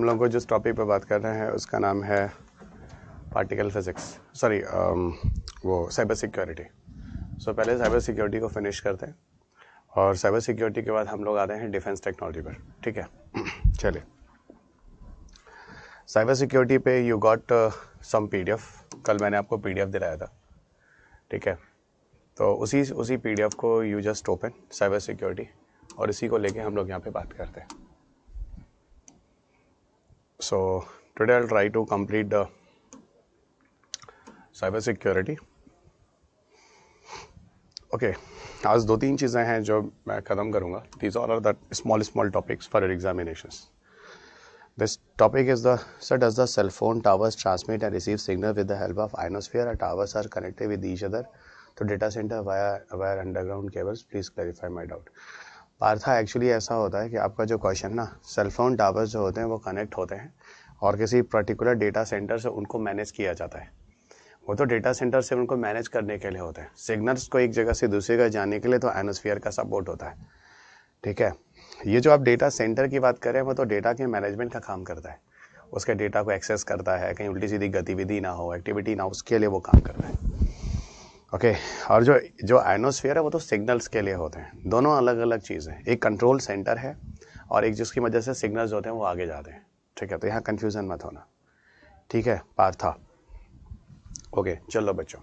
लोगों को जिस टॉपिक पे बात कर रहे हैं उसका नाम है पार्टिकल फिजिक्स, सॉरी वो साइबर सिक्योरिटी। सो पहले साइबर सिक्योरिटी को फिनिश करते हैं और साइबर सिक्योरिटी के बाद हम लोग आते हैं डिफेंस टेक्नोलॉजी पर। ठीक है, चलिए। साइबर सिक्योरिटी पे यू गॉट सम पीडीएफ। कल मैंने आपको पीडीएफ दिलाया था, ठीक है। तो उसी पीडीएफ को you just open cyber security और इसी को लेके हम लोग यहाँ पे बात करते हैं। So today I will try to complete the cyber security. Okay, आज 2-3 चीज़ें हैं जो मैं ख़त्म करूँगा। These all are the small topics for your examinations. This topic is does the cell phone towers transmit and receive signal with the help of ionosphere? Or towers are connected with each other to data center via underground cables? Please clarify my doubt. Partha, actually ऐसा होता है कि आपका जो question ना, cell phone towers जो होते हैं वो कनेक्ट होते हैं और किसी पर्टिकुलर डेटा सेंटर से उनको मैनेज किया जाता है। वो तो डेटा सेंटर से उनको मैनेज करने के लिए होता है। सिग्नल्स को एक जगह से दूसरी जगह जाने के लिए तो आयनोस्फीयर का सपोर्ट होता है, ठीक है। ये जो आप डेटा सेंटर की बात कर रहे हैं वो तो डेटा के मैनेजमेंट का काम करता है, उसके डेटा को एक्सेस करता है, कहीं उल्टी सीधी गतिविधि ना हो, एक्टिविटी ना हो, उसके लिए वो काम करता है। ओके, और जो आयनोस्फीयर है वो तो सिग्नल्स के लिए होते हैं। दोनों अलग अलग चीज़ है। एक कंट्रोल सेंटर है और एक जिसकी वजह से सिग्नल्स होते हैं वो आगे जाते हैं, ठीक है। तो यहाँ कन्फ्यूज़न मत होना, ठीक है। पार्था, ओके, चलो बच्चों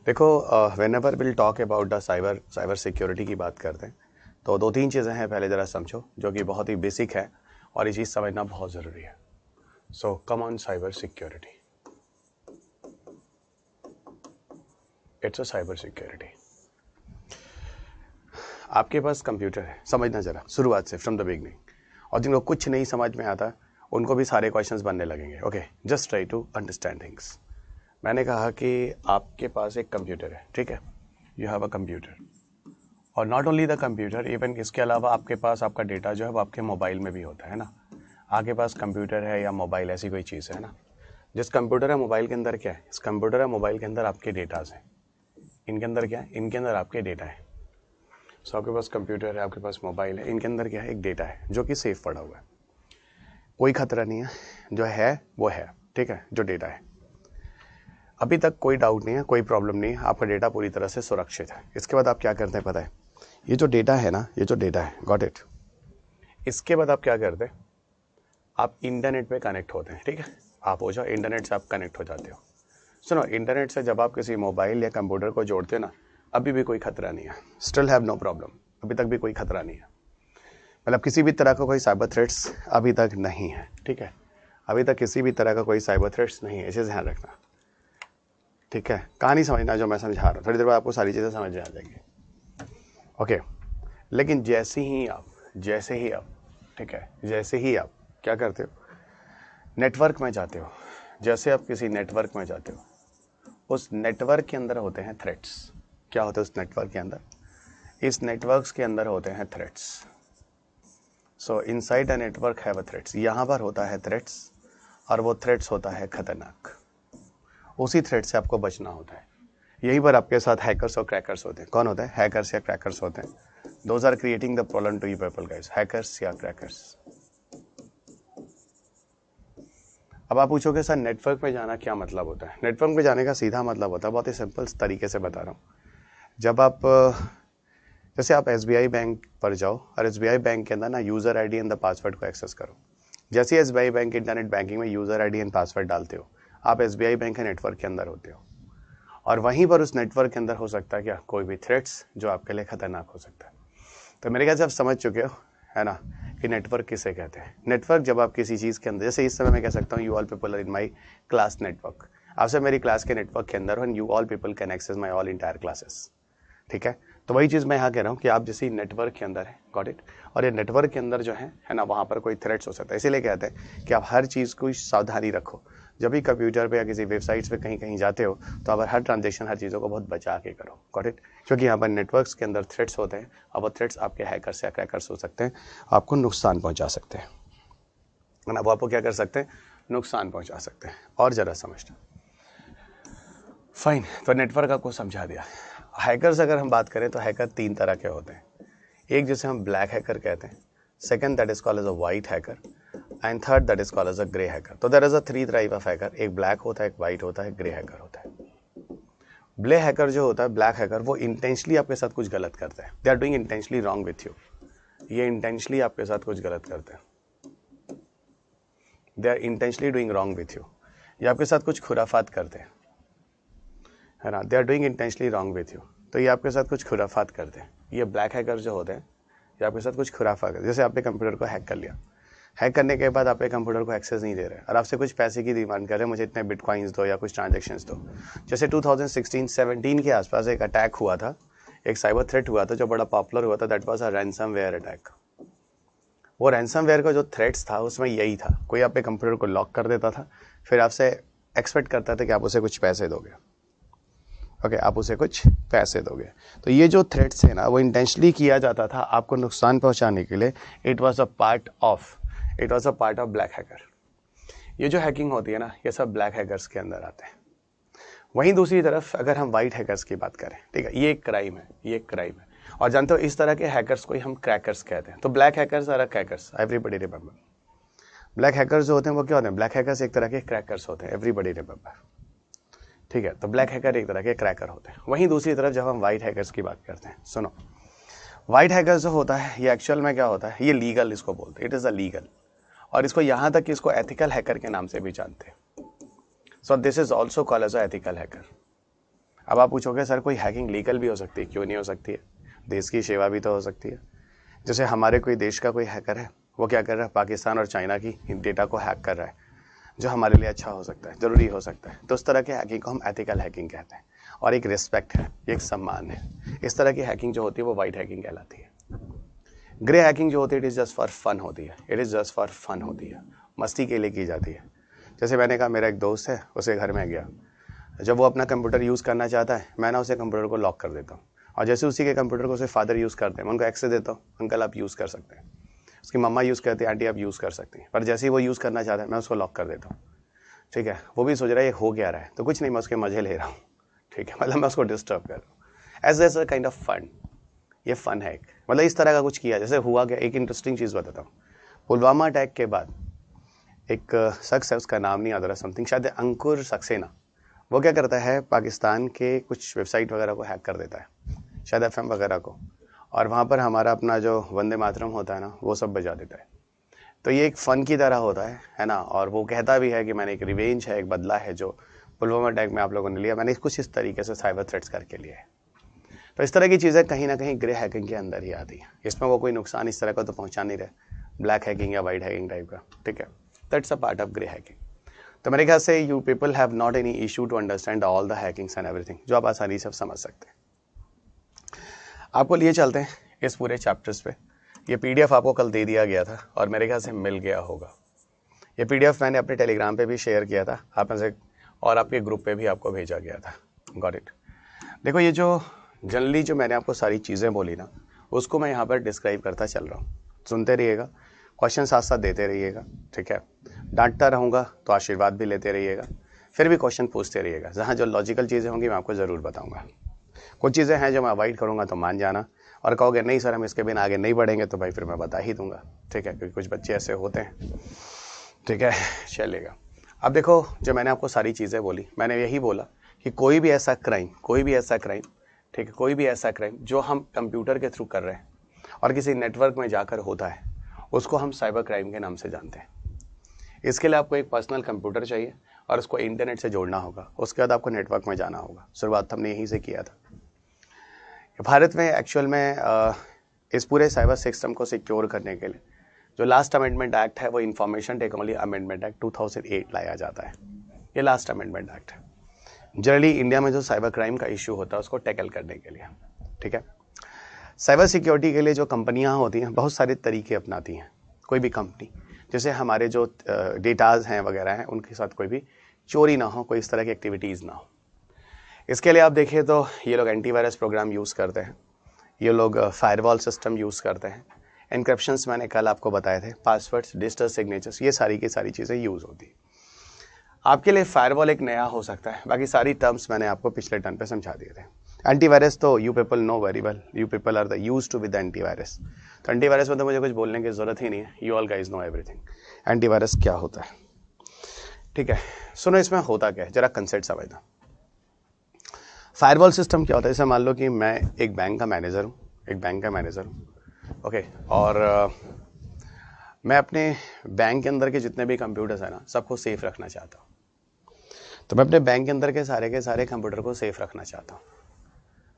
देखो, when ever will talk about the cyber security की बात करते हैं तो 2-3 चीज़ें हैं, पहले ज़रा समझो, जो कि बहुत ही बेसिक है और ये चीज़ समझना बहुत ज़रूरी है। So come on cyber security, it's a cyber security. आपके पास कंप्यूटर है, समझना ज़रा शुरुआत से, फ्रॉम द बिगनिंग। और जिनको कुछ नहीं समझ में आता उनको भी सारे क्वेश्चंस बनने लगेंगे। Okay, just try to understand things. मैंने कहा कि आपके पास एक कंप्यूटर है, ठीक है, यू हैव अ कंप्यूटर। और not only the computer, even इसके अलावा आपके पास आपका डेटा जो है वो आपके मोबाइल में भी होता है ना। आपके पास कंप्यूटर है या मोबाइल, ऐसी कोई चीज़ है ना। जिस कंप्यूटर है मोबाइल के अंदर क्या है, इस कंप्यूटर है मोबाइल के अंदर आपके डेटाज हैं। इनके अंदर क्या है, इनके अंदर आपके डेटा है। सो आपके पास कंप्यूटर है, आपके पास मोबाइल है, इनके अंदर क्या है, एक डेटा है जो कि सेफ पड़ा हुआ है, कोई खतरा नहीं है। जो है वो है, ठीक है, जो डेटा है। अभी तक कोई डाउट नहीं है, कोई प्रॉब्लम नहीं है, आपका डेटा पूरी तरह से सुरक्षित है। इसके बाद आप क्या करते हैं पता है, ये जो डेटा है ना, ये जो डेटा है, गॉट इट। इसके बाद आप क्या करते हैं, आप इंटरनेट पे कनेक्ट होते हैं, ठीक है। आप हो जाओ इंटरनेट से, आप कनेक्ट हो जाते हो। सुनो, इंटरनेट से जब आप किसी मोबाइल या कंप्यूटर को जोड़ते हो ना, अभी भी कोई खतरा नहीं है, स्टिल हैव नो प्रॉब्लम। अभी तक भी कोई खतरा नहीं है, मतलब किसी भी तरह का कोई साइबर थ्रेट्स अभी तक नहीं है, ठीक है। अभी तक किसी भी तरह का कोई साइबर थ्रेट्स नहीं है, इसे ध्यान रखना, ठीक है। कहानी समझना जो मैं समझा रहा हूँ, थोड़ी देर बाद आपको सारी चीज़ें समझ में आ जाएंगी। ओके, लेकिन जैसे ही आप ठीक है, जैसे ही आप क्या करते हो, नेटवर्क में जाते हो, जैसे आप किसी नेटवर्क में जाते हो, उस नेटवर्क के अंदर होते हैं थ्रेट्स। क्या होते हैं उस नेटवर्क के अंदर, इस नेटवर्क्स के अंदर होते हैं threats. So inside a network have a threats. यहाँ पर होता है थ्रेट्स और वो थ्रेट्स होता है खतरनाक। उसी थ्रेट से आपको बचना होता है। यहीं पर आपके साथ हैकर्स और क्रैकर्स होते हैं। कौन होता है, हैकर्स या क्रैकर्स होते हैं। Those are creating the problem to you people guys, hackers या क्रैकर्स। अब आप पूछोगे सर नेटवर्क में जाना क्या मतलब होता है। नेटवर्क में जाने का सीधा मतलब होता है, बहुत ही सिंपल तरीके से बता रहा हूँ। जब आप जैसे आप SBI बैंक पर जाओ और SBI बैंक के अंदर ना user ID and the password को एक्सेस करो। जैसे ही SBI बैंक इंटरनेट बैंकिंग में यूज़र ID एंड पासवर्ड डालते हो, आप SBI बैंक के नेटवर्क के अंदर होते हो और वहीं पर उस नेटवर्क के अंदर हो सकता है क्या, कोई भी थ्रेट्स जो आपके लिए खतरनाक हो सकता है। तो मेरे ख्याल से आप समझ चुके हो, है ना, कि नेटवर्क किसे कहते हैं। नेटवर्क जब आप किसी चीज़ के अंदर, जैसे इस समय मैं कह सकता हूँ you all people are in my class network, आप सब मेरी क्लास के नेटवर्क के अंदर हो and you all people can access my all entire classes, ठीक है। तो वही चीज़ मैं यहाँ कह रहा हूँ कि आप जैसे नेटवर्क के अंदर है, गॉट इट। और ये नेटवर्क के अंदर जो है ना, वहाँ पर कोई थ्रेट्स हो सकता है। इसीलिए कहते हैं कि आप हर चीज़ को सावधानी रखो। जब भी कंप्यूटर पे या किसी वेबसाइट्स पे कहीं कहीं जाते हो तो आप हर ट्रांजेक्शन, हर चीज़ों को बहुत बचा के करो, गॉट इट। क्योंकि यहाँ पर नेटवर्क्स के अंदर थ्रेट्स होते हैं और वो थ्रेट्स आपके हैकर्स या क्रैकर्स हो सकते हैं, आपको नुकसान पहुँचा सकते हैं, है ना। वो आपको क्या कर सकते हैं, नुकसान पहुँचा सकते हैं। और ज़रा समझना, फाइन। तो नेटवर्क आपको समझा दिया। हैकर्स अगर हम बात करें तो हैकर 3 तरह के होते हैं। एक जिसे हम ब्लैक हैकर कहते हैं, second that is called as a white hacker, and third that is called as a grey hacker. तो there is a 3 type of hacker. एक ब्लैक होता है, एक वाइट होता है, ग्रे हैकर होता है. ब्लैक हैकर जो होता है, ब्लैक हैकर, वो इंटेंशनली आपके साथ कुछ गलत करते हैं. They are doing intentionally wrong with you. ये इंटेंशनली आपके साथ कुछ गलत करते हैं. They are intentionally doing wrong with you. ये आपके साथ कुछ खुराफात करते हैं, है ना. They are doing intentionally wrong with you. तो ये आपके साथ कुछ खुराफात करते हैं. ये ब्लैक हैकर जो होते हैं, ये आपके साथ कुछ खुराफात करते हैं. जैसे आपने कंप्यूटर को हैक कर लिया, हैक करने के बाद आपके कंप्यूटर को एक्सेस नहीं दे रहे और आपसे कुछ पैसे की डिमांड कर रहे हैं, मुझे इतने बिटकॉइंस दो या कुछ ट्रांजैक्शंस दो. जैसे 2016-17 के आसपास एक अटैक हुआ था, एक साइबर थ्रेट हुआ था जो बड़ा पॉपुलर हुआ था. That was a ransomware attack. वो रैंसमवेयर का जो थ्रेट्स था उसमें यही था, कोई आपके कंप्यूटर को लॉक कर देता था, फिर आपसे एक्सपेक्ट करता था कि आप उसे कुछ पैसे दोगे. ओके, आप उसे कुछ पैसे दोगे. तो ये जो थ्रेट्स है ना, वो इंटेंशनली किया जाता था आपको नुकसान पहुंचाने के लिए. It was a part of black hacker. ये जो हैकिंग होती है ना, ये सब ब्लैक हैकर्स के अंदर आते हैं. वहीं दूसरी तरफ अगर हम वाइट हैकर्स की बात करें, ठीक है, ये एक क्राइम है, ये एक क्राइम है. और जानते हो इस तरह के हैकर्स को ही हम क्रैकर्स कहते हैं. तो black hackers are crackers, everybody remember. Black hackers जो होते हैं वो क्या होते हैं? ब्लैक हैकर्स एक तरह के क्रैकर्स होते हैं, एवरीबडी रिमेंबर. ठीक है, तो ब्लैक हैकर एक तरह के क्रैकर होते हैं. वहीं दूसरी तरफ जब हम वाइट हैकर्स की बात करते हैं, सुनो, वाइट हैकर्स जो होता है ये एक्चुअल में क्या होता है, ये लीगल इसको बोलते हैं. It is a legal. और इसको यहाँ तक कि इसको एथिकल हैकर के नाम से भी जानते हैं. So this is also called as a ethical hacker. अब आप पूछोगे सर कोई हैकिंग लीगल भी हो सकती है? क्यों नहीं हो सकती है? देश की सेवा भी तो हो सकती है. जैसे हमारे कोई देश का कोई हैकर है, वो क्या कर रहा है, पाकिस्तान और चाइना की डेटा को हैक कर रहा है, जो हमारे लिए अच्छा हो सकता है, ज़रूरी हो सकता है. तो उस तरह के हैकिंग को हम एथिकल हैकिंग कहते हैं. और एक रिस्पेक्ट है, एक सम्मान है. इस तरह की हैकिंग जो होती है वो वाइट हैकिंग कहलाती है. ग्रे हैकिंग जो होती है it is just for fun होती है. It is just for fun होती है, मस्ती के लिए की जाती है. जैसे मैंने कहा, मेरा एक दोस्त है, उसे घर में गया, जब वो अपना कंप्यूटर यूज़ करना चाहता है, मैं ना उसे कंप्यूटर को लॉक कर देता हूँ. और जैसे उसी के कंप्यूटर को उसे फादर यूज़ करते हैं, मैं उनको एक्सेस देता हूँ, अंकल आप यूज़ कर सकते हैं. उसकी मम्मा यूज़ करती है, आंटी आप यूज़ कर सकती हैं. पर जैसे ही वो यूज़ करना चाहता है, मैं उसको लॉक कर देता हूँ. ठीक है, वो भी सोच रहा है ये हो क्या रहा है, तो कुछ नहीं, मैं उसके मजे ले रहा हूँ. ठीक है, मतलब मैं उसको डिस्टर्ब कर रहा हूँ. As a kind of fun. ये फन है, मतलब इस तरह का कुछ किया. जैसे हुआ क्या, एक इंटरेस्टिंग चीज़ बताता हूँ. पुलवामा अटैक के बाद एक शख्स है, उसका नाम नहीं याद रहा, समथिंग शायद अंकुर सक्सेना. वो क्या करता है, पाकिस्तान के कुछ वेबसाइट वगैरह को हैक कर देता है, शायद FM वगैरह को, और वहाँ पर हमारा अपना जो वंदे मातरम होता है ना, वो सब बजा देता है. तो ये एक फ़न की तरह होता है ना. और वो कहता भी है कि मैंने एक रिवेंज है, एक बदला है जो पुलवामा अटैक में आप लोगों ने लिया, मैंने कुछ इस तरीके से साइबर थ्रेट्स करके लिए है. तो इस तरह की चीज़ें कहीं ना कहीं ग्रे हैकिंग के अंदर ही आती है. इसमें वो कोई नुकसान इस तरह का तो पहुँचा नहीं रहे, ब्लैक हैकिंग या वाइट हैकिंग टाइप का. ठीक है, that's a part of grey hacking. तो मेरे ख्याल से you people have not any issue to understand all the hackings and everything, जो आप आसानी से समझ सकते हैं. आपको लिए चलते हैं इस पूरे चैप्टर्स पे. ये PDF आपको कल दे दिया गया था और मेरे ख्याल से मिल गया होगा. ये PDF मैंने अपने टेलीग्राम पे भी शेयर किया था आप में से, और आपके ग्रुप पे भी आपको भेजा गया था. Got it. देखो, ये जो जनरली जो मैंने आपको सारी चीज़ें बोली ना, उसको मैं यहाँ पर डिस्क्राइब करता चल रहा हूँ. सुनते रहिएगा, क्वेश्चन साथ साथ देते रहिएगा. ठीक है, डांटता रहूँगा तो आशीर्वाद भी लेते रहिएगा, फिर भी क्वेश्चन पूछते रहिएगा. जहाँ जो लॉजिकल चीज़ें होंगी मैं आपको ज़रूर बताऊँगा. कुछ चीज़ें हैं जो मैं अवॉइड करूँगा तो मान जाना, और कहोगे नहीं सर हम इसके बिना आगे नहीं बढ़ेंगे, तो भाई फिर मैं बता ही दूंगा. ठीक है, क्योंकि कुछ बच्चे ऐसे होते हैं. ठीक है, चलेगा. अब देखो, जो मैंने आपको सारी चीज़ें बोली, मैंने यही बोला कि कोई भी ऐसा क्राइम, ठीक है, कोई भी ऐसा क्राइम जो हम कंप्यूटर के थ्रू कर रहे हैं और किसी नेटवर्क में जाकर होता है, उसको हम साइबर क्राइम के नाम से जानते हैं. इसके लिए आपको एक पर्सनल कंप्यूटर चाहिए और उसको इंटरनेट से जोड़ना होगा. उसके बाद आपको नेटवर्क में जाना होगा. शुरुआत हमने यहीं से किया था. भारत में एक्चुअल में इस पूरे साइबर सिस्टम को सिक्योर करने के लिए जो लास्ट अमेंडमेंट एक्ट है, वो इंफॉर्मेशन टेक्नोलॉजी अमेंडमेंट एक्ट 2008 लाया जाता है. ये लास्ट अमेंडमेंट एक्ट है. जनरली इंडिया में जो साइबर क्राइम का इश्यू होता है उसको टैकल करने के लिए. ठीक है, साइबर सिक्योरिटी के लिए जो कंपनियां होती हैं बहुत सारे तरीके अपनाती हैं. कोई भी कंपनी, जैसे हमारे जो डेटाज हैं वगैरह हैं, उनके साथ कोई भी चोरी ना हो, कोई इस तरह की एक्टिविटीज़ ना हो. इसके लिए आप देखें तो ये लोग एंटीवायरस प्रोग्राम यूज़ करते हैं, ये लोग फायरवॉल सिस्टम यूज़ करते हैं, एनक्रिप्शंस मैंने कल आपको बताए थे, पासवर्ड्स, डिजिटल सिग्नेचर्स, ये सारी की सारी चीज़ें यूज़ होती है. आपके लिए फायरवॉल एक नया हो सकता है, बाकी सारी टर्म्स मैंने आपको पिछले टर्म पे समझा दिए थे. एंटीवायरस तो you people know very well, you people are the use to with antivirus. तो एंटीवायरस में तो मुझे कुछ बोलने की जरूरत ही नहीं है, you all guys know everything antivirus क्या होता है। ठीक है, सुनो इसमें होता क्या है, जरा कंसेप्ट समझना। फायरवॉल सिस्टम क्या होता है, जैसे मान लो कि मैं एक बैंक का मैनेजर हूँ, ओके, और मैं अपने बैंक के अंदर के जितने भी कंप्यूटर्स हैं ना, सबको सेफ रखना चाहता हूँ। तो मैं अपने बैंक के अंदर के सारे कंप्यूटर को सेफ रखना चाहता हूँ।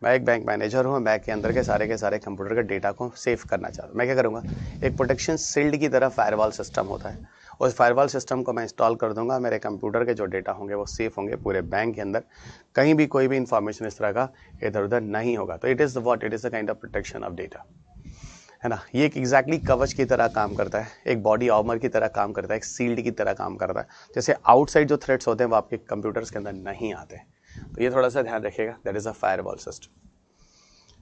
मैं एक बैंक मैनेजर हूँ, बैंक के अंदर के सारे कंप्यूटर के डेटा को सेफ करना चाहता हूँ। मैं क्या करूँगा, एक प्रोटेक्शन शील्ड की तरह फायरवॉल सिस्टम होता है, उस फायरवॉल सिस्टम को मैं इंस्टॉल कर दूंगा। मेरे कंप्यूटर के जो डेटा होंगे वो सेफ होंगे पूरे बैंक के अंदर, कहीं भी कोई भी इंफॉर्मेशन इस तरह का इधर उधर नहीं होगा। तो it is the kind of protection of data, है ना। ये एक एग्जैक्टली कवच की तरह काम करता है, एक बॉडी आर्मर की तरह काम करता है, एक सील्ड की तरह काम करता है। जैसे आउटसाइड जो थ्रेट्स होते हैं वो आपके कंप्यूटर्स के अंदर नहीं आते। तो ये थोड़ा सा ध्यान रखिएगा, that is a firewall system.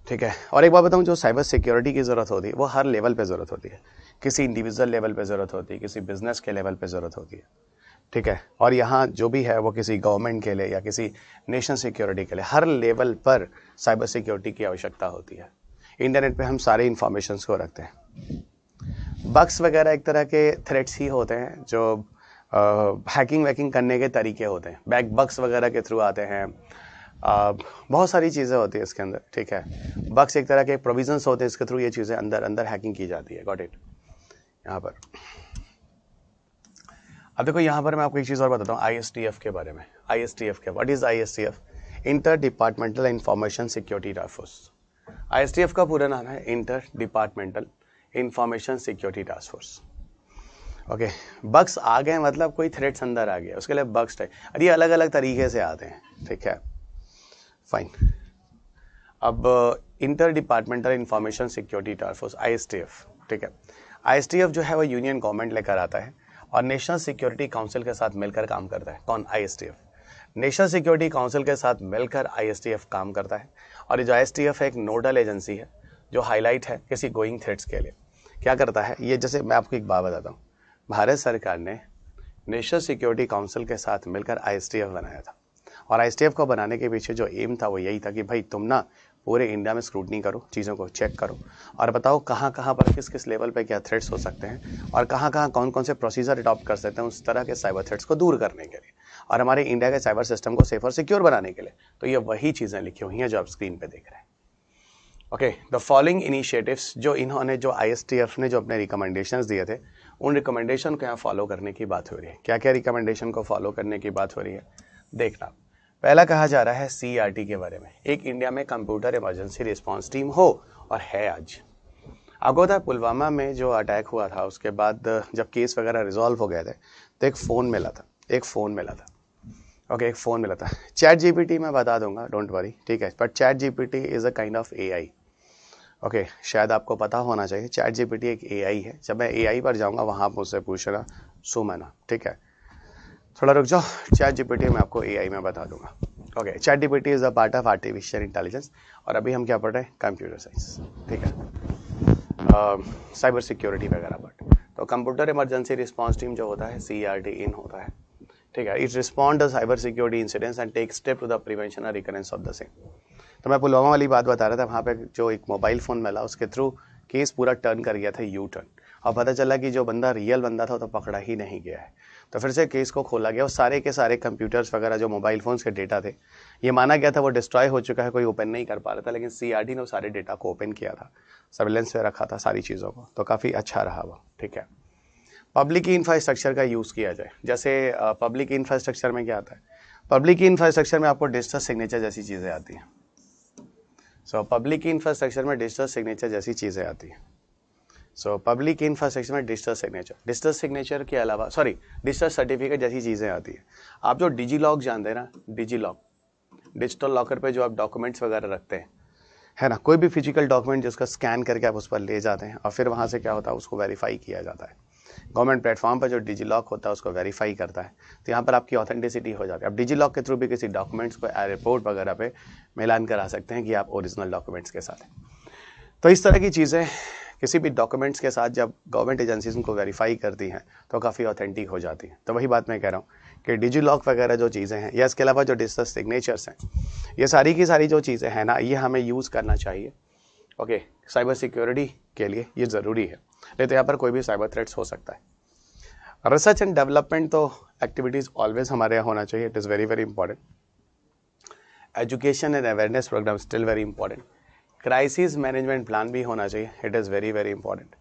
ठीक है, और एक बात बताऊं, जो साइबर सिक्योरिटी की ज़रूरत होती है वो हर लेवल पे ज़रूरत होती है। किसी इंडिविजुअल लेवल पे ज़रूरत होती है, किसी बिजनेस के लेवल पे ज़रूरत होती है। ठीक है, और यहाँ जो भी है वो किसी गवर्नमेंट के लिए या किसी नेशनल सिक्योरिटी के लिए, हर लेवल पर साइबर सिक्योरिटी की आवश्यकता होती है। इंटरनेट पे हम सारे इंफॉर्मेशंस को रखते हैं। बग्स वगैरह एक तरह के थ्रेट्स ही होते हैं जो हैकिंग वैकिंग करने के तरीके होते हैं, बैक बग्स वगैरह के थ्रू आते हैं। बहुत सारी चीज़ें होती है इसके अंदर। ठीक है, बग्स एक तरह के प्रोविजंस होते हैं, इसके थ्रू ये चीज़ें अंदर हैकिंग की जाती है। Got it. यहाँ पर अब देखो, यहाँ पर मैं आपको एक चीज़ और बताता हूँ ISTF के बारे में। ISTF क्या, what is ISTF? Inter departmental information security task force. ISTF का पूरा नाम है inter departmental information security task force. Okay, bugs आ गए मतलब कोई थ्रेट्स अंदर आ गया, उसके लिए बग्स टाइप, और ये अलग अलग तरीके से आते हैं। ठीक है, फाइन। अब inter departmental information security task force ISTF, ठीक है, ISTF जो है वो यूनियन गवर्नमेंट लेकर आता है और नेशनल सिक्योरिटी काउंसिल के साथ मिलकर काम करता है। कौन? ISTF। नेशनल सिक्योरिटी काउंसिल के साथ मिलकर ISTF काम करता है, और ये जो ISTF है एक नोडल एजेंसी है जो हाईलाइट है किसी गोइंग थ्रेट्स के लिए। क्या करता है ये, जैसे मैं आपको एक बात बताता हूँ, भारत सरकार ने नेशनल सिक्योरिटी काउंसिल के साथ मिलकर ISTF बनाया था, और ISTF को बनाने के पीछे जो एम था वो यही था कि भाई तुम ना पूरे इंडिया में स्क्रूटनी करो, चीज़ों को चेक करो और बताओ कहाँ कहाँ पर किस किस लेवल पे क्या थ्रेट्स हो सकते हैं और कहाँ कहाँ कौन कौन से प्रोसीजर अडॉप्ट कर सकते हैं उस तरह के साइबर थ्रेट्स को दूर करने के लिए और हमारे इंडिया के साइबर सिस्टम को सेफ और सिक्योर बनाने के लिए। तो ये वही चीज़ें लिखी हुई हैं जो आप स्क्रीन पर देख रहे हैं। ओके, द फॉलोइंग इनिशिएटिव्स, जो इन्होंने जो ISTF ने जो अपने रिकमेंडेशंस दिए थे, उन रिकमेंडेशन को यहाँ फॉलो करने की बात हो रही है। क्या क्या रिकमेंडेशन को फॉलो करने की बात हो रही है, देखना। पहला कहा जा रहा है CERT के बारे में, एक इंडिया में कंप्यूटर इमरजेंसी रिस्पांस टीम हो, और है आज। आपको पता है पुलवामा में जो अटैक हुआ था उसके बाद जब केस वगैरह रिजॉल्व हो गए थे तो एक फ़ोन मिला था, एक फ़ोन मिला था। ChatGPT मैं बता दूंगा, डोंट वरी, ठीक है, but ChatGPT is a kind of AI। Okay, शायद आपको पता होना चाहिए ChatGPT एक AI है। जब मैं AI पर जाऊंगा वहाँ आप मुझसे पूछना सुमना, ठीक है, थोड़ा रुक जाओ, ChatGPT मैं आपको AI में बता दूंगा। Okay, ChatGPT is a part of artificial intelligence, और अभी हम क्या पढ़ रहे हैं, कंप्यूटर साइंस, ठीक है, साइबर सिक्योरिटी वगैरह पर। तो कंप्यूटर इमरजेंसी रिस्पांस टीम जो होता है CERT इन होता है, ठीक है, it respond the cyber security incidents and take step to the prevention और रिकरेंस ऑफ द सेम। तो मैं पुलवामा वाली बात बता रहा था, वहाँ पे जो एक मोबाइल फ़ोन मिला उसके थ्रू केस पूरा टर्न कर गया था, यू टर्न, और पता चला कि जो बंदा रियल बंदा था वो तो पकड़ा ही नहीं गया है। तो फिर से केस को खोला गया और सारे के सारे कंप्यूटर्स वगैरह जो मोबाइल फ़ोन्स के डेटा थे, ये माना गया था वो डिस्ट्रॉय हो चुका है, कोई ओपन नहीं कर पा रहा था, लेकिन CERT ने सारे डेटा को ओपन किया था, सर्विलेंस पे रखा था सारी चीज़ों को, तो काफ़ी अच्छा रहा वो। ठीक है, पब्लिक इंफ्रास्ट्रक्चर का यूज़ किया जाए, जैसे पब्लिक इंफ्रास्ट्रक्चर में क्या आता है, पब्लिक इंफ्रास्ट्रक्चर में आपको डिजिटल सिग्नेचर जैसी चीज़ें आती हैं। सो पब्लिक इंफ्रास्ट्रक्चर में डिजिटल सिग्नेचर जैसी चीज़ें आती हैं। सो पब्लिक इंफ्रास्ट्रक्चर में डिजिटल सिग्नेचर के अलावा डिजिटल सर्टिफिकेट जैसी चीज़ें आती हैं। आप जो डिजीलॉक जानते हैं ना, डिजिटल लॉकर पे जो आप डॉक्यूमेंट्स वगैरह रखते हैं, है ना, कोई भी फिजिकल डॉक्यूमेंट जिसका स्कैन करके आप उस पर ले जाते हैं और फिर वहाँ से क्या होता है उसको वेरीफाई किया जाता है। गवर्नमेंट प्लेटफॉर्म पर जो डिजीलॉक होता है उसको वेरीफाई करता है, तो यहाँ पर आपकी ऑथेंटिसिटी हो जाती है। आप डिजीलॉक के थ्रू भी किसी डॉक्यूमेंट्स को एयरपोर्ट वगैरह पे मिलान करा सकते हैं कि आप ओरिजिनल डॉक्यूमेंट्स के साथ हैं। तो इस तरह की चीज़ें किसी भी डॉक्यूमेंट्स के साथ जब गवर्नमेंट एजेंसीज उनको वेरीफाई करती हैं तो काफ़ी ऑथेंटिक हो जाती हैं। तो वही बात मैं कह रहा हूँ कि डिजिलॉक वगैरह जो चीज़ें हैं या इसके अलावा जो डिजिटल सिग्नेचर्स हैं, ये सारी की सारी जो चीज़ें हैं ना, ये हमें यूज़ करना चाहिए। ओके, साइबर सिक्योरिटी के लिए ये ज़रूरी है, नहीं तो यहाँ पर कोई भी साइबर थ्रेट्स हो सकता है। रिसर्च एंड डेवलपमेंट तो एक्टिविटीज़ ऑलवेज हमारे यहाँ होना चाहिए, it is very very important. Education and awareness program still very important. Crisis management plan भी होना चाहिए, it is very very important.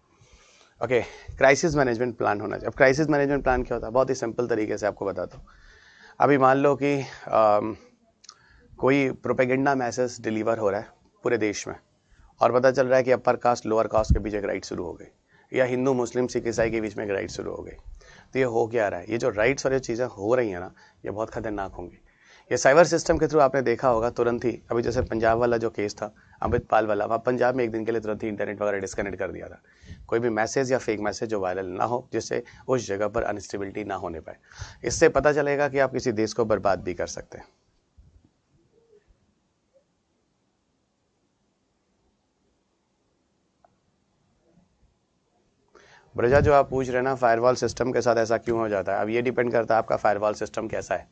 Okay, crisis management plan होना चाहिए। अब क्राइसिस मैनेजमेंट प्लान क्या होता है, बहुत ही सिंपल तरीके से आपको बताता हूँ। अभी मान लो कि कोई प्रोपेगेंडा मैसेज डिलीवर हो रहा है पूरे देश में और पता चल रहा है कि अपर कास्ट लोअर कास्ट के बीच एक राइट शुरू हो गई, या हिंदू मुस्लिम सिख ईसाई के बीच में एक राइट शुरू हो गई। तो ये हो क्या रहा है, ये जो राइट्स और ये चीज़ें हो रही हैं ना, ये बहुत खतरनाक होंगी। ये साइबर सिस्टम के थ्रू आपने देखा होगा तुरंत ही, अभी जैसे पंजाब वाला जो केस था अमृतपाल वाला, वहाँ पंजाब में एक दिन के लिए तुरंत ही इंटरनेट वगैरह डिस्कनेक्ट कर दिया था। कोई भी मैसेज या फेक मैसेज जो वायरल ना हो, जिससे उस जगह पर अनस्टेबिलिटी ना होने पाए। इससे पता चलेगा कि आप किसी देश को बर्बाद भी कर सकते हैं। ब्रजा, जो आप पूछ रहे हैं ना फायरवॉल सिस्टम के साथ ऐसा क्यों हो जाता है, अब ये डिपेंड करता है आपका फायरवॉल सिस्टम कैसा है।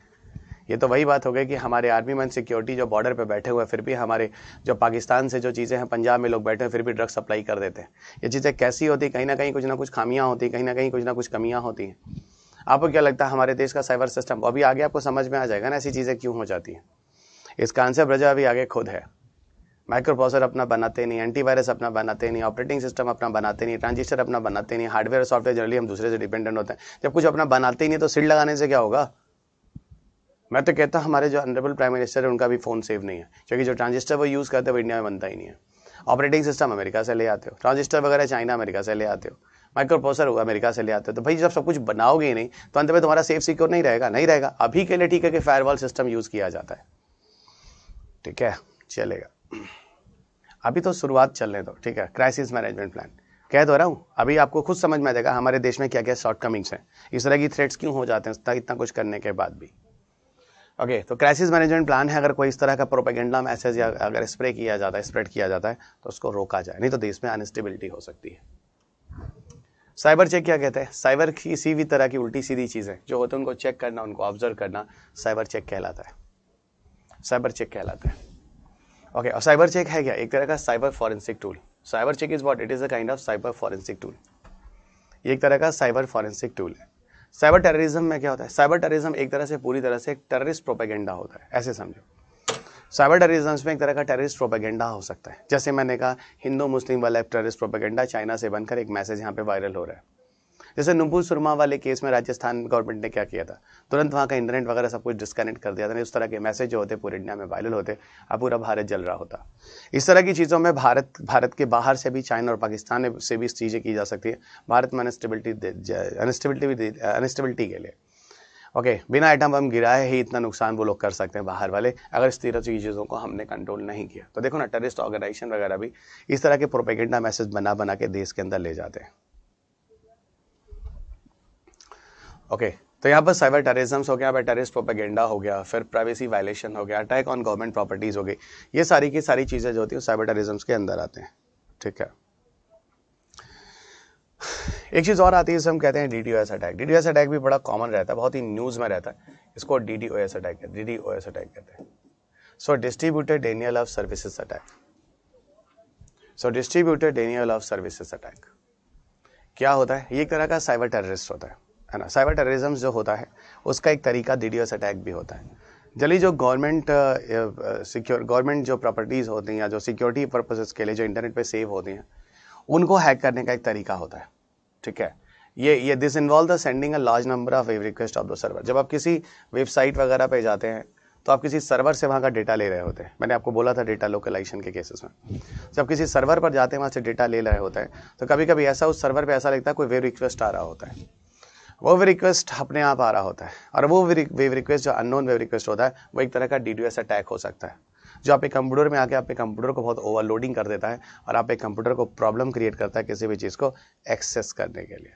ये तो वही बात हो गई कि हमारे आर्मी मैन सिक्योरिटी जो बॉर्डर पे बैठे हुए हैं, फिर भी हमारे जो पाकिस्तान से जो चीज़ें हैं पंजाब में लोग बैठे हैं, फिर भी ड्रग्स सप्लाई कर देते हैं। ये चीज़ें कैसी होती, कहीं ना कुछ खामियां होती, कहीं ना कुछ कमियां होती हैं। आपको क्या लगता है हमारे देश का साइबर सिस्टम, अभी आगे आपको समझ में आ जाएगा ना ऐसी चीज़ें क्यों हो जाती हैं। इसका आंसर ब्रजा अभी आगे खुद है। माइक्रो प्रोसेसर अपना बनाते नहीं, एंटीवायरस अपना बनाते नहीं, ऑपरेटिंग सिस्टम अपना बनाते नहीं, ट्रांजिस्टर अपना बनाते नहीं, हार्डवेयर और सॉफ्टवेयर जनरली हम दूसरे से डिपेंडेंट होते हैं। जब कुछ अपना बनाते ही नहीं तो सिल लगाने से क्या होगा। मैं तो कहता हूँ हमारे जो ऑनरेबल प्राइम मिनिस्टर है उनका भी फ़ोन सेव नहीं है, क्योंकि जो ट्रांजिस्टर वो यूज़ करते हैं वो इंडिया में बनता ही नहीं है। ऑपरेटिंग सिस्टम अमेरिका से ले आते हो, ट्रांजिस्टर वगैरह चाइना अमेरिका से ले आते हो, माइक्रो प्रोसेसर अमेरिका से ले आते हो। तो भाई जब सब कुछ बनाओगे ही नहीं तो अंत में तुम्हारा सेफ सिक्योर नहीं रहेगा। अभी के लिए ठीक है कि फायरवॉल सिस्टम यूज़ किया जाता है, ठीक है, चलेगा। अभी तो शुरुआत चलने दो, ठीक है। क्राइसिस मैनेजमेंट प्लान कह तो रहा हूँ, अभी आपको खुद समझ में आ जाएगा हमारे देश में क्या क्या शॉर्टकमिंग्स हैं, इस तरह की थ्रेट्स क्यों हो जाते हैं इतना कुछ करने के बाद भी। ओके, तो क्राइसिस मैनेजमेंट प्लान है, अगर कोई इस तरह का प्रोपेगेंडा मैसेज या अगर स्प्रेड किया जाता है तो उसको रोका जाए, नहीं तो देश में अनस्टेबिलिटी हो सकती है। साइबर चेक क्या कहते हैं, साइबर किसी भी तरह की उल्टी सीधी चीज़ें जो होते हैं उनको चेक करना, उनको ऑब्जर्व करना, साइबर चेक कहलाता है। साइबर चेक कहलाता है। ओके, और साइबर चेक है क्या, एक तरह का cyber forensic tool. Cyber check is what, it is a kind of cyber forensic tool. ये एक तरह का साइबर फॉरेंसिक टूल है। साइबर टेररिज्म में क्या होता है, साइबर टेररिज्म एक तरह से पूरी तरह से एक टेररिस्ट प्रोपेगेंडा होता है, ऐसे समझो। साइबर टेररिज्म में एक तरह का टेररिस्ट प्रोपेगेंडा हो सकता है, जैसे मैंने कहा हिंदू मुस्लिम वाला एक टेररिस्ट प्रोपेगेंडा चाइना से बनकर एक मैसेज यहाँ पे वायरल हो रहा है। जैसे नुपुर सुरमा वाले केस में राजस्थान गवर्नमेंट ने क्या किया था, तुरंत वहाँ का इंटरनेट वगैरह सब कुछ डिस्कनेक्ट कर दिया था। इस तरह के मैसेज जो होते पूरे इंडिया में वायरल होते, अब पूरा भारत जल रहा होता। इस तरह की चीज़ों में भारत के बाहर से भी चाइना और पाकिस्तान से भी चीज़ें की जा सकती है, भारत में अनस्टेबिलिटी के लिए। ओके, बिना आइटम बम गिराए ही इतना नुकसान वो लोग कर सकते हैं बाहर वाले, अगर इस तरह की चीज़ों को हमने कंट्रोल नहीं किया तो। देखो ना, टेररिस्ट ऑर्गेनाइजेशन वगैरह भी इस तरह के प्रोपेगेंडा मैसेज बना के देश के अंदर ले जाते हैं। ओके, तो यहाँ पर साइबर टेररिज्म हो गया, टेररिस्ट प्रोपेगेंडा हो गया, फिर प्राइवेसी वायलेशन हो गया, अटैक ऑन गवर्नमेंट प्रॉपर्टीज हो गई। ये सारी की सारी चीज़ें जो होती हैं साइबर टेररिज्म के अंदर आते हैं, ठीक है। एक चीज़ और आती है जिसे हम कहते हैं DDoS अटैक। DDoS अटैक भी बड़ा कॉमन रहता है, बहुत ही न्यूज़ में रहता है। इसको DDoS अटैक कहते हैं। So distributed denial of services attack. क्या होता है, ये एक तरह का साइबर टेररिस्ट होता है ना। साइबर टेररिज्म जो होता है उसका एक तरीका DDoS अटैक भी होता है। जल्दी जो गवर्नमेंट जो प्रॉपर्टीज़ होती हैं या जो सिक्योरिटी पर्पसेस के लिए जो इंटरनेट पे सेव होती हैं उनको हैक करने का एक तरीका होता है, ठीक है। ये this involve the sending a large number of web request of the server. जब आप किसी वेबसाइट वगैरह पे जाते हैं तो आप किसी सर्वर से वहाँ का डेटा ले रहे होते हैं। मैंने आपको बोला था डेटा लोकलाइजेशन के केसेस में, जब किसी सर्वर पर जाते हैं वहाँ से डेटा ले रहे होते हैं तो कभी कभी ऐसा उस सर्वर पर ऐसा लगता है कोई वेब रिक्वेस्ट आ रहा होता है। वो वेब रिक्वेस्ट अपने आप आ रहा होता है और वो वेब रिक्वेस्ट जो अननोन वेब रिक्वेस्ट होता है वो एक तरह का DDoS अटैक हो सकता है, जो आपके कंप्यूटर में आके आपके कंप्यूटर को बहुत ओवरलोडिंग कर देता है और आपके कंप्यूटर को प्रॉब्लम क्रिएट करता है किसी भी चीज़ को एक्सेस करने के लिए।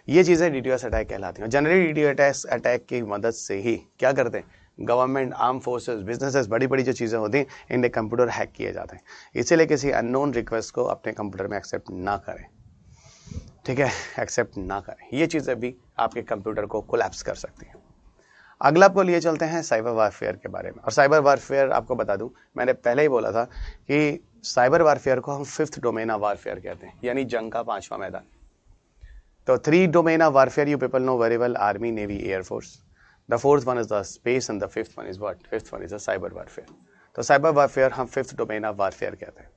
ये चीज़ें DDoS अटैक कहलाती हैं। जनरली DDoS अटैक की मदद से ही क्या करते हैं, गवर्नमेंट, आर्म फोर्सेस, बिजनेसेस, बड़ी बड़ी जो चीज़ें होती हैं, इनके कंप्यूटर हैक किए जाते हैं। इसीलिए किसी अननोन रिक्वेस्ट को अपने कंप्यूटर में एक्सेप्ट ना करें, ठीक है, एक्सेप्ट ना करें। ये चीज़ें भी आपके कंप्यूटर को कोलैप्स कर सकती हैं। अगला आपको लिए चलते हैं साइबर वारफेयर के बारे में। और साइबर वारफेयर आपको बता दूं, मैंने पहले ही बोला था कि साइबर वारफेयर को हम 5th डोमेन ऑफ वारफेयर कहते हैं, यानी जंग का 5वां मैदान। तो 3 domain of warfare you people know very well, army, navy, air force. The 4th one is the space and the 5th one is what? 5th one is the cyber warfare. तो cyber warfare हम 5th domain of warfare कहते हैं।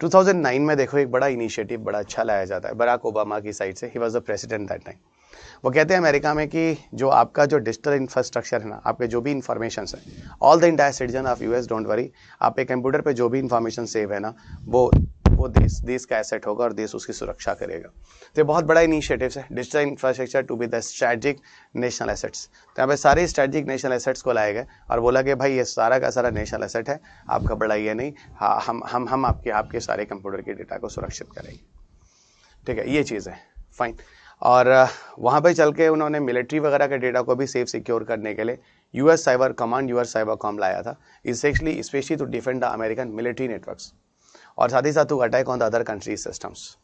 2009 में देखो एक बड़ा initiative बड़ा अच्छा लाया जाता है बराक ओबामा की साइड से। He was the president that time. वो कहते हैं अमेरिका में कि जो आपका जो डिजिटल इंफ्रास्ट्रक्चर है ना, आपके जो भी इंफॉर्मेशन है, all the entire citizen of US, don't worry, आपके कंप्यूटर पे जो भी इंफॉर्मेशन सेव है ना, वो देश का एसेट होगा और देश उसकी सुरक्षा करेगा। तो ये बहुत बड़ा इनिशिएटिव है, digital infrastructure to be the strategic national assets. तो यहाँ पे सारे स्ट्रेटेजिक नेशनल एसेट्स को लाए गए और बोला कि भाई ये सारा का सारा नेशनल एसेट है, आप घबराइए नहीं, हाँ हम आपके सारे कंप्यूटर के डेटा को सुरक्षित करेंगे, ठीक है, ये चीज़ है, फाइन। और वहाँ पे चल के उन्होंने मिलिट्री वगैरह के डेटा को भी सेफ सिक्योर करने के लिए US cyber command, US cyber com लाया था, specially to defend the American military networks और साथ ही साथ to attack on the other countries systems,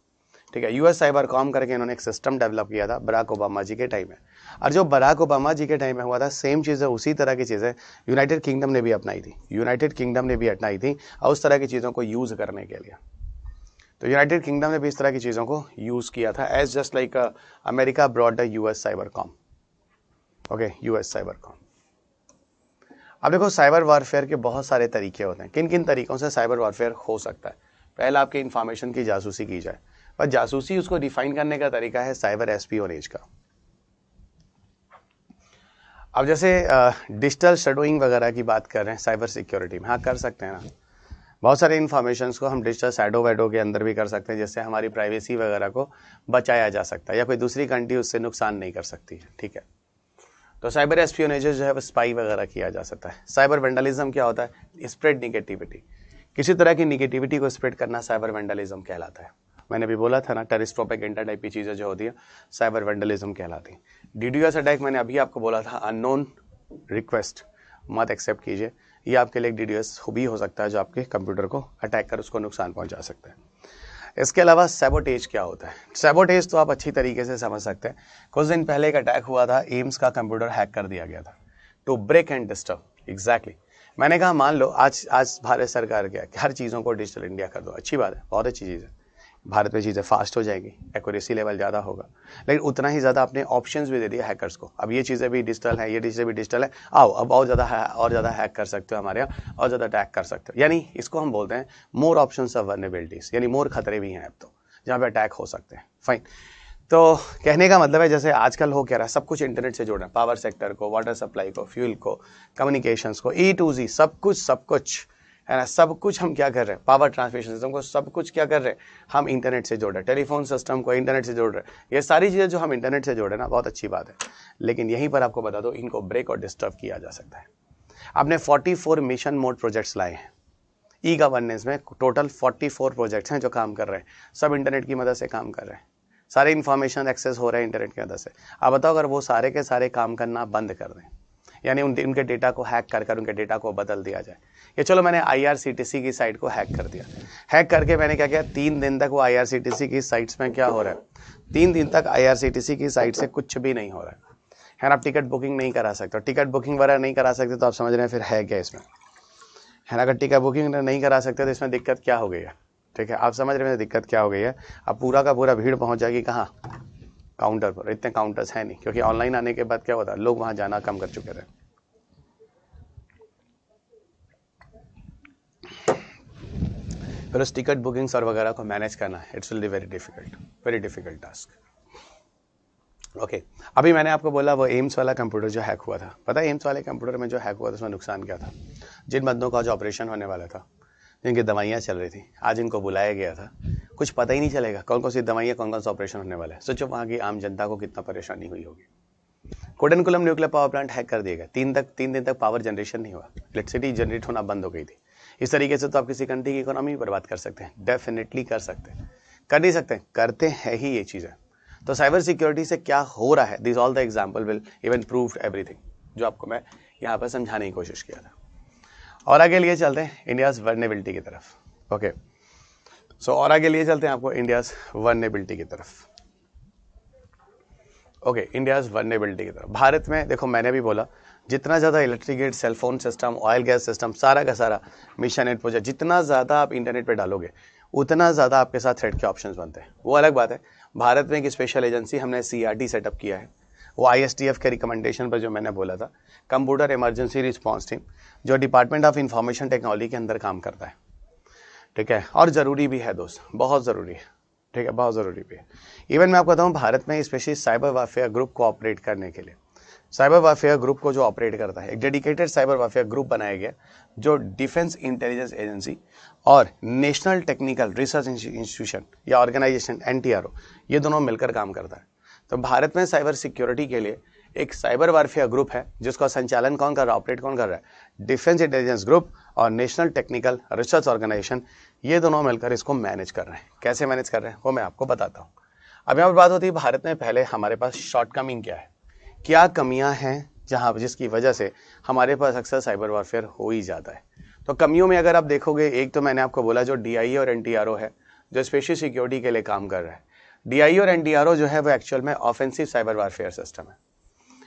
ठीक है। यूएस साइबर कॉम करके इन्होंने एक सिस्टम डेवलप किया था बराक ओबामा जी के टाइम में। और जो बराक ओबामा जी के टाइम में हुआ था, सेम चीज़ें, उसी तरह की चीज़ें यूनाइटेड किंगडम ने भी अपनाई थी और उस तरह की चीज़ों को यूज़ करने के लिए। तो यूनाइटेड किंगडम ने भी इस तरह की चीज़ों को यूज़ किया था, as just like America broad the US cyber com, okay, US cyber com. अब देखो साइबर वारफेयर के बहुत सारे तरीके होते हैं। किन किन तरीकों से साइबर वारफेयर हो सकता है? पहला, आपके इन्फॉर्मेशन की जासूसी की जाए, पर जासूसी उसको डिफाइन करने का तरीका है साइबर एस्पियोनेज का। अब जैसे डिजिटल शैडोइंग वगैरह की बात कर रहे हैं साइबर सिक्योरिटी में, हाँ कर सकते हैं ना, बहुत सारे इन्फॉर्मेशंस को हम डिजिटल शैडो वैडो के अंदर भी कर सकते हैं, जिससे हमारी प्राइवेसी वगैरह को बचाया जा सकता है या कोई दूसरी कंट्री उससे नुकसान नहीं कर सकती है, ठीक है। तो साइबर एस्पियोनेज जो है वो स्पाई वगैरह किया जा सकता है। साइबर वेंडलिज्म क्या होता है? स्प्रेड निगेटिविटी, किसी तरह की निगेटिविटी को स्प्रेड करना साइबर वेंडलिज्म कहलाता है। मैंने भी बोला था ना, टेररिस्ट प्रोपेगेंडा टाइप की चीज़ें जो होती है साइबर वेंडलिज्म कहलाती है। डीडोस अटैक मैंने अभी आपको बोला था, अननोन रिक्वेस्ट मत एक्सेप्ट कीजिए, ये आपके लिए डीडोस भी हो सकता है जो आपके कंप्यूटर को अटैक कर उसको नुकसान पहुंचा सकता है। इसके अलावा सैबोटेज क्या होता है? सैबोटेज तो आप अच्छी तरीके से समझ सकते हैं। कुछ दिन पहले एक अटैक हुआ था, एम्स का कंप्यूटर हैक कर दिया गया था to break and disturb, exactly. मैंने कहा मान लो आज भारत सरकार क्या हर चीज़ों को डिजिटल इंडिया कर दो, अच्छी बात है, बहुत अच्छी चीज़ है, भारत में चीज़ें फास्ट हो जाएगी, एक्यूरेसी लेवल ज़्यादा होगा, लेकिन उतना ही ज़्यादा आपने ऑप्शंस भी दे दिए हैकर्स को। अब ये चीज़ें भी डिजिटल है, ये चीज़ें भी डिजिटल है, आओ अब और ज़्यादा हैक कर सकते हो हमारे यहाँ, और ज़्यादा अटैक कर सकते हो। यानी इसको हम बोलते हैं मोर ऑप्शंस ऑफ वल्नरेबिलिटीज, यानी मोर खतरे भी हैं अब तो जहाँ पे अटैक हो सकते हैं, फाइन। तो कहने का मतलब है जैसे आजकल हो क्या रहा है, सब कुछ इंटरनेट से जोड़ना, पावर सेक्टर को, वाटर सप्लाई को, फ्यूल को, कम्युनिकेशंस को, E to Z, सब कुछ है ना, सब कुछ हम क्या कर रहे हैं, पावर ट्रांसमिशन सिस्टम को, सब कुछ क्या कर रहे हैं, हम इंटरनेट से जोड़ रहे हैं, टेलीफोन सिस्टम को इंटरनेट से जोड़ रहे हैं। ये सारी चीज़ें जो हम इंटरनेट से जोड़ रहे हैं ना, बहुत अच्छी बात है, लेकिन यहीं पर आपको बता दो इनको ब्रेक और डिस्टर्ब किया जा सकता है। आपने 44 मिशन मोड प्रोजेक्ट्स लाए हैं ई गवर्नेंस में, टोटल 44 प्रोजेक्ट्स हैं जो काम कर रहे हैं, सब इंटरनेट की मदद से काम कर रहे हैं, सारे इन्फॉर्मेशन एक्सेस हो रहे हैं इंटरनेट की मदद से। आप बताओ अगर वो सारे के सारे काम करना बंद कर दें, यानी उनके डेटा को हैक कर उनके डेटा को बदल दिया जाए, ये चलो मैंने IRCTC की साइट को हैक कर दिया, हैक करके मैंने क्या किया, 3 दिन तक वो IRCTC की साइट्स में क्या हो रहा है, 3 दिन तक IRCTC की साइट से कुछ भी नहीं हो रहा है ना। आप टिकट बुकिंग नहीं करा सकते, टिकट बुकिंग वगैरह नहीं करा सकते तो आप समझ रहे हैं फिर है क्या इसमें, है ना। अगर टिकट बुकिंग नहीं करा सकते तो इसमें दिक्कत क्या हो गई है, ठीक है, आप समझ रहे हैं दिक्कत क्या हो गई है। अब पूरा का पूरा भीड़ पहुंच जाएगी कहाँ, काउंटर पर। इतने काउंटर्स हैं नहीं, क्योंकि ऑनलाइन आने के बाद क्या होता है, लोग वहाँ जाना कम कर चुके थे। फिर उस टिकट बुकिंग्स और वगैरह को मैनेज करना है, it's will be very difficult task. Okay, अभी मैंने आपको बोला वो एम्स वाला कंप्यूटर जो हैक हुआ था, पता है एम्स वाले कंप्यूटर में जो हैक हुआ था उसमें नुकसान क्या था? जिन बंदों का जो ऑपरेशन होने वाला था, जिनकी दवाइयाँ चल रही थी, आज इनको बुलाया गया था, कुछ पता ही नहीं चलेगा कौन कौन सी दवाइयाँ, कौन कौन सा ऑपरेशन होने वाला है। सोचो वहाँ की आम जनता को कितना परेशानी हुई होगी। कोडेनकुलम न्यूक्लियर पावर प्लांट हैक कर दिया गया, 3 दिन तक पावर जनरेशन नहीं हुआ, इलेक्ट्रिसिटी जनरेट होना बंद हो गई थी। इस तरीके से तो आप किसी कंट्री की इकोनॉमी बर्बाद कर सकते हैं, डेफिनेटली कर सकते हैं, कर नहीं सकते, करते हैं ही ये चीज़ें। तो साइबर सिक्योरिटी से क्या हो रहा है, this all the example will even prove everything. जो आपको मैं यहाँ पर समझाने की कोशिश किया था। और आगे लिए चलते हैं इंडियाज वर्नेबिलिटी की तरफ। ओके, सो और आगे लिए चलते हैं आपको इंडियाज वर्नेबिलिटी की तरफ। ओके, इंडियाज वर्नेबिलिटी की तरफ। भारत में देखो, मैंने भी बोला जितना ज़्यादा electric grid, cellphone system, oil gas system, सारा का सारा मिशन नेट प्रोजेक्ट, जितना ज़्यादा आप इंटरनेट पे डालोगे उतना ज़्यादा आपके साथ थ्रेड के ऑप्शंस बनते हैं। वो अलग बात है। भारत में एक स्पेशल एजेंसी हमने CRT सेटअप किया है, वो ISTF के रिकमेंडेशन पर, जो मैंने बोला था, कंप्यूटर इमरजेंसी रिस्पॉन्स टीम, जो डिपार्टमेंट ऑफ इंफॉर्मेशन टेक्नोलॉजी के अंदर काम करता है। ठीक है, और ज़रूरी भी है दोस्त, बहुत ज़रूरी है। ठीक है, बहुत ज़रूरी भी है। इवन मैं आपको बताऊँ, भारत में स्पेशली साइबर वारफेयर ग्रुप को ऑपरेट करने के लिए, साइबर वारफेयर ग्रुप को जो ऑपरेट करता है, एक डेडिकेटेड साइबर वारफेयर ग्रुप बनाया गया, जो डिफेंस इंटेलिजेंस एजेंसी और नेशनल टेक्निकल रिसर्च इंस्टीट्यूशन या ऑर्गेनाइजेशन NTRO, ये दोनों मिलकर काम करता है। तो भारत में साइबर सिक्योरिटी के लिए एक साइबर वारफेयर ग्रुप है, जिसका संचालन कौन कर रहा है, ऑपरेट कौन कर रहा है, डिफेंस इंटेलिजेंस ग्रुप और नेशनल टेक्निकल रिसर्च ऑर्गेनाइजेशन, ये दोनों मिलकर इसको मैनेज कर रहे हैं। कैसे मैनेज कर रहे हैं वो मैं आपको बताता हूँ। अब यहाँ पर बात होती है भारत में पहले हमारे पास शॉर्टकमिंग क्या है, क्या कमियां हैं जहां जिसकी वजह से हमारे पास अक्सर साइबर वारफेयर हो ही जाता है। तो कमियों में अगर आप देखोगे, एक तो मैंने आपको बोला जो DIA और NTRO है, जो स्पेशल सिक्योरिटी के लिए काम कर रहा है। DIA और NTRO जो है वो एक्चुअल में ऑफेंसिव साइबर वारफेयर सिस्टम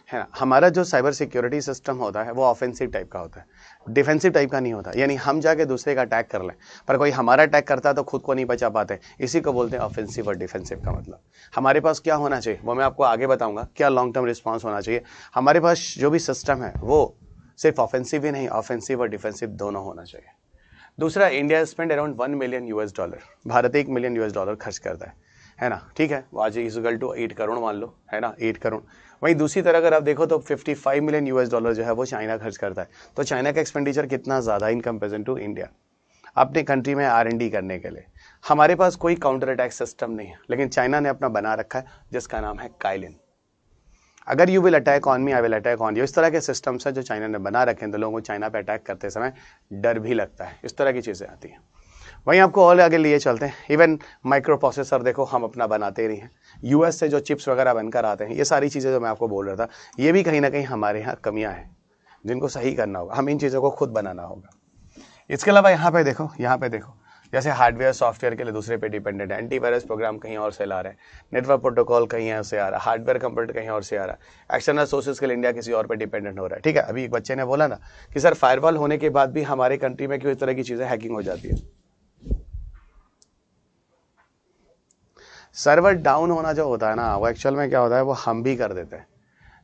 है ना। हमारा जो साइबर सिक्योरिटी सिस्टम होता है वो ऑफेंसिव टाइप का होता है, डिफेंसिव टाइप का नहीं होता। यानी हम जाके दूसरे का अटैक कर लें, पर कोई हमारा अटैक करता है तो खुद को नहीं बचा पाते, इसी को बोलते हैं ऑफेंसिव और डिफेंसिव का मतलब। हमारे पास क्या होना चाहिए वो मैं आपको आगे बताऊंगा, क्या लॉन्ग टर्म रिस्पॉन्स होना चाहिए। हमारे पास जो भी सिस्टम है वो सिर्फ ऑफेंसिव ही नहीं, ऑफेंसिव और डिफेंसिव दोनों होना चाहिए। दूसरा, India spend around $1 million, Bharat $1 million खर्च करता है ना। ठीक है, वो आज इक्वल टू 8 करोड़ मान लो, है ना, 8 करोड़। वहीं दूसरी तरह अगर आप देखो तो $55 मिलियन जो है वो चाइना खर्च करता है। तो चाइना का एक्सपेंडिचर कितना ज़्यादा इन कंपेरिजन टू इंडिया, अपने कंट्री में R&D करने के लिए। हमारे पास कोई काउंटर अटैक सिस्टम नहीं है, लेकिन चाइना ने अपना बना रखा है, जिसका नाम है काइलिन। अगर you will attack on me, I will attack on you, इस तरह के सिस्टम्स है जो चाइना ने बना रखे हैं। तो लोगों को चाइना पे अटैक करते समय डर भी लगता है, इस तरह की चीज़ें आती हैं। वहीं आपको और आगे लिए चलते हैं, इवन माइक्रो प्रोसेसर देखो हम अपना बनाते ही नहीं हैं, US से जो चिप्स वगैरह बनकर आते हैं, ये सारी चीज़ें जो मैं आपको बोल रहा था, ये भी कहीं ना कहीं हमारे यहाँ कमियाँ हैं जिनको सही करना होगा, हम इन चीज़ों को खुद बनाना होगा। इसके अलावा यहाँ पे देखो, जैसे हार्डवेयर सॉफ्टवेयर के लिए दूसरे पे डिपेंडेंट है, एंटीवायरस प्रोग्राम कहीं और से ला रहे हैं, नेटवर्क प्रोटोकॉल कहीं और से आ रहा है, हार्डवेयर कंपोनेंट कहीं और से आ रहा है, एक्सटर्नल सोर्सेज के लिए इंडिया किसी और पे डिपेंडेंट हो रहा है। ठीक है, अभी एक बच्चे ने बोला ना कि सर फायरवॉल होने के बाद भी हमारे कंट्री में क्यों इस तरह की चीज़ें हैकिंग हो जाती है। सर्वर डाउन होना जो होता है ना, वो एक्चुअल में क्या होता है, वो हम भी कर देते हैं।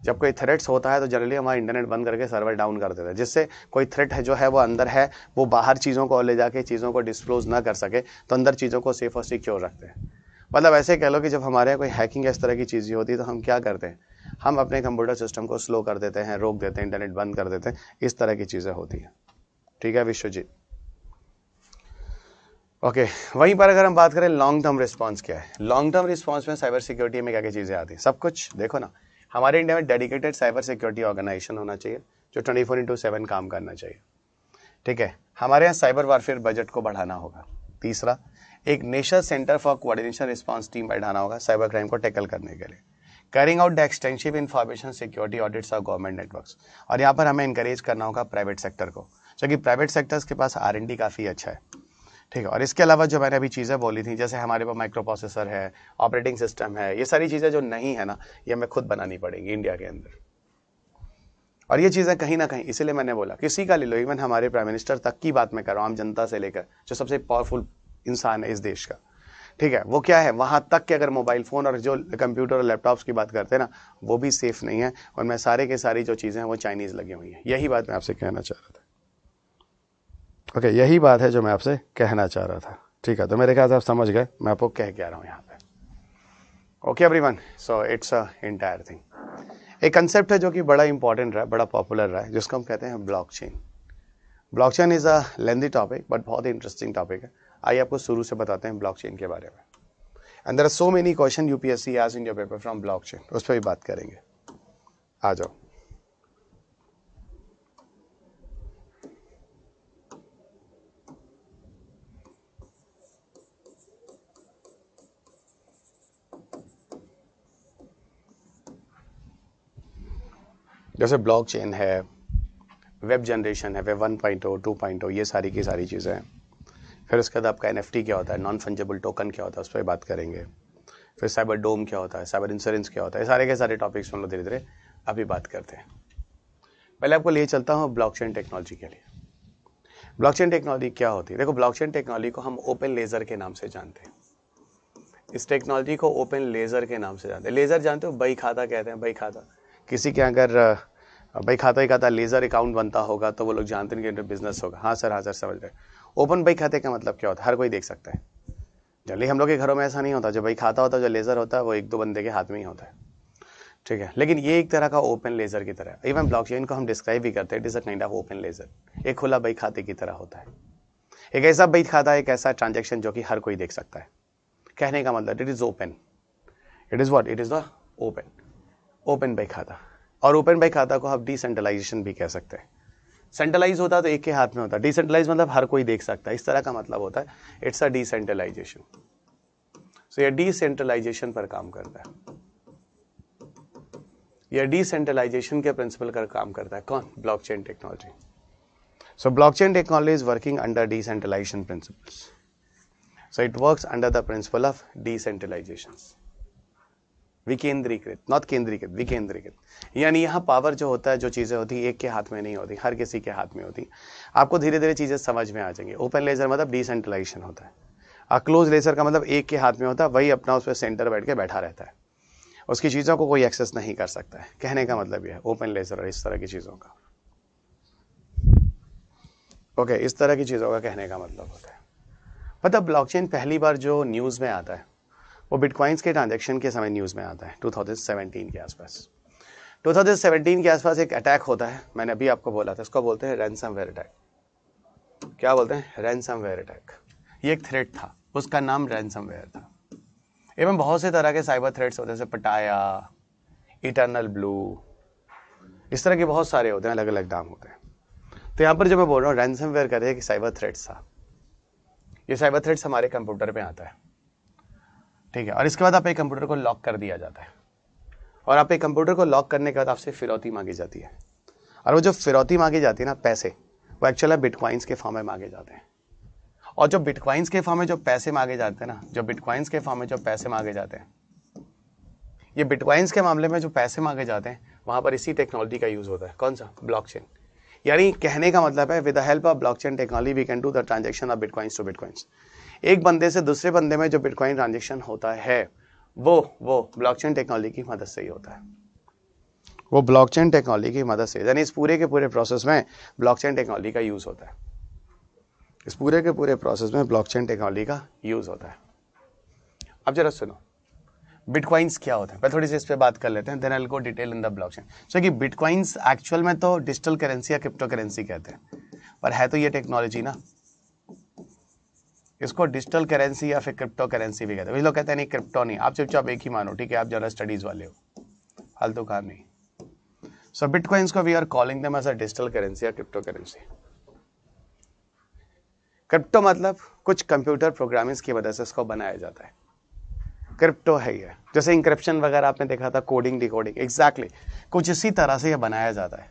जब कोई थ्रेट्स होता है तो जनरली हमारा इंटरनेट बंद करके सर्वर डाउन कर देते हैं, जिससे कोई थ्रेट है जो है वो अंदर है, वो बाहर चीज़ों को ले जाके चीज़ों को डिस्क्लोज ना कर सके, तो अंदर चीज़ों को सेफ और सिक्योर रखते हैं। मतलब ऐसे कह लो कि जब हमारे यहाँ कोई हैकिंग इस तरह की चीज़ें होती है तो हम क्या करते हैं, हम अपने कंप्यूटर सिस्टम को स्लो कर देते हैं, रोक देते हैं, इंटरनेट बंद कर देते हैं, इस तरह की चीज़ें होती हैं। ठीक है विश्वजीत, ओके। वहीं पर अगर हम बात करें लॉन्ग टर्म रिस्पॉन्स क्या है, लॉन्ग टर्म रिस्पॉन्स में साइबर सिक्योरिटी में क्या क्या चीज़ें आती हैं, सब कुछ देखो ना। हमारे इंडिया में डेडिकेटेड साइबर सिक्योरिटी ऑर्गेनाइजेशन होना चाहिए जो 24/7 काम करना चाहिए। ठीक है, हमारे यहाँ साइबर वारफेयर बजट को बढ़ाना होगा। तीसरा, एक national centre for coordination response team बैठाना होगा साइबर क्राइम को टैकल करने के लिए। Carrying out the extensive information security audits of government networks, और यहाँ पर हमें इंकरेज करना होगा प्राइवेट सेक्टर को, क्योंकि प्राइवेट सेक्टर्स के पास R&D काफ़ी अच्छा है। ठीक है, और इसके अलावा जो मैंने अभी चीज़ें बोली थी, जैसे हमारे पास माइक्रो प्रोसेसर है, ऑपरेटिंग सिस्टम है, ये सारी चीज़ें जो नहीं है ना, ये हमें खुद बनानी पड़ेंगी इंडिया के अंदर। और ये चीज़ें कहीं ना कहीं, इसीलिए मैंने बोला किसी का ले लो, इवन हमारे प्राइम मिनिस्टर तक की बात मैं कर रहा हूँ, आम जनता से लेकर जो सबसे पावरफुल इंसान है इस देश का, ठीक है, वो क्या है, वहाँ तक कि अगर मोबाइल फ़ोन और जो कंप्यूटर और लैपटॉप्स की बात करते हैं ना, वो भी सेफ़ नहीं है, और मैं सारे के सारी जो चीज़ें हैं वो चाइनीज़ लगी हुई हैं। यही बात मैं आपसे कहना चाह रहा था। ओके, यही बात है जो मैं आपसे कहना चाह रहा था। ठीक है, तो मेरे ख्याल से आप समझ गए मैं आपको कह क्या रहा हूँ यहाँ पे। Okay everyone, so it's a entire thing. एक कंसेप्ट है जो कि बड़ा इंपॉर्टेंट रहा है, बड़ा पॉपुलर रहा है, जिसको हम कहते हैं blockchain. Blockchain is a lengthy topic but बहुत ही इंटरेस्टिंग टॉपिक है। आइए आपको शुरू से बताते हैं ब्लॉकचेन के बारे में। And there are so many question UPSC asked in your paper from blockchain, उस पर भी बात करेंगे। आ जाओ। जैसे ब्लॉकचेन है, वेब जनरेशन है, वेब 1.0, 2.0, ये सारी की सारी चीज़ें हैं। फिर उसके बाद आपका NFT क्या होता है, नॉन फंजेबल टोकन क्या होता है, उस पर बात करेंगे। फिर साइबर डोम क्या होता है, साइबर इंश्योरेंस क्या होता है, सारे के सारे टॉपिक्स हम लोग धीरे धीरे अभी बात करते हैं। पहले आपको ले चलता हूँ ब्लॉकचेन टेक्नोलॉजी के लिए। ब्लॉकचेन टेक्नोलॉजी क्या होती है? देखो, ब्लॉकचेन टेक्नोलॉजी को हम ओपन लेज़र के नाम से जानते हैं। इस टेक्नोलॉजी को ओपन लेज़र के नाम से जानते हैं। लेज़र जानते हो, बही खाता कहते हैं, बही खाता। किसी के अगर बही खाता ही खाता लेज़र अकाउंट बनता होगा तो वो लोग जानते हैं कि बिजनेस होगा। हाँ सर, हाँ सर, समझ रहे। ओपन बही खाते का मतलब क्या होता है? हर कोई देख सकता है। जनरली हम लोग के घरों में ऐसा नहीं होता। जो बही खाता होता है, जो लेज़र होता है, वो एक दो बंदे के हाथ में ही होता है, ठीक है। लेकिन ये एक तरह का ओपन लेज़र की तरह है। इवन ब्लॉकचेन को हम डिस्क्राइब भी करते हैं, it is a kind of open laser. एक खुला बही खाते की तरह होता है। एक ऐसा बही खाता है, एक ऐसा ट्रांजेक्शन जो कि हर कोई देख सकता है। कहने का मतलब it is open. It is what? It is the open बही खाता। और ओपन बही खाता को आप डिसेंट्रलाइजेशन भी कह सकते हैं। सेंट्रलाइज होता तो एक के हाथ में होता, डिसेंट्रलाइज मतलब हर कोई देख सकता है, इस तरह का मतलब होता है। It's a decentralisation. सो ये डिसेंट्रलाइजेशन पर काम करता है। यह डिसेंट्रलाइजेशन के प्रिंसिपल पर काम करता है। कौन? Blockchain technology. So blockchain technology is working under decentralisation principles. So it works under the principle of decentralisation. विकेंद्रीकृत, नॉट केंद्रीकृत, विकेंद्रीकृत। यानी यहाँ पावर जो होता है, जो चीज़ें होती है, एक के हाथ में नहीं होती, हर किसी के हाथ में होती। आपको धीरे धीरे चीज़ें समझ में आ जाएंगी। ओपन लेजर मतलब डिसेंट्रलाइजेशन होता है, और क्लोज लेजर का मतलब एक के हाथ में होता है, वही अपना उस पर सेंटर बैठ के बैठा रहता है, उसकी चीज़ों को कोई एक्सेस नहीं कर सकता है। कहने का मतलब यह है ओपन लेजर और इस तरह की चीज़ों का। ओके, इस तरह की चीज़ों का कहने का मतलब होता है। मतलब ब्लॉकचेन पहली बार जो न्यूज़ में आता है वो बिटकॉइंस के ट्रांजैक्शन के समय न्यूज़ में आता है 2017 के आसपास। 2017 के आसपास एक अटैक होता है, मैंने अभी आपको बोला था, इसको बोलते हैं रैनसमवेयर अटैक। क्या बोलते हैं? Ransomware attack. ये एक थ्रेट था, उसका नाम रैनसमवेयर था। एवं बहुत से तरह के साइबर थ्रेट्स होते हैं, जैसे पटाया, इटर्नल ब्लू, इस तरह के बहुत सारे होते हैं, अलग अलग नाम होते हैं। तो यहाँ पर जो मैं बोल रहा हूँ रैनसमवेयर कर रहे हैं कि साइबर थ्रेट्स था। ये साइबर थ्रेट्स हमारे कंप्यूटर पे आता है, ठीक है। और इसके बाद आप एक कंप्यूटर को लॉक कर दिया जाता है, और आप एक कंप्यूटर को लॉक करने के बाद आपसे फिरौती मांगी जाती है। और वो जो फिरौती मांगी जाती है ना, पैसे, वो एक्चुअली बिटकॉइंस के फॉर्म में मांगे जाते हैं। और जो बिटकॉइंस के फॉर्म में जो पैसे मांगे जाते हैं ना, जो बिटकॉइंस के फॉर्म में जो पैसे मांगे जाते हैं, ये बिटकॉइंस के मामले में जो पैसे मांगे जाते हैं, वहां पर इसी टेक्नोलॉजी का यूज होता है। कौन सा? ब्लॉकचेन। यानी कहने का मतलब है with the help of blockchain technology we can do the transaction of bitcoins to bitcoins. एक बंदे से दूसरे बंदे में जो बिटकॉइन ट्रांजैक्शन होता है वो ब्लॉकचेन टेक्नोलॉजी की मदद से ही होता है। वो ब्लॉकचेन टेक्नोलॉजी की मदद से, यानी इस पूरे के पूरे प्रोसेस में ब्लॉकचेन टेक्नोलॉजी का यूज होता है। इस पूरे के पूरे प्रोसेस में ब्लॉकचेन टेक्नोलॉजी का यूज होता है। अब जरा सुनो, बिटकॉइंस क्या होता है, पहले थोड़ी सी इस पे बात कर लेते हैं, then I will go detail in the blockchain. So कि बिटकॉइंस एक्चुअल में तो डिजिटल करेंसी या क्रिप्टो करेंसी कहते हैं, पर है तो ये टेक्नोलॉजी ना, इसको डिजिटल करेंसी या फिर क्रिप्टो करेंसी भी कहते हैं। लोग कहते हैं नहीं क्रिप्टो नहीं, आप चुपचाप एक ही मानो, ठीक है, आप जरा स्टडीज वाले हो, फालतू काम नहीं। सो बिटकॉइंस को we are calling them as a digital currency या क्रिप्टो करेंसी। क्रिप्टो मतलब कुछ कंप्यूटर प्रोग्रामिंग्स की वजह से इसको बनाया जाता है, क्रिप्टो है ये। जैसे इंक्रिप्शन वगैरह आपने देखा था, कोडिंग डिकोडिंग, एग्जैक्टली कुछ इसी तरह से ये बनाया जाता है।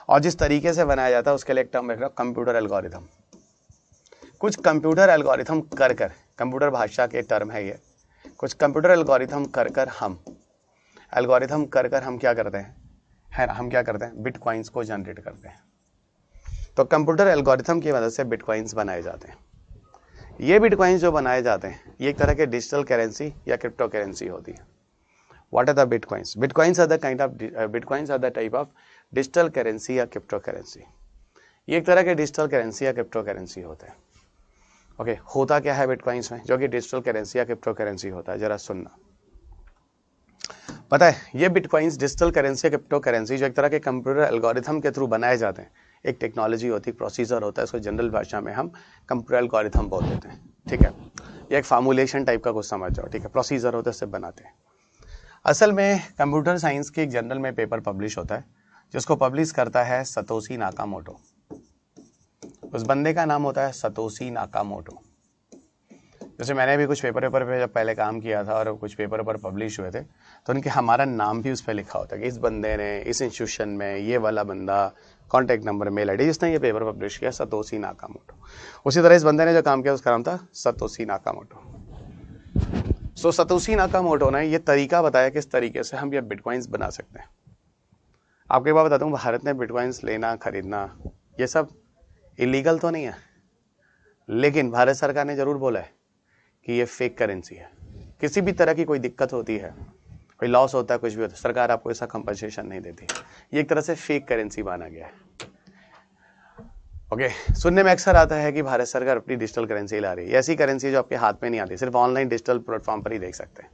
और जिस तरीके से बनाया जाता है उसके लिए एक टर्म रख कंप्यूटर एल्गोरिथम। कुछ कंप्यूटर एल्गोरिथम कर कंप्यूटर भाषा के टर्म है ये, कुछ कंप्यूटर एल्गोरिथम कर हम क्या करते हैं, है ना, हम क्या करते हैं, बिटकॉइंस को जनरेट करते हैं। तो कंप्यूटर एल्गोरिथम की मदद से बिटकॉइंस बनाए जाते हैं। ये बिटकॉइंस जो बनाए जाते हैं ये एक तरह के डिजिटल करेंसी या क्रिप्टो करेंसी होती है। What are the bitcoins? Bitcoins are the type of digital currency या क्रिप्टो करेंसी। ये एक तरह के डिजिटल करेंसी या क्रिप्टो करेंसी होते हैं। ओके, होता क्या है बिटकॉइंस में जो कि डिजिटल करेंसी या क्रिप्टो करेंसी होता है, जरा सुनना। पता है, ये बिटकॉइंस डिजिटल करेंसी या क्रिप्टो करेंसी जो एक तरह के कंप्यूटर एल्गोरिथम के थ्रू बनाए जाते हैं, एक टेक्नोलॉजी होती है, प्रोसीजर होता है, इसको जनरल भाषा में हम कंप्यूटर एल्गोरिथम बोल देते हैं, ठीक है। ये एक फार्मूलेशन टाइप का कुछ समझ जाओ, ठीक है, प्रोसीजर होता है, इससे बनाते हैं। असल में कंप्यूटर साइंस के एक जर्नल में पेपर पब्लिश होता है जिसको पब्लिश करता है सतोशी नाकामोटो। उस बंदे का नाम होता है सतोशी नाकामोटो। जैसे मैंने भी कुछ पेपर पे जब पहले काम किया था और कुछ पेपर पर पब्लिश हुए थे, तो उनके हमारा नाम भी उस पर लिखा होता है कि इस बंदे ने इस इंस्टीट्यूशन में, ये वाला बंदा, कॉन्टैक्ट नंबर, मेल आईडी, जिसने ये पेपर पब्लिश किया, सतोशी नाकामोटो। उसी तरह इस बंदे ने जो काम किया उसका नाम था सतोशी नाकामोटो। सो सतोशी नाकामोटो ने ये तरीका बताया किस तरीके से हम ये बिटकॉइंस बना सकते हैं। आपको एक बात बताता हूँ, भारत में बिटकॉइंस लेना खरीदना ये सब इलीगल तो नहीं है, लेकिन भारत सरकार ने जरूर बोला है कि ये फेक करेंसी है। किसी भी तरह की कोई दिक्कत होती है, कोई लॉस होता है, कुछ भी होता है, सरकार आपको ऐसा कंपनसेशन नहीं देती। ये एक तरह से फेक करेंसी माना गया है। ओके, सुनने में अक्सर आता है कि भारत सरकार अपनी डिजिटल करेंसी ला रही है। ऐसी करेंसी जो आपके हाथ में नहीं आती, सिर्फ ऑनलाइन डिजिटल प्लेटफॉर्म पर ही देख सकते हैं।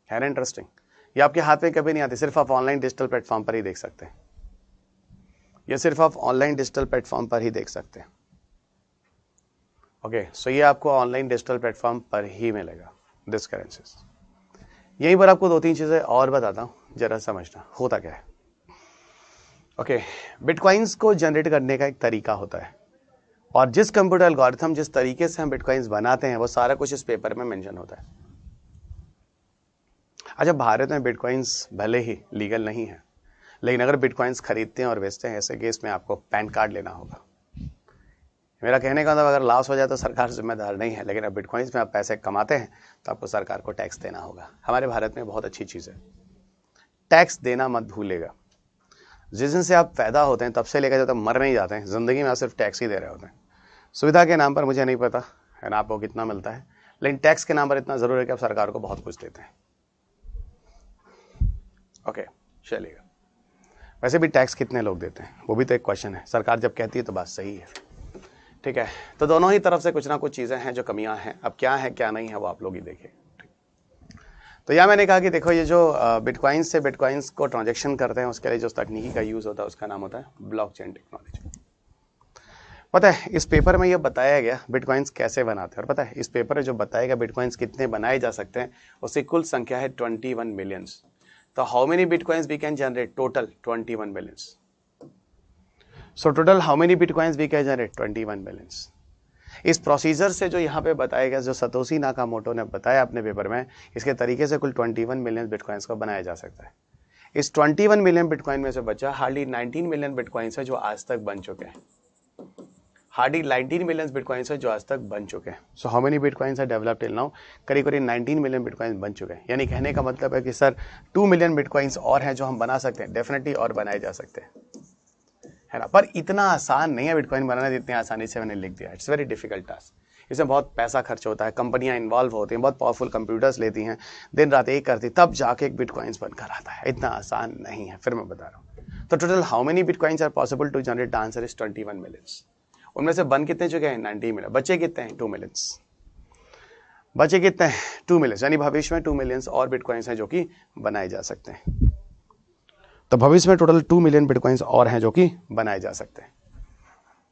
है ना इंटरेस्टिंग? ये आपके हाथ में कभी नहीं आती, सिर्फ आप ऑनलाइन डिजिटल प्लेटफॉर्म पर ही देख सकते हैं। ये सिर्फ आप ऑनलाइन डिजिटल प्लेटफॉर्म पर ही देख सकते हैं। ओके, सो ये आपको ऑनलाइन डिजिटल प्लेटफॉर्म पर ही मिलेगा दिस करेंसीज। यहीं पर आपको 2-3 चीजें और बताता हूँ, जरा समझना होता क्या है। ओके, बिटकॉइंस को जनरेट करने का एक तरीका होता है, और जिस कंप्यूटर एल्गोरिथम, जिस तरीके से हम बिटकॉइंस बनाते हैं, वो सारा कुछ इस पेपर में मेंशन होता है। अच्छा, भारत में बिटकॉइंस भले ही लीगल नहीं है, लेकिन अगर बिटकॉइंस खरीदते हैं और बेचते हैं, ऐसे केस में आपको पैन कार्ड लेना होगा। मेरा कहने का मतलब, अगर लॉस हो जाए तो सरकार जिम्मेदार नहीं है, लेकिन अब बिटकॉइंस में आप पैसे कमाते हैं तो आपको सरकार को टैक्स देना होगा। हमारे भारत में बहुत अच्छी चीज़ है, टैक्स देना मत भूलेगा। जिस दिन से आप पैदा होते हैं तब से लेकर जब तक मर नहीं जाते हैं, जिंदगी में आप सिर्फ टैक्स ही दे रहे होते हैं। सुविधा के नाम पर मुझे नहीं पता है ना आपको कितना मिलता है, लेकिन टैक्स के नाम पर इतना जरूर है कि आप सरकार को बहुत कुछ देते हैं। ओके, चलिएगा। वैसे भी टैक्स कितने लोग देते हैं वो भी तो एक क्वेश्चन है। सरकार जब कहती है तो बात सही है, ठीक है। तो दोनों ही तरफ से कुछ ना कुछ चीज़ें हैं जो कमियां हैं। अब क्या है क्या नहीं है वो आप लोग ही देखिए। तो यहाँ मैंने कहा कि देखो, ये जो बिटकॉइंस से बिटकॉइंस को ट्रांजैक्शन करते हैं, उसके लिए जो तकनीकी का यूज़ होता है उसका नाम होता है ब्लॉकचेन टेक्नोलॉजी। पता है इस पेपर में ये बताया गया बिटकॉइंस कैसे बनाते हैं, और पता है इस पेपर में जो बताया गया बिटकॉइंस कितने बनाए जा सकते हैं, उसकी कुल संख्या है 21 मिलियंस। तो how many bitcoins we can generate? Total 21 millions. So total how many bitcoins we can generate? 21 millions. इस प्रोसीजर से जो यहाँ पे बताया गया, जो सतोशी नाकामोटो ने बताया अपने पेपर में, इसके तरीके से कुल 21 मिलियन बिटकॉइंस को बनाया जा सकता है। इस 21 मिलियन बिटकॉइन में से बचा हार्डली 19 मिलियन बिटकॉइंस है जो आज तक बन चुके हैं। हार्डली 19 मिलियन बिटकॉइंस है जो आज तक बन चुके हैं। सो हाउ मेनी बिटकॉइंस है डेवलप्ड टिल नाउ? करीब करीब 19 मिलियन बिटकॉइंस बन चुके हैं। यानी कहने का मतलब है कि सर 2 मिलियन बिटकॉइंस और हैं जो हम बना सकते हैं, डेफिनेटली और बनाए जा सकते हैं, है ना। पर इतना आसान नहीं है बिटकॉइन बनाना जितनी आसानी से मैंने लिख दिया। It's very difficult task. इसमें बहुत पैसा खर्च होता है, कंपनियां इन्वॉल्व होती हैं, बहुत पावरफुल कंप्यूटर्स लेती हैं, दिन रात एक करती, तब जाके एक बिटकॉइंस बनकर आता है। इतना आसान नहीं है, फिर मैं बता रहा हूँ। तो total how many bitcoins are possible to generate? The answer is 21 millions. उनमें से बन कितने चुके हैं? 90 मिलियन। बचे कितने हैं? 2 मिलियंस। बचे कितने हैं? 2 मिलियंस। यानी भविष्य में 2 मिलियंस और बिटकॉइंस हैं जो कि बनाए जा सकते हैं। तो भविष्य में टोटल 2 मिलियन बिटकॉइंस और हैं जो कि बनाए जा सकते हैं।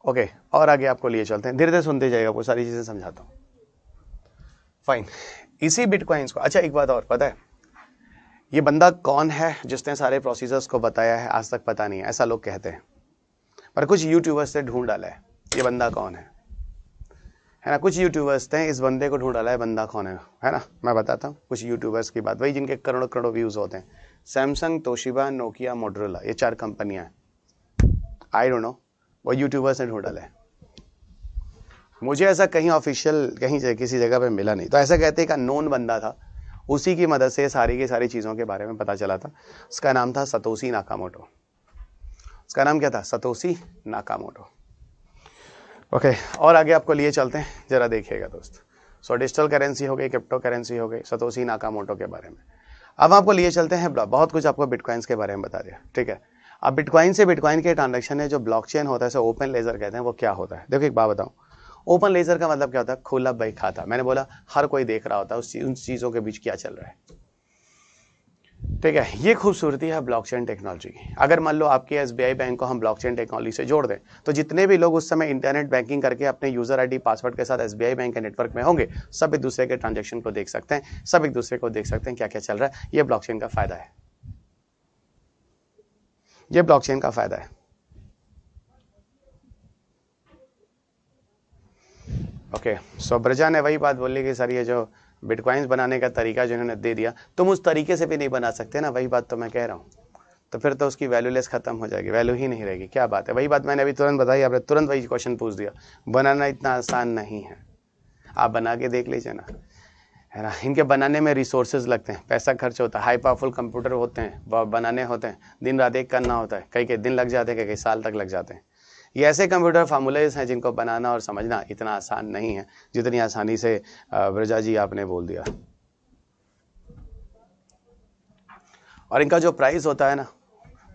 ओके, और आगे आपको लिए चलते हैं, धीरे धीरे सुनते जाइएगा, वो सारी चीजें समझाता हूँ। फाइन, इसी बिटकॉइंस को, अच्छा एक बात और, पता है ये बंदा कौन है जिसने सारे प्रोसीजर्स को बताया है? आज तक पता नहीं है, ऐसा लोग कहते हैं, पर कुछ यूट्यूबर्स से ढूंढ डाला है ये बंदा कौन है ना। कुछ यूट्यूबर्स ने इस बंदे को ढूंढ डाला है, बंदा कौन है ना। मैं बताता हूँ कुछ यूट्यूबर्स की बात, वही जिनके करोड़ों करोड़ों व्यूज होते हैं। सैमसंग, तोशिबा, नोकिया, मोटोरोला, ये 4 कंपनियां हैं। आई डोंट नो, वो यूट्यूबर्स ने ढूंढ डाला है। मुझे ऐसा कहीं ऑफिशियल कहीं किसी जगह पे मिला नहीं। तो ऐसा कहते हैं कि नोन बंदा था, उसी की मदद से सारी की सारी चीज़ों के बारे में पता चला था। उसका नाम था सतोशी नाकामोटो। उसका नाम क्या था? Satoshi Nakamoto. ओके, और आगे आपको लिए चलते हैं, जरा देखिएगा दोस्त। सो डिजिटल करेंसी हो गई, क्रिप्टो करेंसी हो गई, सतोशी नाकामोटो के बारे में। अब आपको लिए चलते हैं, बहुत कुछ आपको बिटकॉइंस के बारे में बता दिया, ठीक है। अब बिटकॉइन से बिटकॉइन के ट्रांजेक्शन है जो ब्लॉकचेन होता है, इसे ओपन लेजर कहते हैं। वो क्या होता है? देखो एक बात बताऊं, ओपन लेजर का मतलब क्या होता है? खुला बही खाता। मैंने बोला हर कोई देख रहा होता है उन चीजों के बीच क्या चल रहा है, ठीक है। ये खूबसूरती है ब्लॉकचेन टेक्नोलॉजी की। अगर मान लो आपके एसबीआई बैंक को हम ब्लॉकचेन टेक्नोलॉजी से जोड़ दें, तो जितने भी लोग उस समय इंटरनेट बैंकिंग करके अपने यूजर आईडी पासवर्ड के साथ एसबीआई बैंक के नेटवर्क में होंगे, सब एक दूसरे के ट्रांजेक्शन को देख सकते हैं, सब एक दूसरे को देख सकते हैं क्या क्या चल रहा है। ये ब्लॉकचेन का फायदा है, ये ब्लॉकचेन का फायदा है। ओके, सो ब्रजा ने वही बात बोली कि सर ये जो बिटकॉइंस बनाने का तरीका जिन्होंने दे दिया, तुम उस तरीके से भी नहीं बना सकते ना, वही बात तो मैं कह रहा हूँ। तो फिर तो उसकी वैल्यूलेस खत्म हो जाएगी, वैल्यू ही नहीं रहेगी। क्या बात है, वही बात मैंने अभी तुरंत बताई, आपने तुरंत वही क्वेश्चन पूछ दिया। बनाना इतना आसान नहीं है, आप बना के देख लीजिए ना, है ना। इनके बनाने में रिसोर्सेज लगते हैं, पैसा खर्च होता है, हाई पावरफुल कंप्यूटर होते हैं, बनाने होते हैं, दिन रात एक करना होता है, कई कई दिन लग जाते हैं, कई साल तक लग जाते हैं। ये ऐसे कंप्यूटर फार्मूलेज हैं जिनको बनाना और समझना इतना आसान नहीं है जितनी आसानी से ब्रजा जी आपने बोल दिया। और इनका जो प्राइस होता है ना,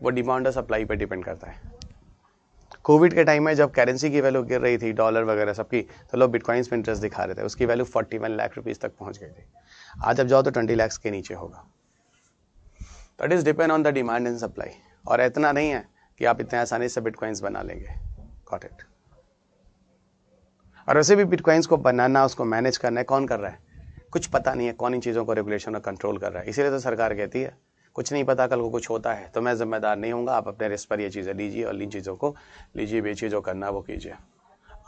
वो डिमांड और सप्लाई पे डिपेंड करता है। कोविड के टाइम में जब करेंसी की वैल्यू गिर रही थी, डॉलर वगैरह सबकी, तो लोग बिटकॉइंस में इंटरेस्ट दिखा रहे थे, उसकी वैल्यू 41 लाख रुपीस तक पहुंच गई थी। आज अब जाओ तो 20 लाख के नीचे होगा। That is depend on the demand and supply. और इतना नहीं है कि आप इतने आसानी से बिटकॉइंस बना लेंगे। Got it. और वैसे भी बिटकॉइंस को बनाना, उसको मैनेज करना है, कौन कर रहा है? कुछ पता नहीं है कौन इन चीज़ों को रेगुलेशन और कंट्रोल कर रहा है। इसीलिए तो सरकार कहती है कुछ नहीं पता, कल को कुछ होता है तो मैं जिम्मेदार नहीं हूँगा, आप अपने रिस्क पर ये चीज़ें लीजिए और इन चीज़ों को लीजिए, बेचिए, जो करना है वो कीजिए।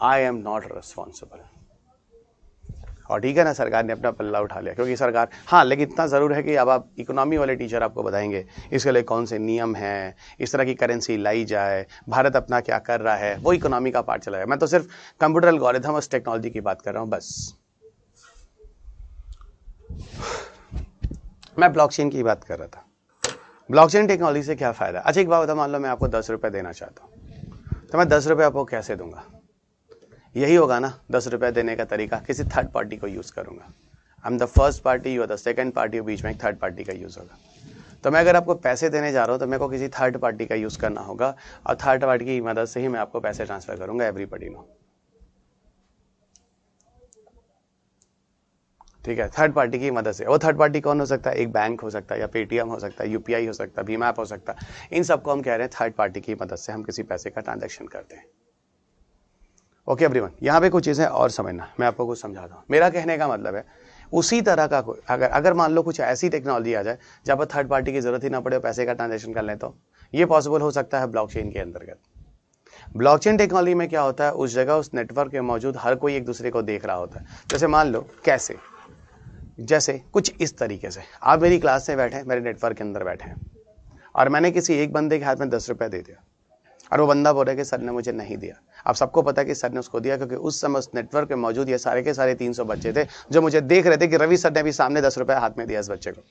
I am not responsible. और ठीक है ना, सरकार ने अपना पल्ला उठा लिया, क्योंकि सरकार, हाँ, लेकिन इतना ज़रूर है कि अब आप इकोनॉमी वाले टीचर आपको बताएंगे इसके लिए कौन से नियम हैं, इस तरह की करेंसी लाई जाए, भारत अपना क्या कर रहा है, वो इकोनॉमी का पार्ट चलाएगा। मैं तो सिर्फ कंप्यूटर एल्गोरिथम और टेक्नोलॉजी की बात कर रहा हूँ बस। मैं ब्लॉकचेन की बात कर रहा था। ब्लॉकचेन टेक्नोलॉजी से क्या फ़ायदा? अच्छा एक बात बता, मान लो मैं आपको 10 रुपये देना चाहता हूँ, तो मैं 10 रुपये आपको कैसे दूंगा? यही होगा ना 10 रुपये देने का तरीका, किसी थर्ड पार्टी को यूज़ करूँगा। I am the first party, you are the second party, बीच में एक थर्ड पार्टी का यूज़ होगा। तो मैं अगर आपको पैसे देने जा रहा हूँ तो मेरे को किसी थर्ड पार्टी का यूज़ करना होगा, और थर्ड पार्टी की मदद से ही मैं आपको पैसे ट्रांसफ़र करूँगा एवरीबॉडी नो। ठीक है, थर्ड पार्टी की मदद से। वो थर्ड पार्टी कौन हो सकता है? एक बैंक हो सकता है, या पेटीएम हो सकता है, यूपीआई हो सकता है, भीम ऐप हो सकता है। इन सबको हम कह रहे हैं थर्ड पार्टी की मदद से हम किसी पैसे का ट्रांजैक्शन करते हैं। ओके एवरीवन, यहाँ पे कुछ चीज़ें और समझना, मैं आपको कुछ समझाता हूँ। मेरा कहने का मतलब है उसी तरह का कोई अगर मान लो कुछ ऐसी टेक्नोलॉजी आ जाए जहाँ पर थर्ड पार्टी की जरूरत ही ना पड़े, पैसे का ट्रांजैक्शन कर लें, तो ये पॉसिबल हो सकता है ब्लॉकचेन के अंतर्गत। ब्लॉकचेन टेक्नोलॉजी में क्या होता है, उस जगह उस नेटवर्क में मौजूद हर कोई एक दूसरे को देख रहा होता है। जैसे मान लो कैसे, जैसे कुछ इस तरीके से, आप मेरी क्लास में बैठे, मेरे नेटवर्क के अंदर बैठे हैं, और मैंने किसी एक बंदे के हाथ में 10 रुपये दे दिया, और वो बंदा बोल रहा है कि सर ने मुझे नहीं दिया। अब सबको पता है कि सर ने उसको दिया, क्योंकि उस समय उस नेटवर्क में मौजूद ये सारे के सारे 300 बच्चे थे जो मुझे देख रहे थे कि रवि सर ने भी सामने 10 रुपये हाथ में दिया इस बच्चे को।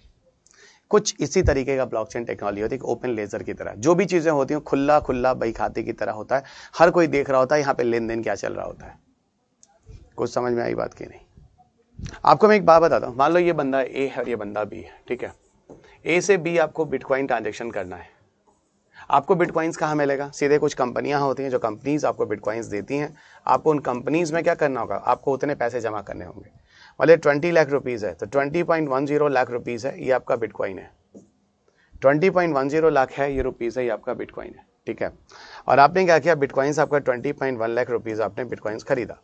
कुछ इसी तरीके का ब्लॉकचेन टेक्नोलॉजी होती है, ओपन लेजर की तरह। जो भी चीज़ें होती हैं खुला खुला बही खाते की तरह होता है, हर कोई देख रहा होता है यहाँ पे लेन देन क्या चल रहा होता है। कुछ समझ में आई बात की नहीं? आपको मैं एक बात बताता हूँ, मान लो ये बंदा ए है और ये बंदा बी है, ठीक है। ए से बी आपको बिटकॉइन ट्रांजेक्शन करना है। आपको बिटकॉइंस कहाँ मिलेगा? सीधे कुछ कंपनियां होती हैं जो कंपनीज आपको बिटकॉइंस देती हैं। आपको उन कंपनीज में क्या करना होगा, आपको उतने पैसे जमा करने होंगे। मतलब 20 लाख रुपीज़ है तो 20.10 लाख रुपीज़ है, ये आपका बिटकॉइन है। 20.10 लाख है ये रुपीज़ है, ये आपका बिटकॉइन है, ठीक है। और आपने क्या किया, बिटकॉइंस आपका 20.1 लाख रुपीज़ आपने बिटकॉइंस खरीदा,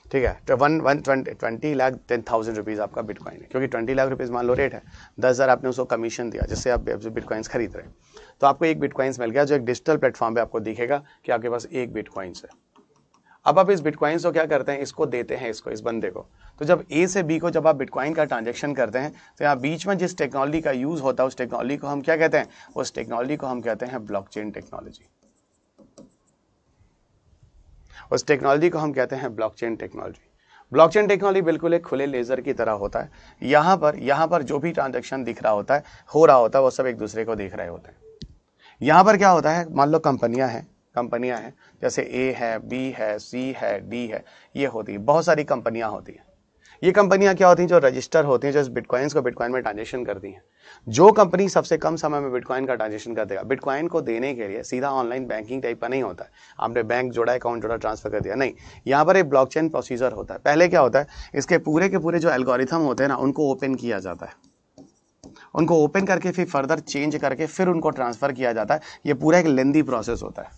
ठीक है। तो 20 लाख 10,000 रुपीज़ आपका बिटकॉइन है, क्योंकि 20 लाख रुपीज़ मान लो रेट है, 10,000 आपने उसको कमीशन दिया जिससे आप बिटकॉइंस खरीद रहे हैं। तो आपको एक बिटकॉइंस मिल गया जो एक डिजिटल प्लेटफॉर्म पे आपको दिखेगा कि आपके पास एक बिटकॉइंस है। अब आप इस बिटकॉइंस को क्या करते हैं, इसको देते हैं इसको, इस बंदे को। तो जब ए से बी को जब आप बिटकॉइन का ट्रांजेक्शन करते हैं तो यहाँ बीच में जिस टेक्नोलॉजी का यूज़ होता है उस टेक्नोलॉजी को हम क्या कहते हैं, उस टेक्नोलॉजी को हम कहते हैं ब्लॉकचेन टेक्नोलॉजी। उस टेक्नोलॉजी को हम कहते हैं ब्लॉकचेन टेक्नोलॉजी। ब्लॉकचेन टेक्नोलॉजी बिल्कुल एक खुले लेजर की तरह होता है। यहाँ पर जो भी ट्रांजैक्शन दिख रहा होता है, हो रहा होता है, वो सब एक दूसरे को देख रहे होते हैं। यहाँ पर क्या होता है, मान लो कंपनियां हैं जैसे ए है, बी है, सी है, डी है, ये होती है, बहुत सारी कंपनियां होती हैं। ये कंपनियां क्या होती हैं, जो रजिस्टर होती हैं, जो इस बिटकॉइंस को बिटकॉइन में ट्रांजेक्शन करती हैं। जो कंपनी सबसे कम समय में बिटकॉइन का ट्रांजेक्शन कर देगा, बिटकॉइन को देने के लिए सीधा ऑनलाइन बैंकिंग टाइप का नहीं होता है, आपने बैंक जोड़ा, अकाउंट जोड़ा, ट्रांसफर कर दिया, नहीं। यहाँ पर एक ब्लॉकचेन प्रोसीजर होता है। पहले क्या होता है, इसके पूरे के पूरे जो एल्गोरिथम होते हैं ना, उनको ओपन किया जाता है, उनको ओपन करके फिर फर्दर चेंज करके फिर उनको ट्रांसफर किया जाता है। ये पूरा एक लेंदी प्रोसेस होता है,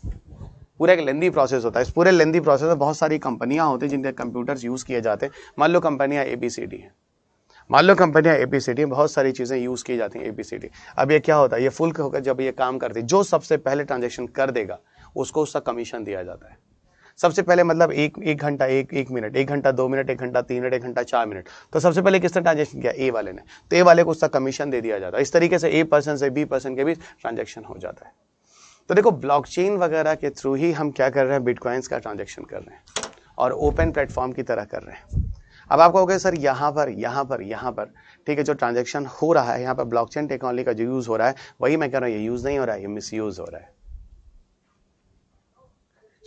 पूरा एक लेंदी प्रोसेस होता है। इस पूरे लेंदी प्रोसेस में बहुत सारी कंपनियां होती हैं जिनके कंप्यूटर्स यूज़ किए जाते हैं। मान लो कंपनियां ABCD हैं, बहुत सारी चीज़ें यूज़ की जाती हैं ABCD। अब ये क्या होता है, ये फुल होकर जब ये काम करती है, जो सबसे पहले ट्रांजेक्शन कर देगा उसको उसका कमीशन दिया जाता है। सबसे पहले मतलब एक घंटा, एक मिनट, 1 घंटा 2 मिनट, 1 घंटा 3 मिनट, 1 घंटा 4 मिनट, तो सबसे पहले किसने ट्रांजेक्शन किया? ए वाले ने। तो ए वाले को उसका कमीशन दे दिया जाता है। इस तरीके से ए पर्सन से बी पर्सन के बीच ट्रांजेक्शन हो जाता है। तो देखो ब्लॉकचेन वगैरह के थ्रू ही हम क्या कर रहे हैं, बिटकॉइंस का ट्रांजेक्शन कर रहे हैं और ओपन प्लेटफॉर्म की तरह कर रहे हैं। अब आप कहोगे सर यहाँ पर ठीक है, जो ट्रांजेक्शन हो रहा है यहाँ पर ब्लॉकचेन टेक्नोलॉजी का जो यूज हो रहा है, वही मैं कह रहा हूँ ये यूज नहीं हो रहा है, ये मिसयूज हो रहा है।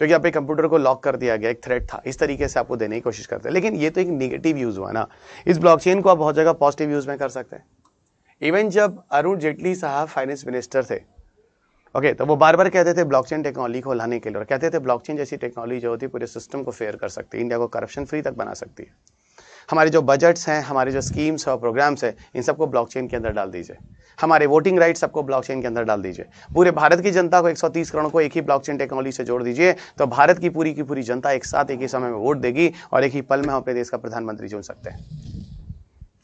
क्योंकि आपके कंप्यूटर को लॉक कर दिया गया, एक थ्रेट था, इस तरीके से आपको देने की कोशिश करते हैं। लेकिन ये तो एक नेगेटिव यूज हुआ ना। इस ब्लॉकचेन को आप बहुत जगह पॉजिटिव यूज में कर सकते हैं। इवन जब अरुण जेटली साहब फाइनेंस मिनिस्टर थे, ओके, तो वो बार बार कहते थे ब्लॉकचेन टेक्नोलॉजी को लाने के लिए, और कहते थे ब्लॉकचेन जैसी टेक्नोलॉजी जो होती है पूरे सिस्टम को फेयर कर सकती है, इंडिया को करप्शन फ्री तक बना सकती है। हमारे जो बजट्स हैं, हमारे जो स्कीम्स और प्रोग्राम्स हैं, इन सबको ब्लॉकचेन के अंदर डाल दीजिए। हमारे वोटिंग राइट्स सबको ब्लॉकचेन के अंदर डाल दीजिए। पूरे भारत की जनता को 130 करोड़ को एक ही ब्लॉकचेन टेक्नोलॉजी से जोड़ दीजिए, तो भारत की पूरी जनता एक साथ एक ही समय में वोट देगी और एक ही पल में हम अपने देश का प्रधानमंत्री चुन सकते हैं।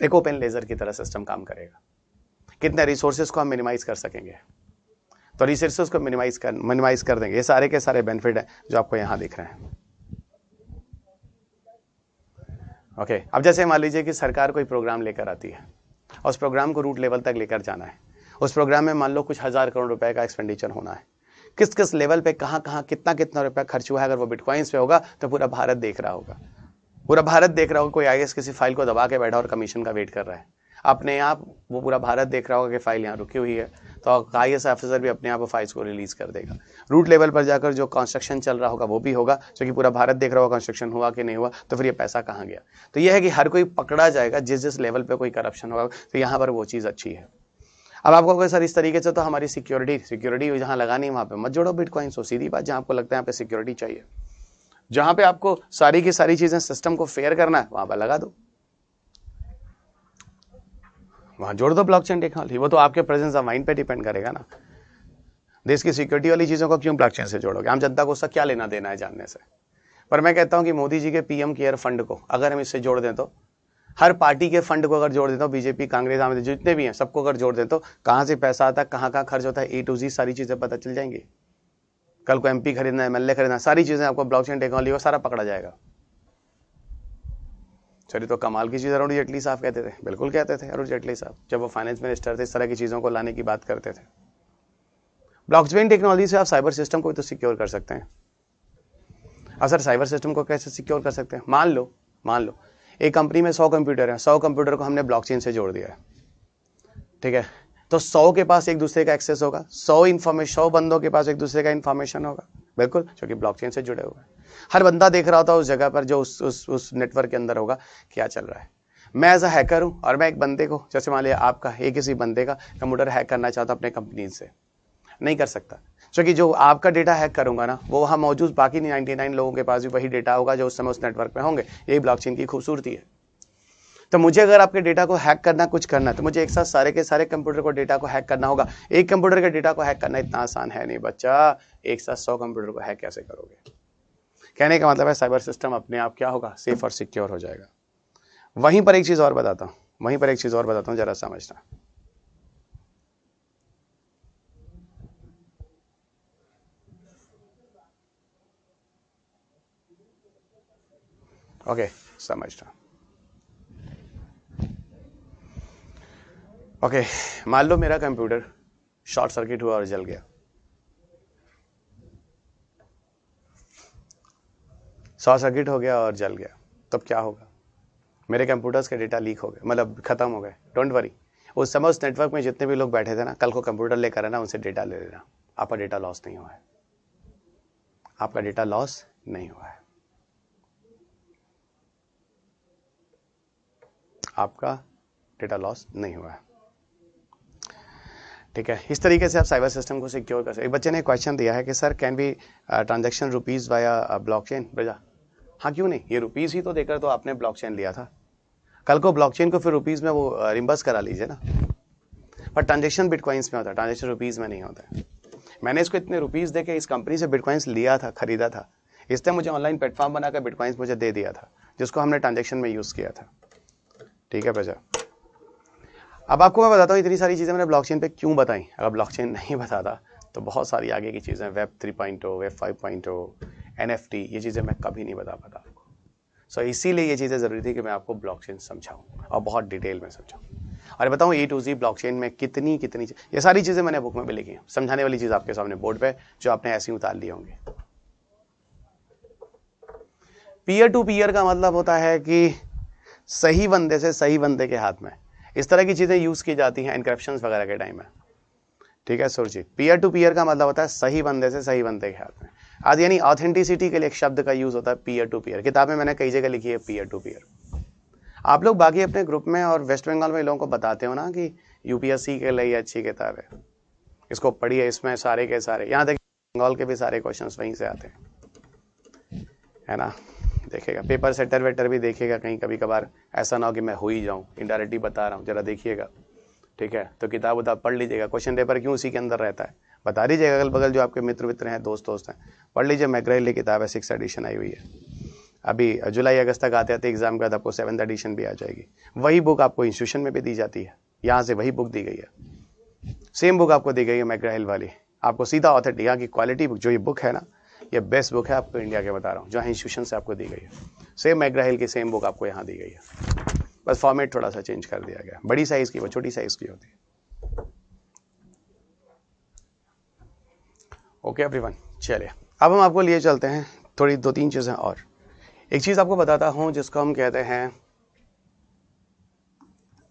एक ओपन लेजर की तरह सिस्टम काम करेगा। कितने रिसोर्सेज को हम मिनिमाइज कर सकेंगे, तो रिसोर्सेज को मिनिमाइज कर देंगे। ये सारे के सारे बेनिफिट हैं जो आपको यहाँ दिख रहे हैं। ओके, अब जैसे मान लीजिए कि सरकार कोई प्रोग्राम लेकर आती है और उस प्रोग्राम को रूट लेवल तक लेकर जाना है। उस प्रोग्राम में मान लो कुछ 1000 करोड़ रुपए का एक्सपेंडिचर होना है। किस किस लेवल पे कहाँ कितना रुपया खर्च हुआ है, अगर वो बिटकॉइंस पे होगा तो पूरा भारत देख रहा होगा। पूरा भारत देख रहा होगा। कोई आईएएस किसी फाइल को दबा के बैठा और कमीशन का वेट कर रहा है, अपने आप वो पूरा भारत देख रहा होगा कि फाइल यहाँ रुकी हुई है, तो आईएएस ऑफिसर भी अपने आप फाइल्स को रिलीज कर देगा। रूट लेवल पर जाकर जो कंस्ट्रक्शन चल रहा होगा वो भी होगा, क्योंकि पूरा भारत देख रहा होगा कंस्ट्रक्शन हुआ कि नहीं हुआ, तो फिर ये पैसा कहाँ गया। तो ये है कि हर कोई पकड़ा जाएगा, जिस लेवल पे कोई करप्शन होगा, तो यहाँ पर वो चीज़ अच्छी है। अब आपको कहोगे सर इस तरीके से तो हमारी सिक्योरिटी जहाँ लगानी वहाँ पे मत जोड़ो बिटकॉइन। सो सीधी बात, जहाँ आपको लगता है यहाँ पे सिक्योरिटी चाहिए, जहाँ पे आपको सारी की सारी चीजें सिस्टम को फेयर करना है, वहां पर लगा दो, वहां जोड़ दो ब्लॉकचेन टेक्नोलॉजी। वो तो आपके प्रेजेंस ऑफ माइंड पे डिपेंड करेगा ना। देश की सिक्योरिटी वाली चीजों को क्यों ब्लॉकचेन से जोड़ोगे? आम जनता को उसका क्या लेना देना है जानने से। पर मैं कहता हूं कि मोदी जी के पीएम केयर फंड को अगर हम इससे जोड़ दें, तो हर पार्टी के फंड को अगर जोड़ दें, तो बीजेपी, कांग्रेस, आम जितने भी हैं सबको अगर जोड़ दें, तो कहां से पैसा आता है, कहां खर्च होता है, A to Z सारी चीजें पता चल जाएंगी। कल को MP खरीदना है, MLA खरीदना, सारी चीजें आपको ब्लॉकचेन टेक्नोलॉजी को सारा पकड़ा जाएगा। चलिए, तो कमाल की चीज अरुण जेटली साहब कहते थे, बिल्कुल कहते थे अरुण जेटली साहब, जब वो फाइनेंस मिनिस्टर थे, इस तरह की चीजों को लाने की बात करते थे। ब्लॉकचेन टेक्नोलॉजी से आप साइबर सिस्टम को भी तो सिक्योर कर सकते हैं। अब सर साइबर सिस्टम को कैसे सिक्योर कर सकते हैं? मान लो एक कंपनी में 100 कंप्यूटर है, 100 कंप्यूटर को हमने ब्लॉकचेन से जोड़ दिया है, ठीक है, तो 100 के पास एक दूसरे का एक्सेस होगा, 100 बंदों के पास एक दूसरे का इंफॉर्मेशन होगा, बिल्कुल, जो कि ब्लॉकचेन से जुड़े हुए हैं। हर बंदा देख रहा होता है उस जगह पर जो उस नेटवर्क के अंदर होगा क्या चल रहा है। मैं एज अ हैकर हूं और मैं एक बंदे को, जैसे मान लिया आपका एक किसी बंदे का कंप्यूटर हैक करना चाहता हूं अपने कंपनी से, नहीं कर सकता, क्योंकि जो आपका डेटा हैक करूंगा ना, वो वहां मौजूद बाकी 99 लोगों के पास भी वही डेटा होगा जो उस समय उस नेटवर्क में होंगे। यही ब्लॉकचेन की खूबसूरती है। तो मुझे अगर आपके डेटा को हैक करना, कुछ करना, तो मुझे एक साथ सारे के सारे कंप्यूटर को डेटा को हैक करना होगा। एक कंप्यूटर के डेटा को हैक करना इतना आसान है नहीं बच्चा, एक साथ 100 कंप्यूटर को हैक कैसे करोगे? कहने का मतलब है साइबर सिस्टम अपने आप क्या होगा, सेफ और सिक्योर हो जाएगा। वहीं पर एक चीज और बताता हूं, जरा समझना। ओके, समझना। ओके, मान लो मेरा कंप्यूटर शॉर्ट सर्किट हुआ और जल गया। शॉर्ट सर्किट हो गया और जल गया, तब क्या होगा? मेरे कंप्यूटर्स के डेटा लीक हो गए, मतलब खत्म हो गए। डोंट वरी, उस समय उस नेटवर्क में जितने भी लोग बैठे थे ना, कल को कंप्यूटर लेकर है ना, उनसे डेटा ले लेना। आपका डेटा लॉस नहीं हुआ है, आपका डेटा लॉस नहीं हुआ है, आपका डेटा लॉस नहीं हुआ है, ठीक है। इस तरीके से आप साइबर सिस्टम को सिक्योर कर सकते। एक बच्चे ने क्वेश्चन दिया है कि sir can be transaction rupees via blockchain? बेटा हाँ, क्यों नहीं, ये रुपीज ही तो देकर तो आपने ब्लॉकचेन लिया था, कल को ब्लॉकचेन को फिर रुपीज में वो रिम्बर्स करा लीजिए ना। पर ट्रांजैक्शन बिटकॉइंस में होता है, ट्रांजैक्शन रुपीज में नहीं होता है। मैंने इसको इतने रुपीज देके इस कंपनी से बिटकॉइंस लिया था, खरीदा था, इसने मुझे ऑनलाइन प्लेटफॉर्म बनाकर बिटकॉइंस मुझे दे दिया था, जिसको हमने ट्रांजैक्शन में यूज किया था, ठीक है बच्चा। अब आपको मैं बताता हूँ इतनी सारी चीजें मैंने ब्लॉकचेन पे क्यों बताई। अगर ब्लॉकचेन नहीं बताता तो बहुत सारी आगे की चीज़ें, वेब 3.0, वेब 5.0, NFT, ये चीज़ें मैं कभी नहीं बता पाता आपको। सो इसीलिए ये चीज़ें ज़रूरी थी कि मैं आपको ब्लॉकचेन समझाऊँ और बहुत डिटेल में समझाऊँ और बताऊँ A to Z ब्लॉकचेन में कितनी ये सारी चीज़ें मैंने बुक में भी लिखी हैं। समझाने वाली चीज़ आपके सामने बोर्ड पे जो आपने ऐसे ही उतार लिए होंगे। पीयर टू पीयर का मतलब होता है कि सही बंदे से सही बंदे के हाथ में इस तरह की चीज़ें यूज़ की जाती हैं इनक्रप्शन वगैरह के टाइम में। ठीक है सुरजीत, पीयर टू पीयर का मतलब होता है सही बंदे से सही बंदे के हाथ में। आज यानी ऑथेंटिसिटी के लिए एक शब्द का यूज होता है पीयर टू पीयर। किताब में मैंने कई जगह लिखी है पीयर टू पीयर। आप लोग बाकी अपने ग्रुप में और वेस्ट बंगाल में लोगों को बताते हो ना कि यूपीएससी के लिए अच्छी किताब है, इसको पढ़िए, इसमें सारे के सारे, यहाँ तक बंगाल के भी सारे क्वेश्चंस वहीं से आते हैं, है ना। देखिएगा पेपर सेटर वेटर भी देखिएगा, कहीं कभी कभार ऐसा ना हो कि मैं हो ही जाऊँ, इनडायरेक्टली बता रहा हूँ, जरा देखिएगा। ठीक है, तो किताब उताब पढ़ लीजिएगा, क्वेश्चन पेपर क्यों उसी के अंदर रहता है बता दीजिएगा, अगल बगल जो आपके मित्र हैं, दोस्त हैं, पढ़ लीजिए। मैकग्रा-हिल किताब है, 6th एडिशन आई हुई है, अभी जुलाई अगस्त तक आते आते एग्जाम के बाद आपको 7th एडिशन भी आ जाएगी। वही बुक आपको इंस्टीट्यूशन में भी दी जाती है, यहाँ से वही बुक दी गई है, सेम बुक आपको दी गई है मैकग्रा-हिल वाली, आपको सीधा ऑथेंटिक यहाँ की क्वालिटी बुक, जो ये बुक है ना, ये बेस्ट बुक है आपको इंडिया के बता रहा हूँ, जहाँ इंस्टीट्यूशन से आपको दी गई है। सेम मैकग्रा-हिल की सेम बुक आपको यहाँ दी गई है, बस फॉर्मेट थोड़ा सा चेंज कर दिया गया, बड़ी साइज की वो छोटी साइज की होती है। ओके एवरीवन, चलिए अब हम आपको लिए चलते हैं थोड़ी 2-3 चीज़ें और। एक चीज़ आपको बताता हूं जिसको हम कहते हैं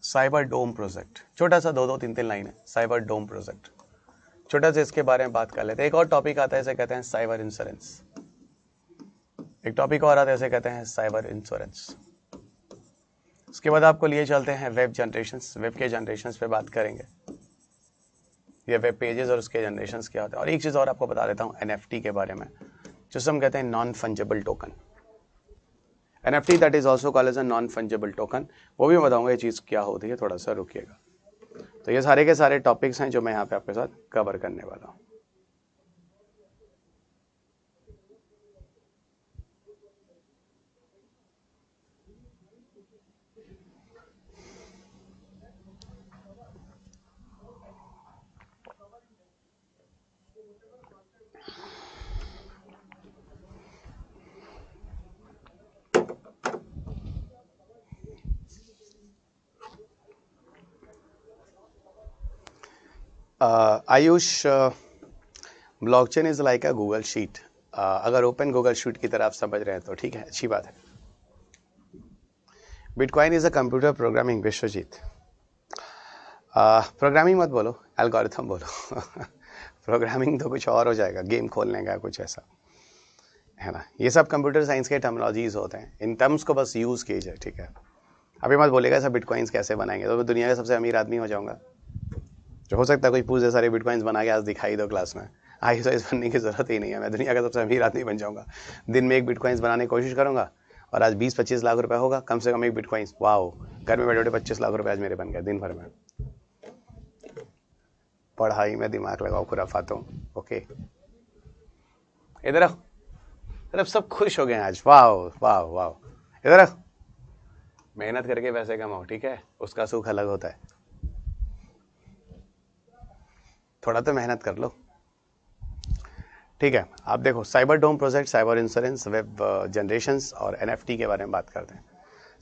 साइबर डोम प्रोजेक्ट। छोटा सा 2-3 लाइन है, साइबर डोम प्रोजेक्ट, छोटा सा इसके बारे में बात कर लेते हैं। एक और टॉपिक आता है, इसे कहते हैं साइबर इंश्योरेंस। एक टॉपिक और आता है, इसे कहते हैं साइबर इंश्योरेंस। उसके बाद आपको लिए चलते हैं वेब जनरेशंस, वेब के जनरेशंस पे बात करेंगे, ये वेब पेजेस और उसके जनरेशंस क्या होते हैं। और एक चीज़ और आपको बता देता हूँ NFT के बारे में, जिसे हम कहते हैं non fungible token. NFT that is also called as a non fungible token, वो भी बताऊंगा ये चीज़ क्या होती है, थोड़ा सा रुकिएगा। तो ये सारे के सारे टॉपिक्स हैं जो मैं यहाँ पे आपके साथ कवर करने वाला हूँ। Ayush, blockchain is like a Google sheet. अगर ओपन गूगल शीट की तरह आप समझ रहे हैं तो ठीक है, अच्छी बात है। Bitcoin is a computer programming. Vishwajeet, programming मत बोलो, एल्गोरिथम बोलो। प्रोग्रामिंग तो कुछ और हो जाएगा, गेम खोलने का कुछ ऐसा, है ना। ये सब कंप्यूटर साइंस के टर्मिनोलॉजीज होते हैं, इन टर्म्स को बस यूज़ कीजिए, ठीक है। अभी मत बोलेगा सब बिटकॉइंस कैसे बनाएंगे, तो मैं दुनिया का सबसे अमीर आदमी हो जाऊंगा। जो हो सकता है कोई पूछ दे सारे बिटकॉइंस बना के आज दिखाई दो क्लास में, ISIS बनने की जरूरत ही नहीं है, मैं दुनिया का सबसे अमीर आदमी बन जाऊंगा। दिन में एक बिटकॉइंस बनाने की कोशिश करूंगा और आज 20-25 लाख रुपए होगा कम से कम एक बिटकॉइंस। वाओ, घर में बैठे बैठे 25 लाख रुपए आज मेरे बन गए दिन भर में। पढ़ाई में दिमाग लगाओ खुराफातों। ओके, इधर आओ, अरे सब खुश हो गए आज, वाह वाह वाह, इधर आओ। मेहनत करके पैसे कमाओ, ठीक है, उसका सुख अलग होता है, थोड़ा तो मेहनत कर लो, ठीक है। आप देखो cyber dome project, cyber insurance, web generations और NFT के बारे में बात करते हैं।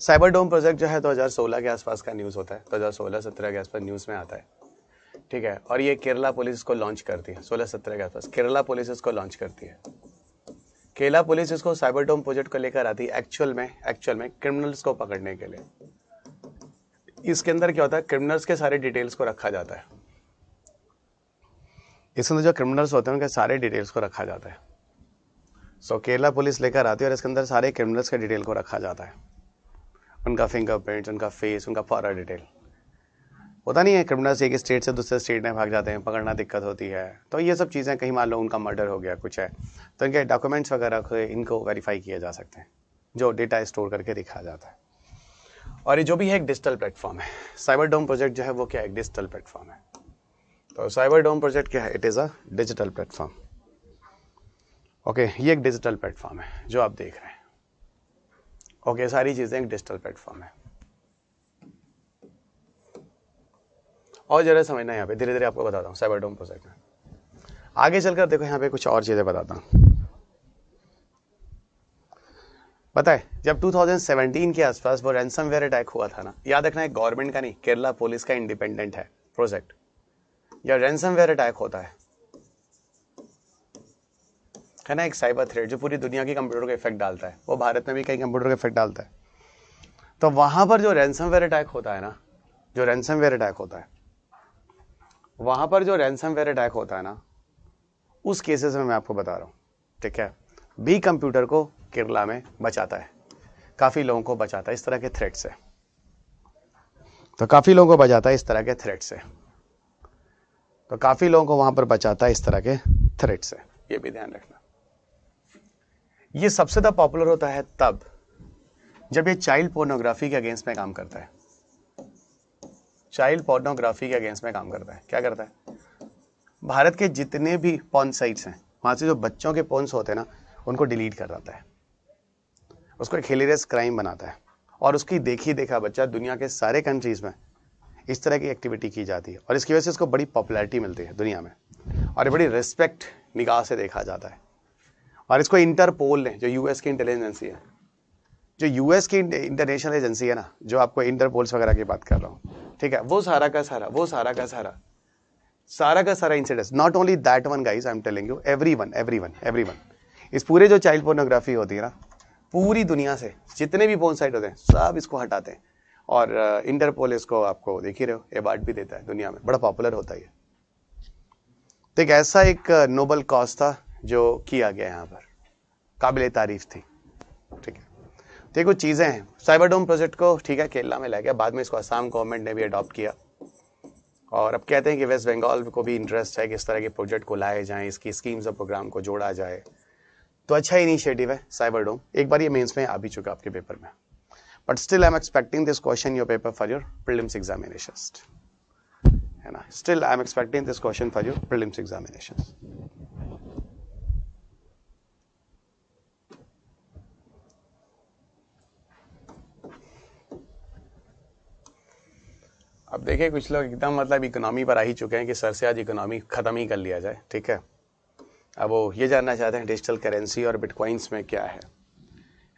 साइबर डोम प्रोजेक्ट जो है 2016 के आसपास का न्यूज़ होता है, 2016-17 के आसपास न्यूज़ में आता है, ठीक है। और ये केरला पुलिस इसको लॉन्च करती है, 16-17 के आसपास केरला पुलिस इसको लॉन्च करती है। केरला पुलिस इसको साइबर डोम प्रोजेक्ट को लेकर आती है एक्चुअल में क्रिमिनल्स को पकड़ने के लिए। इसके अंदर क्या होता है, क्रिमिनल्स के सारे डिटेल्स को रखा जाता है, इसके अंदर जो क्रिमिनल्स होते हैं उनके सारे डिटेल्स को रखा जाता है। सो केरला पुलिस लेकर आती है और इसके अंदर सारे क्रिमिनल्स के डिटेल को रखा जाता है, उनका फिंगरप्रिंट्स, उनका फेस, उनका पूरा डिटेल। होता नहीं है क्रिमिनल्स एक स्टेट से दूसरे स्टेट में भाग जाते हैं, पकड़ना दिक्कत होती है, तो ये सब चीज़ें, कहीं मान लो उनका मर्डर हो गया कुछ है, तो इनके डॉक्यूमेंट्स वगैरह इनको वेरीफाई किए जा सकते हैं, जो डेटा स्टोर करके दिखा जाता है। और ये जो भी है एक डिजिटल प्लेटफॉर्म है, साइबर डोम प्रोजेक्ट जो है वो क्या है, एक डिजिटल प्लेटफॉर्म है। तो साइबर डोम प्रोजेक्ट क्या है, it is a digital platform. Okay, ये एक डिजिटल प्लेटफॉर्म है जो आप देख रहे हैं। ओके, सारी चीज़ें एक डिजिटल प्लेटफॉर्म है। और जरा समझना, यहाँ पे धीरे धीरे आपको बताता हूँ साइबर डोम प्रोजेक्ट में। आगे चलकर देखो यहाँ पे कुछ और चीजें बताता हूँ। पता है जब 2017 के आसपास वो रैंसमवेयर अटैक हुआ था ना, याद रखना, एक गवर्नमेंट का नहीं, केरला पुलिस का इंडिपेंडेंट है प्रोजेक्ट। जब रैंसमवेयर अटैक होता है ना, एक साइबर थ्रेट जो पूरी दुनिया की कंप्यूटर को इफेक्ट डालता है, वो भारत में भी कई कंप्यूटर को इफेक्ट डालता है। तो वहां पर जो रैंसमवेयर अटैक होता है ना, जो रैंसमवेयर अटैक होता है, वहां पर जो रैंसमवेयर अटैक होता है ना, उस केसेस में मैं आपको बता रहा हूं, ठीक है, बी कंप्यूटर को केरला में बचाता है, काफी लोगों को बचाता है इस तरह के थ्रेट से। तो काफी लोगों को बचाता है इस तरह के थ्रेट से, तो काफी लोगों को वहां पर बचाता है इस तरह के थ्रेट से, ये भी ध्यान रखना। ये सबसे ज्यादा पॉपुलर होता है तब जब ये चाइल्ड पोर्नोग्राफी के अगेंस्ट में काम करता है। चाइल्ड पोर्नोग्राफी के अगेंस्ट में काम करता है। क्या करता है? भारत के जितने भी पॉर्न साइट्स हैं, वहां से जो बच्चों के पॉर्न्स होते हैं ना, उनको डिलीट कर देता है, उसको एक हिलेरियस क्राइम बनाता है, और उसकी देखी देखा बच्चा दुनिया के सारे कंट्रीज में इस तरह की एक्टिविटी की जाती है, और इसकी वजह से इसको बड़ी पॉपुलैरिटी मिलती है दुनिया में, और बड़ी रिस्पेक्ट निगाह से देखा जाता है। और इसको इंटरपोल ने, जो यूएस की इंटेलिजेंस एजेंसी है, जो यूएस की इंटरनेशनल एजेंसी है ना, जो आपको इंटरपोल्स वगैरह की बात कर रहा हूँ, ठीक है, वो सारा का सारा incidents, not only that one guys, I am telling you, everyone, इस पूरे जो चाइल्ड पोर्नोग्राफी होती है ना, पूरी दुनिया से जितने भी पोर्न साइट होते हैं सब इसको हटाते हैं, और इंटरपोल इसको, आपको देख ही रहे हो, अवार्ड भी देता है, दुनिया में बड़ा पॉपुलर होता है। तो एक ऐसा एक नोबल कॉज था जो किया गया यहाँ पर, काबिले तारीफ थी, ठीक है। तो कुछ चीज़ें हैं, साइबरडोम प्रोजेक्ट को, ठीक है, केरला में लाया गया, बाद में इसको असम गवर्नमेंट ने भी अडॉप्ट किया, और अब कहते हैं कि वेस्ट बंगाल को भी इंटरेस्ट है कि इस तरह के प्रोजेक्ट को लाए जाएं, इसकी स्कीम्स और प्रोग्राम को जोड़ा जाए। तो अच्छा इनिशिएटिव है साइबरडोम। एक बार ये मेंस में आ भी चुका आपके पेपर में, but still I am expecting this question your paper for your prelims examinations, है ना, still I am expecting this question for your prelims examinations. अब देखिए कुछ लोग एकदम मतलब इकोनॉमी पर आ ही चुके हैं कि सर से आज इकोनॉमी खत्म ही कर लिया जाए, ठीक है। अब वो ये जानना चाहते हैं डिजिटल करेंसी और बिटकॉइंस में क्या है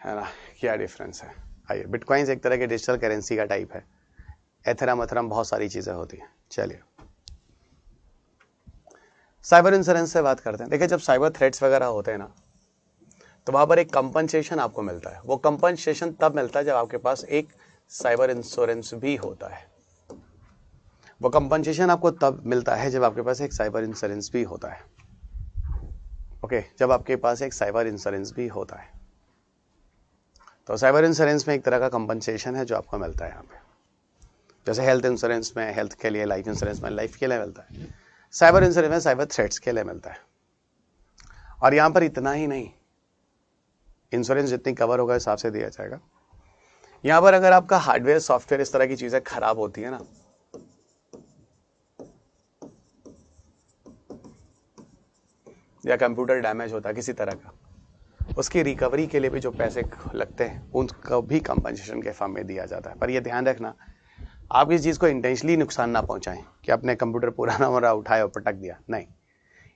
ना, क्या डिफरेंस है। आइए, बिटकॉइंस एक तरह के डिजिटल करेंसी का टाइप है, एथेरम अथेरम बहुत सारी चीजें होती हैं। चलिए साइबर इंश्योरेंस से बात करते हैं। देखिए जब साइबर थ्रेट्स वगैरह होते हैं ना, तो वहां पर एक कंपनसेशन आपको मिलता है। वो कंपनसेशन तब मिलता है जब आपके पास एक साइबर इंश्योरेंस भी होता है। वो कंपनसेशन आपको तब मिलता है जब आपके पास एक साइबर इंश्योरेंस भी होता है। ओके, जब आपके पास एक साइबर इंश्योरेंस भी होता है, तो साइबर इंश्योरेंस में एक तरह का कंपनसेशन है जो आपको मिलता है यहाँ पे। जैसे हेल्थ इंश्योरेंस में हेल्थ के लिए, लाइफ इंश्योरेंस में लाइफ के लिए मिलता है, साइबर इंश्योरेंस में साइबर थ्रेट्स के लिए मिलता है। और यहाँ पर इतना ही नहीं, इंश्योरेंस जितनी कवर होगा हिसाब से दिया जाएगा। यहाँ पर अगर आपका हार्डवेयर सॉफ्टवेयर इस तरह की चीजें खराब होती है ना, या कंप्यूटर डैमेज होता है किसी तरह का, उसकी रिकवरी के लिए भी जो पैसे लगते हैं उनको भी कंपनसेशन के फॉर्म में दिया जाता है। पर यह ध्यान रखना, आप इस चीज़ को इंटेंशनली नुकसान ना पहुंचाएं कि अपने कंप्यूटर पुराना वाला उठाया और पटक दिया, नहीं,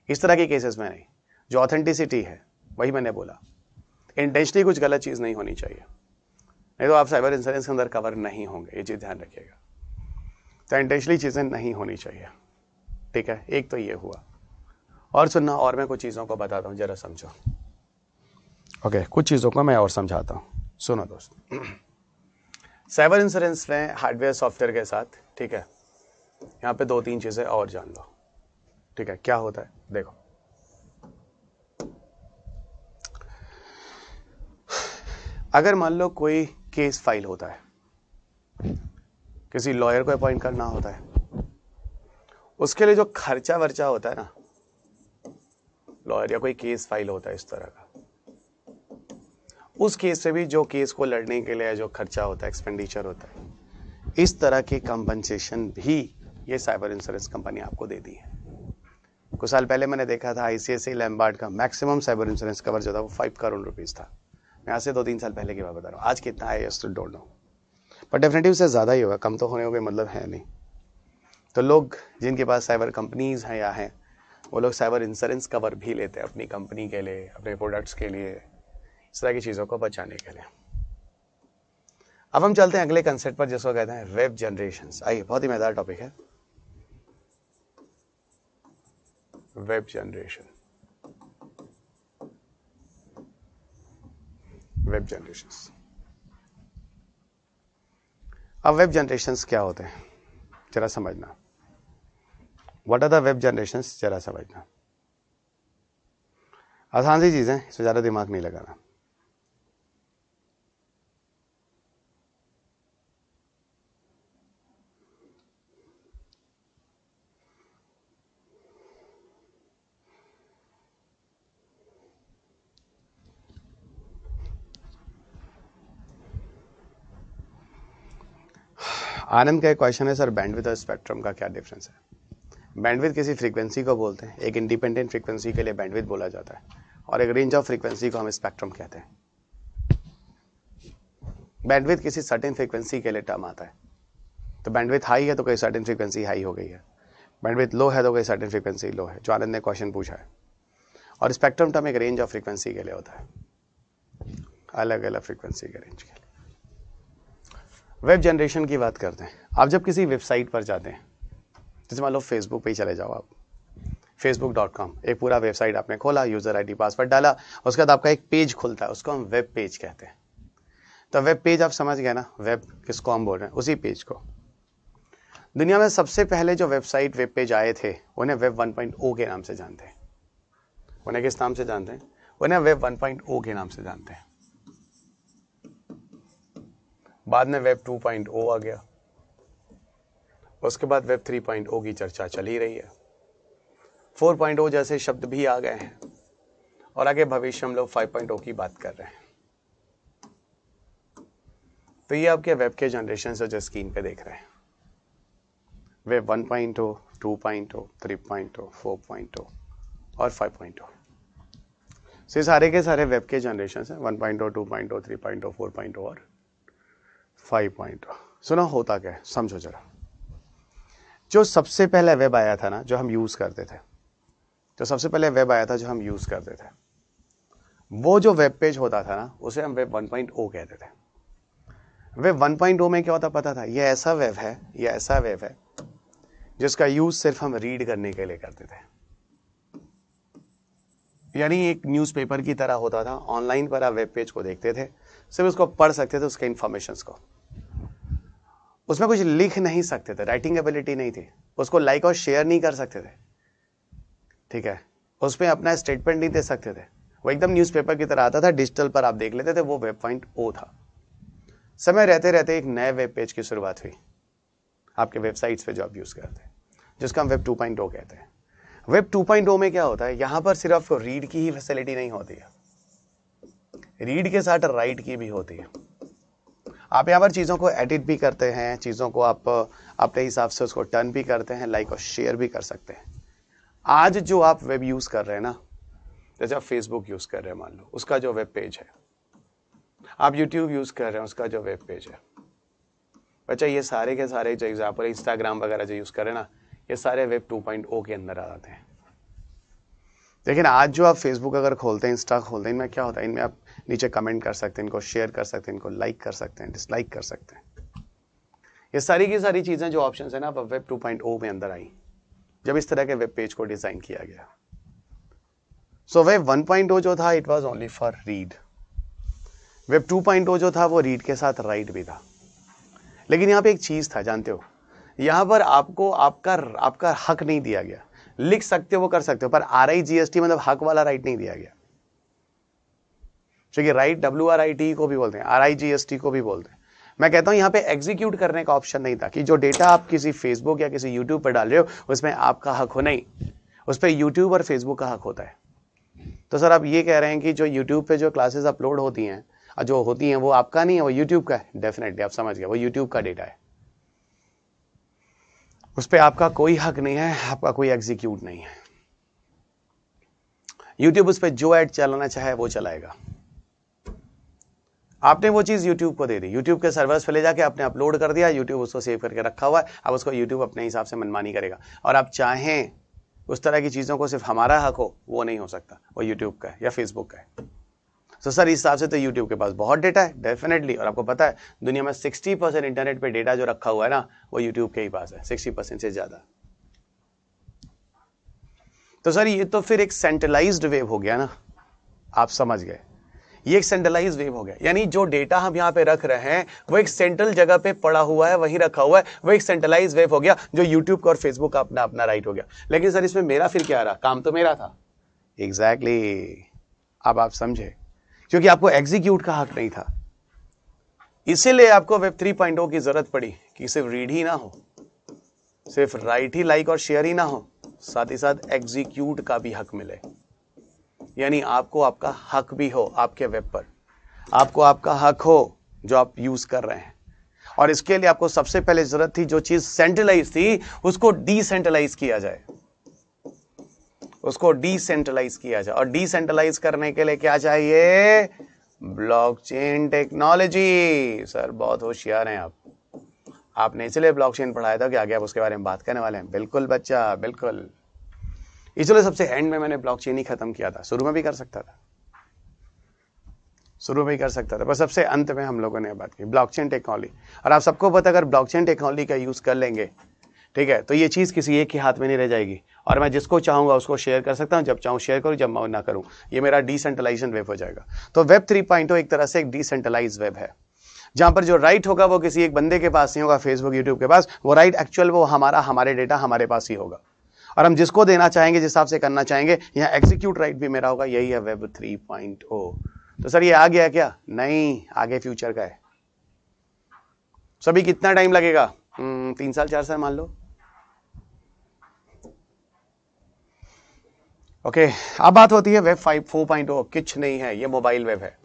इस तरह के केसेस में नहीं। जो ऑथेंटिसिटी है, वही मैंने बोला, इंटेंशनली कुछ गलत चीज़ नहीं होनी चाहिए, नहीं तो आप साइबर इंश्योरेंस के अंदर कवर नहीं होंगे, ये चीज़ ध्यान रखिएगा। तो इंटेंशनली चीज़ें नहीं होनी चाहिए, ठीक है। एक तो ये हुआ, और सुनना, और मैं कुछ चीज़ों को बताता हूँ, जरा समझो। ओके, कुछ चीज़ों को मैं और समझाता हूँ, सुनो दोस्त। साइबर इंश्योरेंस में हार्डवेयर सॉफ्टवेयर के साथ, ठीक है, यहाँ पे 2-3 चीज़ें और जान लो, ठीक है। क्या होता है, देखो, अगर मान लो कोई केस फाइल होता है, किसी लॉयर को अपॉइंट करना होता है, उसके लिए जो खर्चा वर्चा होता है ना, लॉयर या कोई केस फाइल होता है इस तरह का, उस केस से भी जो केस को लड़ने के लिए जो खर्चा होता है, एक्सपेंडिचर होता है, इस तरह की कंपनसेशन भी ये साइबर इंश्योरेंस कंपनी आपको देती है। कुछ साल पहले मैंने देखा था आईसीआईसीआई लैम्बार्ड का मैक्सिमम साइबर इंश्योरेंस कवर जो था वो 5 करोड़ रुपीस था। मैं आज से 2-3 साल पहले की बात बता रहा हूँ, आज कितना है यस डोंट नो, पर डेफिनेटली उससे ज़्यादा ही होगा, कम तो होने का कोई मतलब है नहीं। तो लोग जिनके पास साइबर कंपनीज हैं या हैं, वो लोग साइबर इंश्योरेंस कवर भी लेते हैं अपनी कंपनी के लिए, अपने प्रोडक्ट्स के लिए, इस तरह की चीज़ों को बचाने के लिए। अब हम चलते हैं अगले कंसेप्ट पर जिसको कहते हैं वेब जनरेशंस। आइए, बहुत ही मजेदार टॉपिक है वेब जनरेशन। Web generations. अब वेब जनरेशंस क्या होते हैं जरा समझना। What are the web generations, जरा समझना। आसान सी चीज़ है, इसमें ज़्यादा दिमाग नहीं लगाना। आनंद का एक क्वेश्चन है, सर बैंडविड्थ और स्पेक्ट्रम का क्या डिफरेंस है। बैंडविड्थ किसी फ्रीक्वेंसी को बोलते हैं, एक इंडिपेंडेंट फ्रीक्वेंसी के लिए बैंडविड्थ बोला जाता है, और एक रेंज ऑफ फ्रीक्वेंसी को हम स्पेक्ट्रम कहते हैं। बैंडविड्थ किसी सर्टेन फ्रीक्वेंसी के लिए टर्म आता है, तो बैंडविड्थ हाई है तो कोई सर्टेन फ्रीक्वेंसी हाई हो गई है, बैंडविड्थ लो है तो कोई सर्टेन फ्रीक्वेंसी लो है, जो आनंद ने क्वेश्चन पूछा है। और स्पेक्ट्रम टर्म एक रेंज ऑफ फ्रीक्वेंसी के लिए होता है, अलग अलग फ्रीक्वेंसी के रेंज के लिए। वेब जनरेशन की बात करते हैं। आप जब किसी वेबसाइट पर जाते हैं, जैसे मान लो फेसबुक पे ही चले जाओ आप, facebook.com, एक पूरा वेबसाइट आपने खोला, यूजर आईडी पासवर्ड डाला, उसके बाद आपका एक पेज खुलता है, उसको हम वेब पेज कहते हैं। तो वेब पेज आप समझ गए ना, वेब किसको हम बोल रहे हैं, उसी पेज को। दुनिया में सबसे पहले जो वेबसाइट वेब पेज आए थे उन्हें वेब 1.0 के नाम से जानते हैं। उन्हें किस नाम से जानते हैं? उन्हें वेब 1.0 के नाम से जानते हैं। बाद में वेब 2.0 आ गया, उसके बाद वेब 3.0 की चर्चा चल ही रही है, 4.0 जैसे शब्द भी आ गए हैं, और आगे भविष्य हम लोग 5.0 की बात कर रहे हैं। तो ये आपके वेब के जनरेशन जो स्क्रीन पे देख रहे हैं, वेब 1.0, 2.0, 3.0, 4.0 और 5.0। ये सारे के सारे वेब के जनरेशन हैं, 1.0, 2.0, 3.0, 4.0 और 5.0। सुनो होता क्या है, समझो जरा। जो सबसे पहले वेब आया था ना, जो हम यूज करते थे, जो सबसे पहले वेब आया था जो हम यूज करते थे, वो जो वेब पेज होता था ना, उसे हम वेब 1.0 कहते थे। वेब 1.0 में क्या होता पता था? ये ऐसा वेब है, ये ऐसा वेब है जिसका यूज सिर्फ हम रीड करने के लिए करते थे। यानी एक न्यूज़पेपर की तरह होता था, ऑनलाइन पर आप वेब पेज को देखते थे, सिर्फ उसको पढ़ सकते थे, उसके इन्फॉर्मेशंस को, उसमें कुछ लिख नहीं सकते थे, राइटिंग एबिलिटी नहीं थी, उसको लाइक और शेयर नहीं कर सकते थे, ठीक है, उसमें अपना स्टेटमेंट नहीं दे सकते थे, वो एकदम न्यूज़पेपर की तरह आता था, डिजिटल पर आप देख लेते थे, वो वेब 1.0 था। समय रहते रहते एक नए वेब पेज की शुरुआत हुई आपके वेबसाइट्स पे जो आप यूज करते हैं, जिसका हम वेब 2.0 कहते हैं। वेब 2.0 में क्या होता है, यहां पर सिर्फ रीड की ही फैसिलिटी नहीं होती है, रीड के साथ राइट की भी होती है। आप यहाँ पर चीज़ों को एडिट भी करते हैं, चीज़ों को आप अपने हिसाब से उसको टर्न भी करते हैं, लाइक और शेयर भी कर सकते हैं। आज जो आप वेब यूज़ कर रहे हैं ना, जैसे आप फेसबुक यूज़ कर रहे हैं, मान लो उसका जो वेब पेज है, आप यूट्यूब यूज़ कर रहे हैं, उसका जो वेब पेज है, बच्चा ये सारे के सारे जो एग्जाम्पल इंस्टाग्राम वगैरह जो यूज़ कर रहे हैं ना, ये सारे वेब 2.0 के अंदर आ जाते हैं। लेकिन आज जो आप फेसबुक अगर खोलते हैं, इंस्टा खोलते हैं, इनमें क्या होता है, इनमें आप नीचे कमेंट कर सकते हैं, इनको शेयर कर सकते हैं, इनको लाइक कर सकते हैं, डिसलाइक कर सकते हैं। ये सारी की सारी चीज़ें जो ऑप्शन है ना, अब वेब 2.0 में अंदर आई जब इस तरह के वेब पेज को डिज़ाइन किया गया। सो वेब 1.0 जो था, it was only for read. Web 2.0 जो था, वो रीड के साथ राइट भी था। लेकिन यहाँ पे एक चीज़ था, जानते हो, यहाँ पर आपको आपका हक नहीं दिया गया। लिख सकते हो, वो कर सकते हो, पर RIGST मतलब हक वाला राइट नहीं दिया गया। क्योंकि राइट WRIT को भी बोलते हैं, RIGST को भी बोलते हैं। मैं कहता हूं यहाँ पे एग्जीक्यूट करने का ऑप्शन नहीं था, कि जो डेटा आप किसी फेसबुक या किसी यूट्यूब पर डाल रहे हो उसमें आपका हक हो, नहीं, उस पर यूट्यूब और फेसबुक का हक होता है। तो सर आप ये कह रहे हैं कि जो यूट्यूब पे जो क्लासेस अपलोड होती हैं, जो होती हैं, वो आपका नहीं है, वो यूट्यूब का है। डेफिनेटली आप समझ गए, वो यूट्यूब का डेटा है, उस पर आपका कोई हक नहीं है, आपका कोई एग्जीक्यूट नहीं है। यूट्यूब उस पर जो ऐड चलाना चाहे वो चलाएगा। आपने वो चीज यूट्यूब को दे दी, यूट्यूब के सर्वर्स पे ले जाके आपने अपलोड कर दिया, यूट्यूब उसको सेव करके रखा हुआ है, अब उसको यूट्यूब अपने हिसाब से मनमानी करेगा। और आप चाहें उस तरह की चीज़ों को सिर्फ हमारा हक हो, वो नहीं हो सकता, वो यूट्यूब का है या फेसबुक का है। तो सर इस हिसाब से तो यूट्यूब के पास बहुत डेटा है, डेफिनेटली। और आपको पता है दुनिया में 60% इंटरनेट पे डेटा जो रखा हुआ है ना, वो यूट्यूब के ही पास है, 60% से ज्यादा। तो सर ये तो फिर एक सेंट्रलाइज्ड वेव हो गया ना, आप समझ गए, ये एक सेंट्रलाइज्ड वेव हो गया। यानी जो डेटा हम यहाँ पे रख रहे हैं वो एक सेंट्रल जगह पे पड़ा हुआ है, वहीं रखा हुआ है, वो एक सेंट्रलाइज्ड वेव हो गया, जो यूट्यूब का और फेसबुक का अपना अपना राइट हो गया। लेकिन सर इसमें मेरा फिर क्या रहा, काम तो मेरा था। एग्जैक्टली, अब आप समझे, क्योंकि आपको एग्जीक्यूट का हक नहीं था, इसीलिए आपको वेब 3.0 की जरूरत पड़ी कि सिर्फ रीड ही ना हो, सिर्फ राइट ही, लाइक और शेयर ही ना हो, साथ ही साथ एग्जीक्यूट का भी हक मिले। यानी आपको आपका हक भी हो आपके वेब पर, आपको आपका हक हो जो आप यूज कर रहे हैं। और इसके लिए आपको सबसे पहले जरूरत थी, जो चीज सेंट्रलाइज थी उसको डिसेंट्रलाइज किया जाए, उसको डिसेंट्रलाइज किया जाए। और डिसेंट्रलाइज करने के लिए क्या चाहिए, ब्लॉकचेन टेक्नोलॉजी। सर बहुत होशियार हैं आप, आपने इसलिए ब्लॉकचेन पढ़ाया था कि आगे आप उसके बारे में बात करने वाले हैं। बिल्कुल बच्चा, बिल्कुल। इसलिए सबसे एंड में मैंने ब्लॉकचेन ही खत्म किया था, शुरू में भी कर सकता था, शुरू में ही कर सकता था, पर सबसे अंत में हम लोगों ने बात की ब्लॉकचेन टेक्नोलॉजी। और आप सबको पता, अगर ब्लॉकचेन टेक्नोलॉजी का यूज कर लेंगे, ठीक है, तो ये चीज किसी एक के हाथ में नहीं रह जाएगी, और मैं जिसको चाहूंगा उसको शेयर कर सकता हूं, जब चाहूं शेयर करूं, जब मैं ना करूं। ये मेरा डिसेंट्रलाइजेशन वेब हो जाएगा। तो वेब 3.0 एक तरह से एक डिसेंट्रलाइज वेब है, जहां पर जो राइट होगा वो किसी एक बंदे के पास नहीं होगा, फेसबुक यूट्यूब के पास। वो राइट एक्चुअल वो हमारे डेटा हमारे पास ही होगा, और हम जिसको देना चाहेंगे, जिस हिसाब से करना चाहेंगे, यहाँ एग्जीक्यूट राइट भी मेरा होगा। यही है वेब 3.0। तो सर ये आ गया क्या? नहीं, आगे फ्यूचर का है। सभी कितना टाइम लगेगा? 3 साल 4 साल मान लो। ओके, अब बात होती है वेब 4.0। कुछ नहीं है, ये मोबाइल वेब है।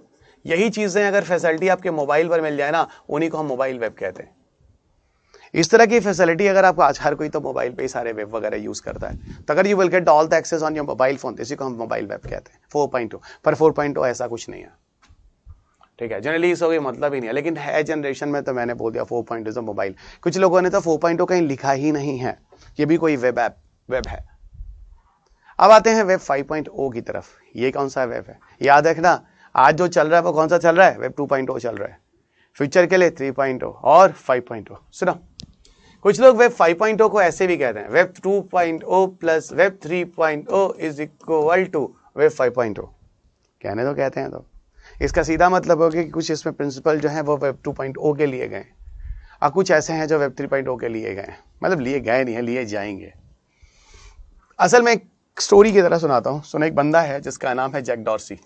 यही चीजें अगर फैसिलिटी आपके मोबाइल पर मिल जाए ना, उन्हीं को हम मोबाइल वेब कहते हैं। इस तरह की फैसिलिटी अगर आपको, आज हर कोई तो मोबाइल पे ही सारे वेब वगैरह यूज करता है, तो अगर you will get all the access on your mobile phone, इसी को हम मोबाइल वेब कहते हैं 4.0। पर 4.0 ऐसा कुछ नहीं है, ठीक है। जनरली इसका कोई मतलब ही नहीं है, लेकिन है जनरेशन में तो मैंने बोल दिया 4.0 तो मोबाइल। कुछ लोगों ने तो 4.0 कहीं लिखा ही नहीं है, ये भी कोई वेब है। अब आते हैं वेब 5.0 की तरफ। ये कौन सा वेब है? याद रखना, आज जो चल रहा है वो कौन सा चल रहा है? वेब 2.0 चल रहा है। फ्यूचर के लिए 3.0 और 5.0। सुनो, कुछ लोग वेब 5.0 को ऐसे भी कहते हैं, web 2.0 plus web 3.0 is equal to web 5.0। कहने तो कहते हैं, तो इसका सीधा मतलब होगा कि कुछ इसमें प्रिंसिपल जो है वो वेब 2.0 के लिए गए, और कुछ ऐसे हैं जो वेब 3.0 के लिए गए। मतलब लिए गए नहीं है, लिए जाएंगे। असल में एक स्टोरी की तरह सुनाता हूं। सुनो, एक बंदा है जिसका नाम है जैक डॉर्सी।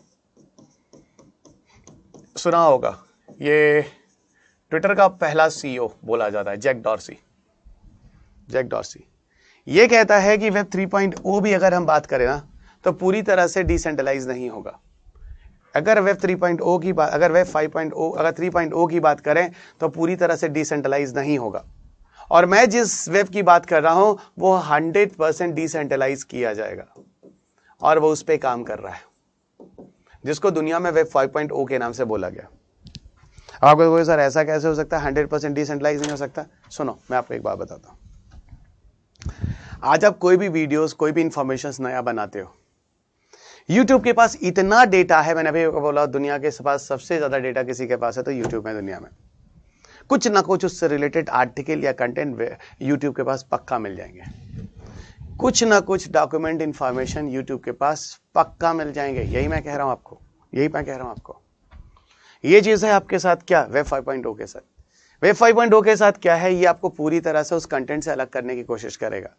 सुना होगा, ये ट्विटर का पहला CEO बोला जाता है, जैक डॉर्सी। जैक डॉर्सी ये कहता है कि वेब 3.0 भी अगर हम बात करें ना, तो पूरी तरह से डिसेंट्रलाइज नहीं होगा। अगर वेब 3.0 की बात, अगर वेब 5.0, अगर 3.0 की बात करें तो पूरी तरह से डिसेंट्रलाइज नहीं होगा। और मैं जिस वेब की बात कर रहा हूं वो 100% डिसेंट्रलाइज किया जाएगा, और वो उस पर काम कर रहा है, जिसको दुनिया में वेब 5.0 के नाम से बोला गया। आपको कोई सर ऐसा कैसे हो सकता है, 100% डिसेंट्रलाइज नहीं हो सकता? सुनो, मैं आपको एक बात बताता हूं। आज आप कोई भी वीडियोस, कोई भी इंफॉर्मेशन नया बनाते हो, यूट्यूब के पास इतना डेटा है, मैंने अभी बोला दुनिया के पास सबसे ज्यादा डेटा किसी के पास है तो यूट्यूब में, दुनिया में। कुछ ना कुछ उससे रिलेटेड आर्टिकल या कंटेंट यूट्यूब के पास पक्का मिल जाएंगे, कुछ ना कुछ डॉक्यूमेंट इंफॉर्मेशन यूट्यूब के पास पक्का मिल जाएंगे। यही मैं कह रहा हूं आपको, यही मैं कह रहा हूं आपको। ये चीज है आपके साथ क्या, वेब 5.0 के साथ। वेब 5.0 के साथ क्या है, ये आपको पूरी तरह से उस कंटेंट से अलग करने की कोशिश करेगा।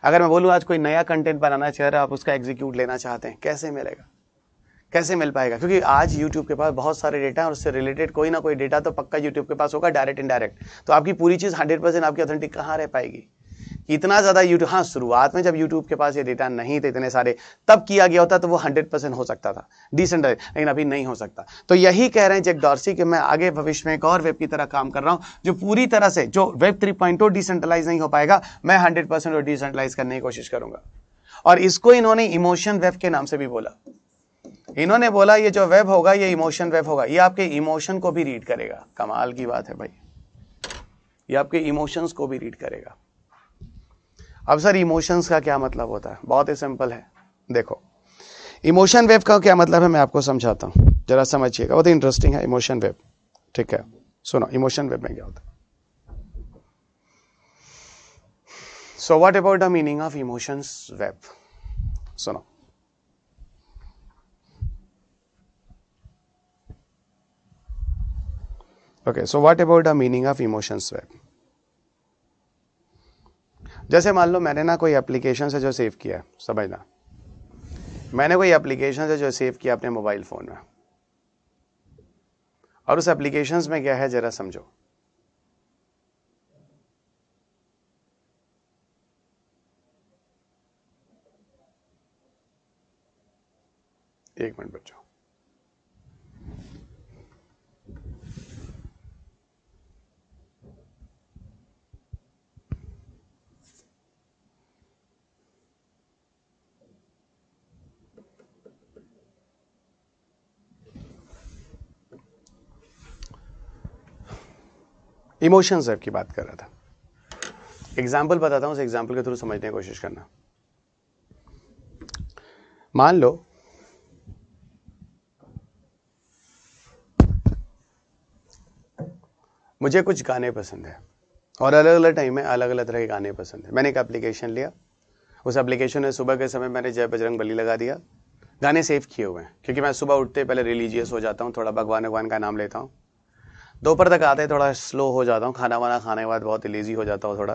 अगर मैं बोलूं आज कोई नया कंटेंट बनाना चाह रहा है, आप उसका एग्जीक्यूट लेना चाहते हैं, कैसे मिलेगा, कैसे मिल पाएगा? क्योंकि आज YouTube के पास बहुत सारे डेटा है, और उससे रिलेटेड कोई ना कोई डेटा तो पक्का YouTube के पास होगा, डायरेक्ट इनडायरेक्ट। तो आपकी पूरी चीज 100% आपकी ऑथेंटिक कहाँ रह पाएगी? इतना ज्यादा यूट्यूब, हाँ शुरुआत में जब यूट्यूब के पास ये डेटा नहीं थे इतने सारे, तब किया गया होता तो वो 100% हो सकता था डिसेंट्रलाइज, लेकिन अभी नहीं हो सकता। तो यही कह रहे हैं जैक डॉर्सी कि मैं आगे भविष्य में एक और वेब की तरह काम कर रहा हूं, जो पूरी तरह से, जो वेब 3.0 डिसेंट्रलाइज नहीं हो पाएगा, मैं 100% डिसेंट्रलाइज करने की कोशिश करूंगा। और इसको इन्होंने इमोशन वेब के नाम से भी बोला। इन्होंने बोला ये जो वेब होगा ये इमोशन वेब होगा, ये आपके इमोशन को भी रीड करेगा। कमाल की बात है भाई, ये आपके इमोशंस को भी रीड करेगा। अब सर इमोशंस का क्या मतलब होता है? बहुत ही सिंपल है। देखो, इमोशन वेव का क्या मतलब है मैं आपको समझाता हूँ, जरा समझिएगा, बहुत इंटरेस्टिंग है इमोशन वेव। ठीक है, सुनो इमोशन वेव में क्या होता है। So what about the meaning of emotions wave? सुनो, okay, so what about the meaning of emotions web? जैसे मान लो मैंने ना कोई एप्लीकेशन से जो सेव किया है, समझना, मैंने कोई एप्लीकेशन से जो सेव किया अपने मोबाइल फोन में, और उस एप्लीकेशंस में क्या है जरा समझो। एक मिनट बच्चों, इमोशंस वेब की बात कर रहा था। एग्जाम्पल बताता हूं, उस एग्जाम्पल के थ्रू समझने की कोशिश करना। मान लो मुझे कुछ गाने पसंद है और अलग अलग टाइम में अलग अलग तरह के गाने पसंद है। मैंने एक एप्लीकेशन लिया, उस एप्लीकेशन में सुबह के समय मैंने जय बजरंग बली लगा दिया, गाने सेव किए हुए हैं, क्योंकि मैं सुबह उठते पहले रिलीजियस हो जाता हूँ, थोड़ा भगवान भगवान का नाम लेता हूँ, दोपहर तक आते थोड़ा स्लो हो जाता हूँ, खाना वाना खाने के बाद बहुत लेजी हो जाता हूँ थोड़ा,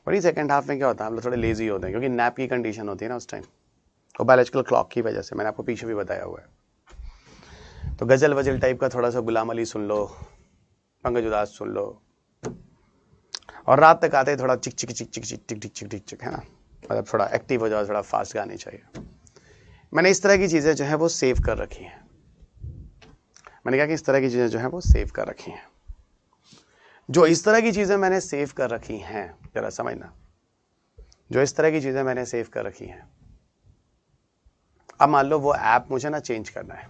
और ये सेकंड हाफ में क्या होता है हम लोग थोड़े लेजी होते हैं, क्योंकि नैप की कंडीशन होती है ना उस टाइम, और बायोलॉजिकल क्लॉक की वजह से, मैंने आपको पीछे भी बताया हुआ है। तो गजल वजल टाइप का थोड़ा सा गुलाम अली सुन लो, पंकज उदास सुन लो, और रात तक आते थोड़ा चिक चिक चिक चिक चिक चिक चिक चिक चिक चिक, है ना, मतलब थोड़ा एक्टिव हो जाओ, थोड़ा फास्ट गाने चाहिए। मैंने इस तरह की चीज़ें जो है वो सेव कर रखी हैं। मैंने कहा कि इस तरह की चीज़ें जो है वो सेव कर रखी हैं। जो इस तरह की चीज़ें मैंने सेव कर रखी हैं, जरा समझना, जो इस तरह की चीज़ें मैंने सेव कर रखी हैं, अब मान लो वो ऐप मुझे ना चेंज करना है,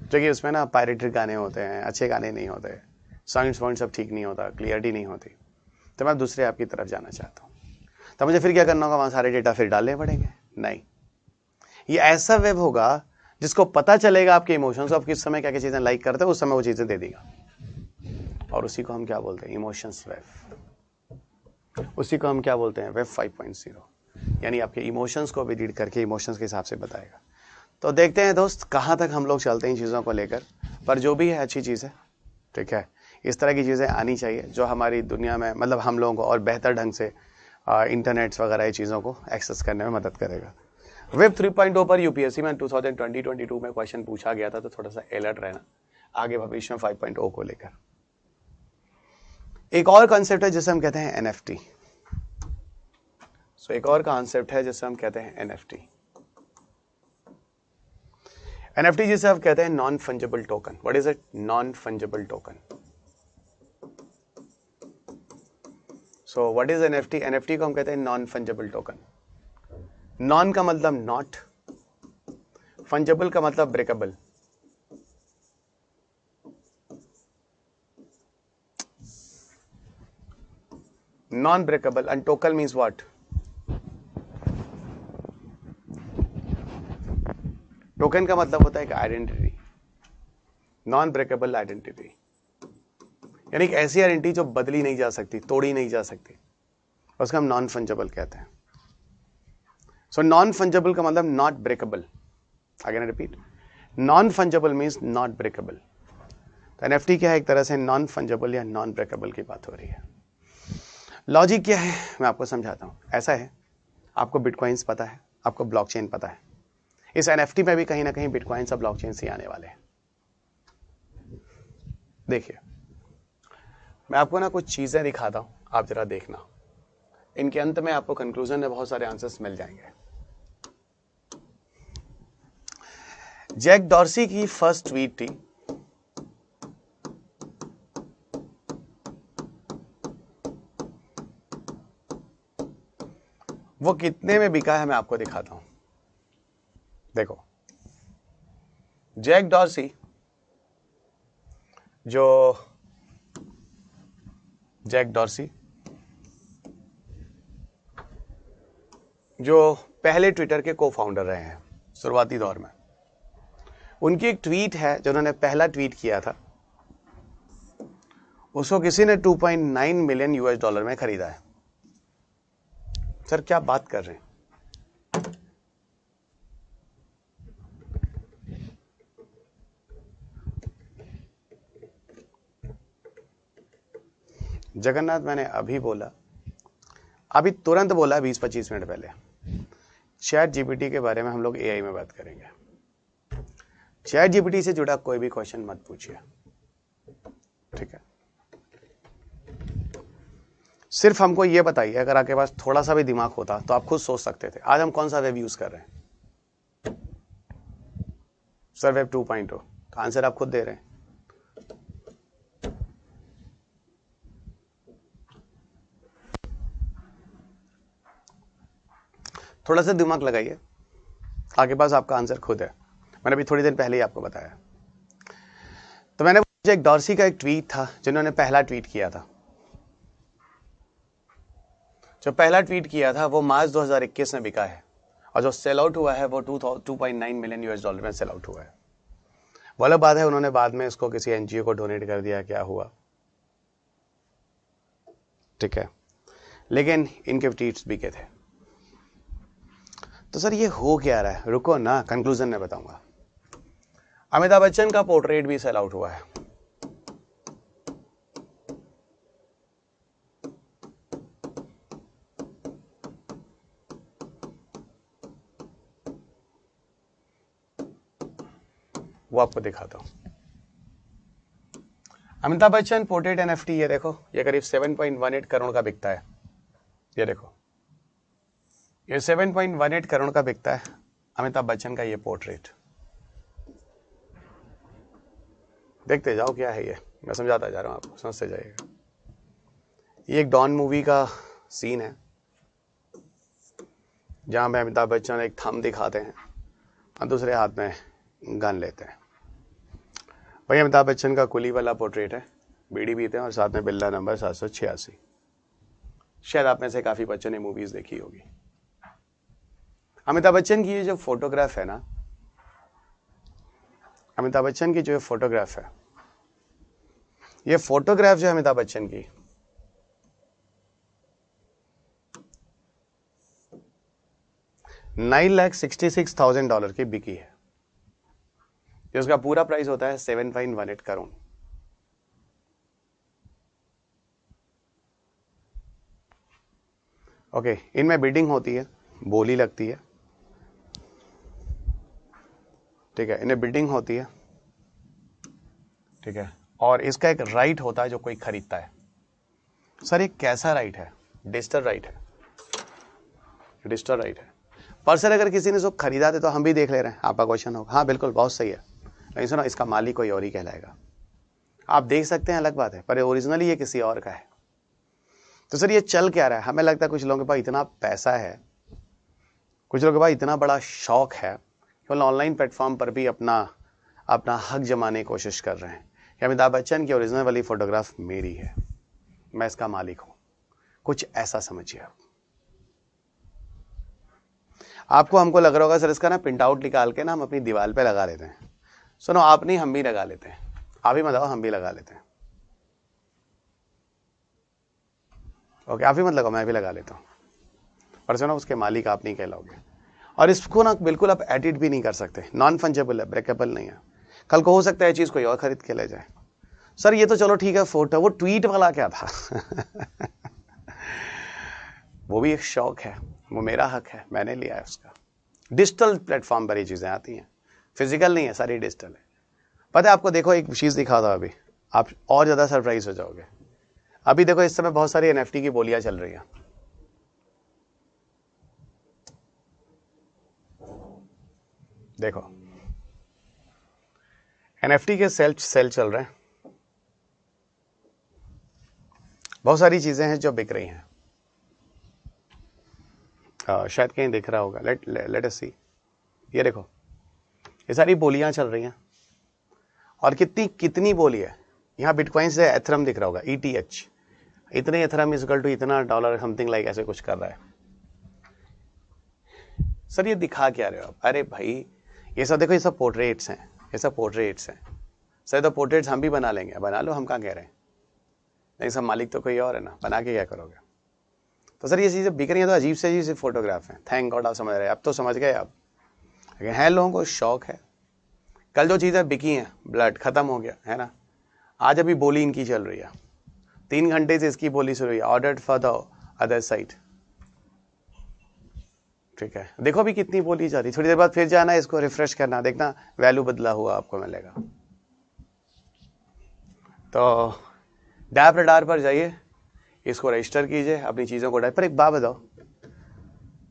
जो कि उसमें ना पायरेटेड गाने होते हैं, अच्छे गाने नहीं होते, साउंड सब ठीक नहीं होता, क्लियरिटी नहीं होती, तो मैं दूसरे ऐप की तरफ जाना चाहता हूँ। तो मुझे फिर क्या करना होगा, वहाँ सारे डेटा फिर डालने पड़ेंगे? नहीं, ये ऐसा वेब होगा जिसको पता चलेगा आपके इमोशंस, आप किस समय क्या क्या चीज़ें लाइक करते हो, उस समय वो चीज़ें दे देगा, और उसी को हम क्या बोलते हैं, इमोशंस वेब। उसी को हम क्या बोलते हैं, वेब 5.0, यानी आपके इमोशंस को भी रीड करके इमोशंस के हिसाब से बताएगा। तो देखते हैं दोस्त कहाँ तक हम लोग चलते हैं इन चीज़ों को लेकर, पर जो भी है अच्छी चीज़ है, ठीक है। इस तरह की चीज़ें आनी चाहिए जो हमारी दुनिया में, मतलब हम लोगों को और बेहतर ढंग से इंटरनेट्स वगैरह ये चीज़ों को एक्सेस करने में मदद करेगा। वेब 3.0 पर यूपीएससी में 2020-22 में क्वेश्चन पूछा गया था, तो थोड़ा सा अलर्ट रहना आगे भविष्य में 5.0 को लेकर। एक और कॉन्सेप्ट है जिसे हम कहते हैं एनएफटी। सो एक और कॉन्सेप्ट है जिसे हम कहते हैं एनएफटी। एनएफटी जिसे हम कहते हैं non fungible token. What is it? Non fungible token. So what is NFT? NFT को हम कहते हैं नॉन फंजिबल टोकन। नॉन का मतलब नॉट, फंजिबल का मतलब breakable. Non breakable and token means what? Token का मतलब होता है एक आइडेंटिटी, नॉन ब्रेकेबल आइडेंटिटी, यानी एक ऐसी आइडेंटिटी जो बदली नहीं जा सकती, तोड़ी नहीं जा सकती, उसको हम नॉन फंजिबल कहते हैं। सो नॉन फंजिबल का मतलब not breakable. Again repeat, non fungible means not breakable. तो एनएफटी क्या है? एक तरह से नॉन फंजिबल या नॉन ब्रेकेबल की बात हो रही है। लॉजिक क्या है मैं आपको समझाता हूं। ऐसा है, आपको बिटकॉइंस पता है, आपको ब्लॉकचेन पता है, इस एनएफटी में भी कहीं ना कहीं बिटकॉइंस और ब्लॉकचेन से आने वाले हैं। देखिए, मैं आपको ना कुछ चीजें दिखाता हूं, आप जरा देखना, इनके अंत में आपको कंक्लूजन में बहुत सारे आंसर्स मिल जाएंगे। जैक डॉर्सी की फर्स्ट ट्वीट थी, वो कितने में बिका है मैं आपको दिखाता हूं। देखो, जैक डॉर्सी जो जैक डॉर्सी जो पहले ट्विटर के को फाउंडर रहे हैं शुरुआती दौर में, उनकी एक ट्वीट है जो उन्होंने पहला ट्वीट किया था, उसको किसी ने 2.9 मिलियन यूएस डॉलर में खरीदा है। सर क्या बात कर रहे हैं? जगन्नाथ, मैंने अभी बोला, अभी तुरंत बोला 20-25 मिनट पहले, चैट जीपीटी के बारे में हम लोग एआई में बात करेंगे। चैट जीपीटी से जुड़ा कोई भी क्वेश्चन मत पूछिए, ठीक है? सिर्फ हमको ये बताइए, अगर आपके पास थोड़ा सा भी दिमाग होता तो आप खुद सोच सकते थे आज हम कौन सा वेब यूज कर रहे हैं। सर वेब 2.0, तो आंसर आप खुद दे रहे हैं। थोड़ा सा दिमाग लगाइए, आपके पास आपका आंसर खुद है। मैंने अभी थोड़ी देर पहले ही आपको बताया। तो मैंने एक डॉर्सी का एक ट्वीट था जिन्होंने पहला ट्वीट किया था। जो पहला ट्वीट किया था वो मार्च 2021 में बिका है, और जो सेल आउट हुआ है वो 2.9 मिलियन यूएस डॉलर में सेल आउट हुआ है। वो अलग बात है, उन्होंने बाद में इसको किसी एनजीओ को डोनेट कर दिया, क्या हुआ, ठीक है, लेकिन इनके ट्वीट्स बिके थे। तो सर ये हो क्या रहा है? रुको ना, कंक्लूजन में बताऊंगा। अमिताभ बच्चन का पोर्ट्रेट भी सेल आउट हुआ है। वो आपको दिखाता हूं। अमिताभ बच्चन पोर्ट्रेट एनएफटी, ये देखो, ये करीब 7.18 करोड़ का बिकता है। ये देखो, ये 7.18 करोड़ का बिकता है अमिताभ बच्चन का ये पोर्ट्रेट। देखते जाओ क्या है ये, मैं समझाता जा रहा हूं आपको, समझते जाइएगा। ये एक डॉन मूवी का सीन है जहां पे अमिताभ बच्चन एक थंब दिखाते हैं और दूसरे हाथ में गन लेते हैं। वही अमिताभ बच्चन का कुली वाला पोर्ट्रेट है, बीड़ी पीते हैं और साथ में बिल्ला नंबर 786। शायद आप में से काफी बच्चों ने मूवीज देखी होगी। अमिताभ बच्चन की ये जो फोटोग्राफ है ना, अमिताभ बच्चन की जो फोटोग्राफ है, ये फोटोग्राफ जो है अमिताभ बच्चन की, $9,66,000 की बिकी है। उसका पूरा प्राइस होता है 7.18 करोड़। ओके, इनमें बिडिंग होती है, बोली लगती है, ठीक है, इन्हें बिडिंग होती है, ठीक है, और इसका एक राइट होता है जो कोई खरीदता है। सर ये कैसा राइट है? डिजिटल राइट है, डिजिटल राइट है। पर सर अगर किसी ने इसको खरीदा थे तो हम भी देख ले रहे हैं, आपका क्वेश्चन होगा। हाँ बिल्कुल, बहुत सही है, लेकिन सुनो, इसका मालिक कोई और ही कहलाएगा। आप देख सकते हैं, अलग बात है, पर ओरिजिनली ये किसी और का है। तो सर ये चल क्या रहा है? हमें लगता है कुछ लोगों के पास इतना पैसा है, कुछ लोगों के पास इतना बड़ा शौक है कि वो ऑनलाइन प्लेटफॉर्म पर भी अपना हक जमाने की कोशिश कर रहे हैं कि अमिताभ बच्चन की ओरिजिनल वाली फोटोग्राफ मेरी है, मैं इसका मालिक हूं। कुछ ऐसा समझिए आप। आपको हमको लग रहा होगा सर इसका ना प्रिंट आउट निकाल के ना हम अपनी दीवार पे लगा लेते हैं। सुनो, आप नहीं, हम भी लगा लेते हैं। आप ही मत आओ, हम भी लगा लेते हैं। ओके, आप ही मत लगाओ, मैं भी लगा लेता हूँ। पर सुनो, उसके मालिक आप नहीं कहलाओगे। और इसको ना बिल्कुल आप एडिट भी नहीं कर सकते, नॉन फंजेबल है, ब्रेकेबल नहीं है। कल को हो सकता है चीज कोई और खरीद के ले जाए। सर ये तो चलो ठीक है, फोटो, वो ट्वीट वाला क्या था? वो भी एक शौक है, वो मेरा हक है, मैंने लिया है उसका। डिजिटल प्लेटफॉर्म पर ये चीजें आती हैं, फिजिकल नहीं है, सारी डिजिटल है। पता है आपको, देखो एक चीज दिखा था अभी, आप और ज्यादा सरप्राइज हो जाओगे। अभी देखो इस समय बहुत सारी एनएफटी की बोलियां चल रही हैं। देखो एनएफटी के सेल चल रहे हैं, बहुत सारी चीजें हैं जो बिक रही हैं। शायद कहीं दिख रहा होगा, लेट अस सी। ये देखो, ये सारी बोलियां चल रही हैं, और कितनी बोली है। यहाँ बिटकॉइन से एथरम दिख रहा होगा, ETH, इतने एथरम इज इक्वल टू इतना डॉलर समथिंग लाइक, ऐसे कुछ कर रहा है। सर ये दिखा क्या रहे हो आप? अरे भाई ये सब देखो, ये सब पोर्ट्रेट्स हैं, ये सब पोर्ट्रेट्स हैं सर। तो पोर्ट्रेट्स हम भी बना लेंगे, बना लो, हम कहाँ कह रहे हैं, नहीं सब मालिक तो कोई और है ना, बना के क्या करोगे? तो सर ये चीज़ें बिक रही हैं तो अजीब से अजीब से फोटोग्राफ हैं। थैंक गॉड आप समझ रहे हैं, अब तो समझ गए आप। लेकिन है लोगों को शौक है। कल जो चीज़ें बिकी हैं, ब्लड खत्म हो गया है ना, आज अभी बोली इनकी चल रही है, 3 घंटे से इसकी बोली शुरू हुई है, ordered for the other side. ठीक है, देखो अभी कितनी बोली जा रही, थोड़ी देर बाद फिर जाना इसको रिफ्रेश करना, देखना वैल्यू बदला हुआ आपको मिलेगा। तो डैप रडार पर जाइए, इसको रजिस्टर कीजिए, अपनी चीज़ों को पर एक बात बताओ,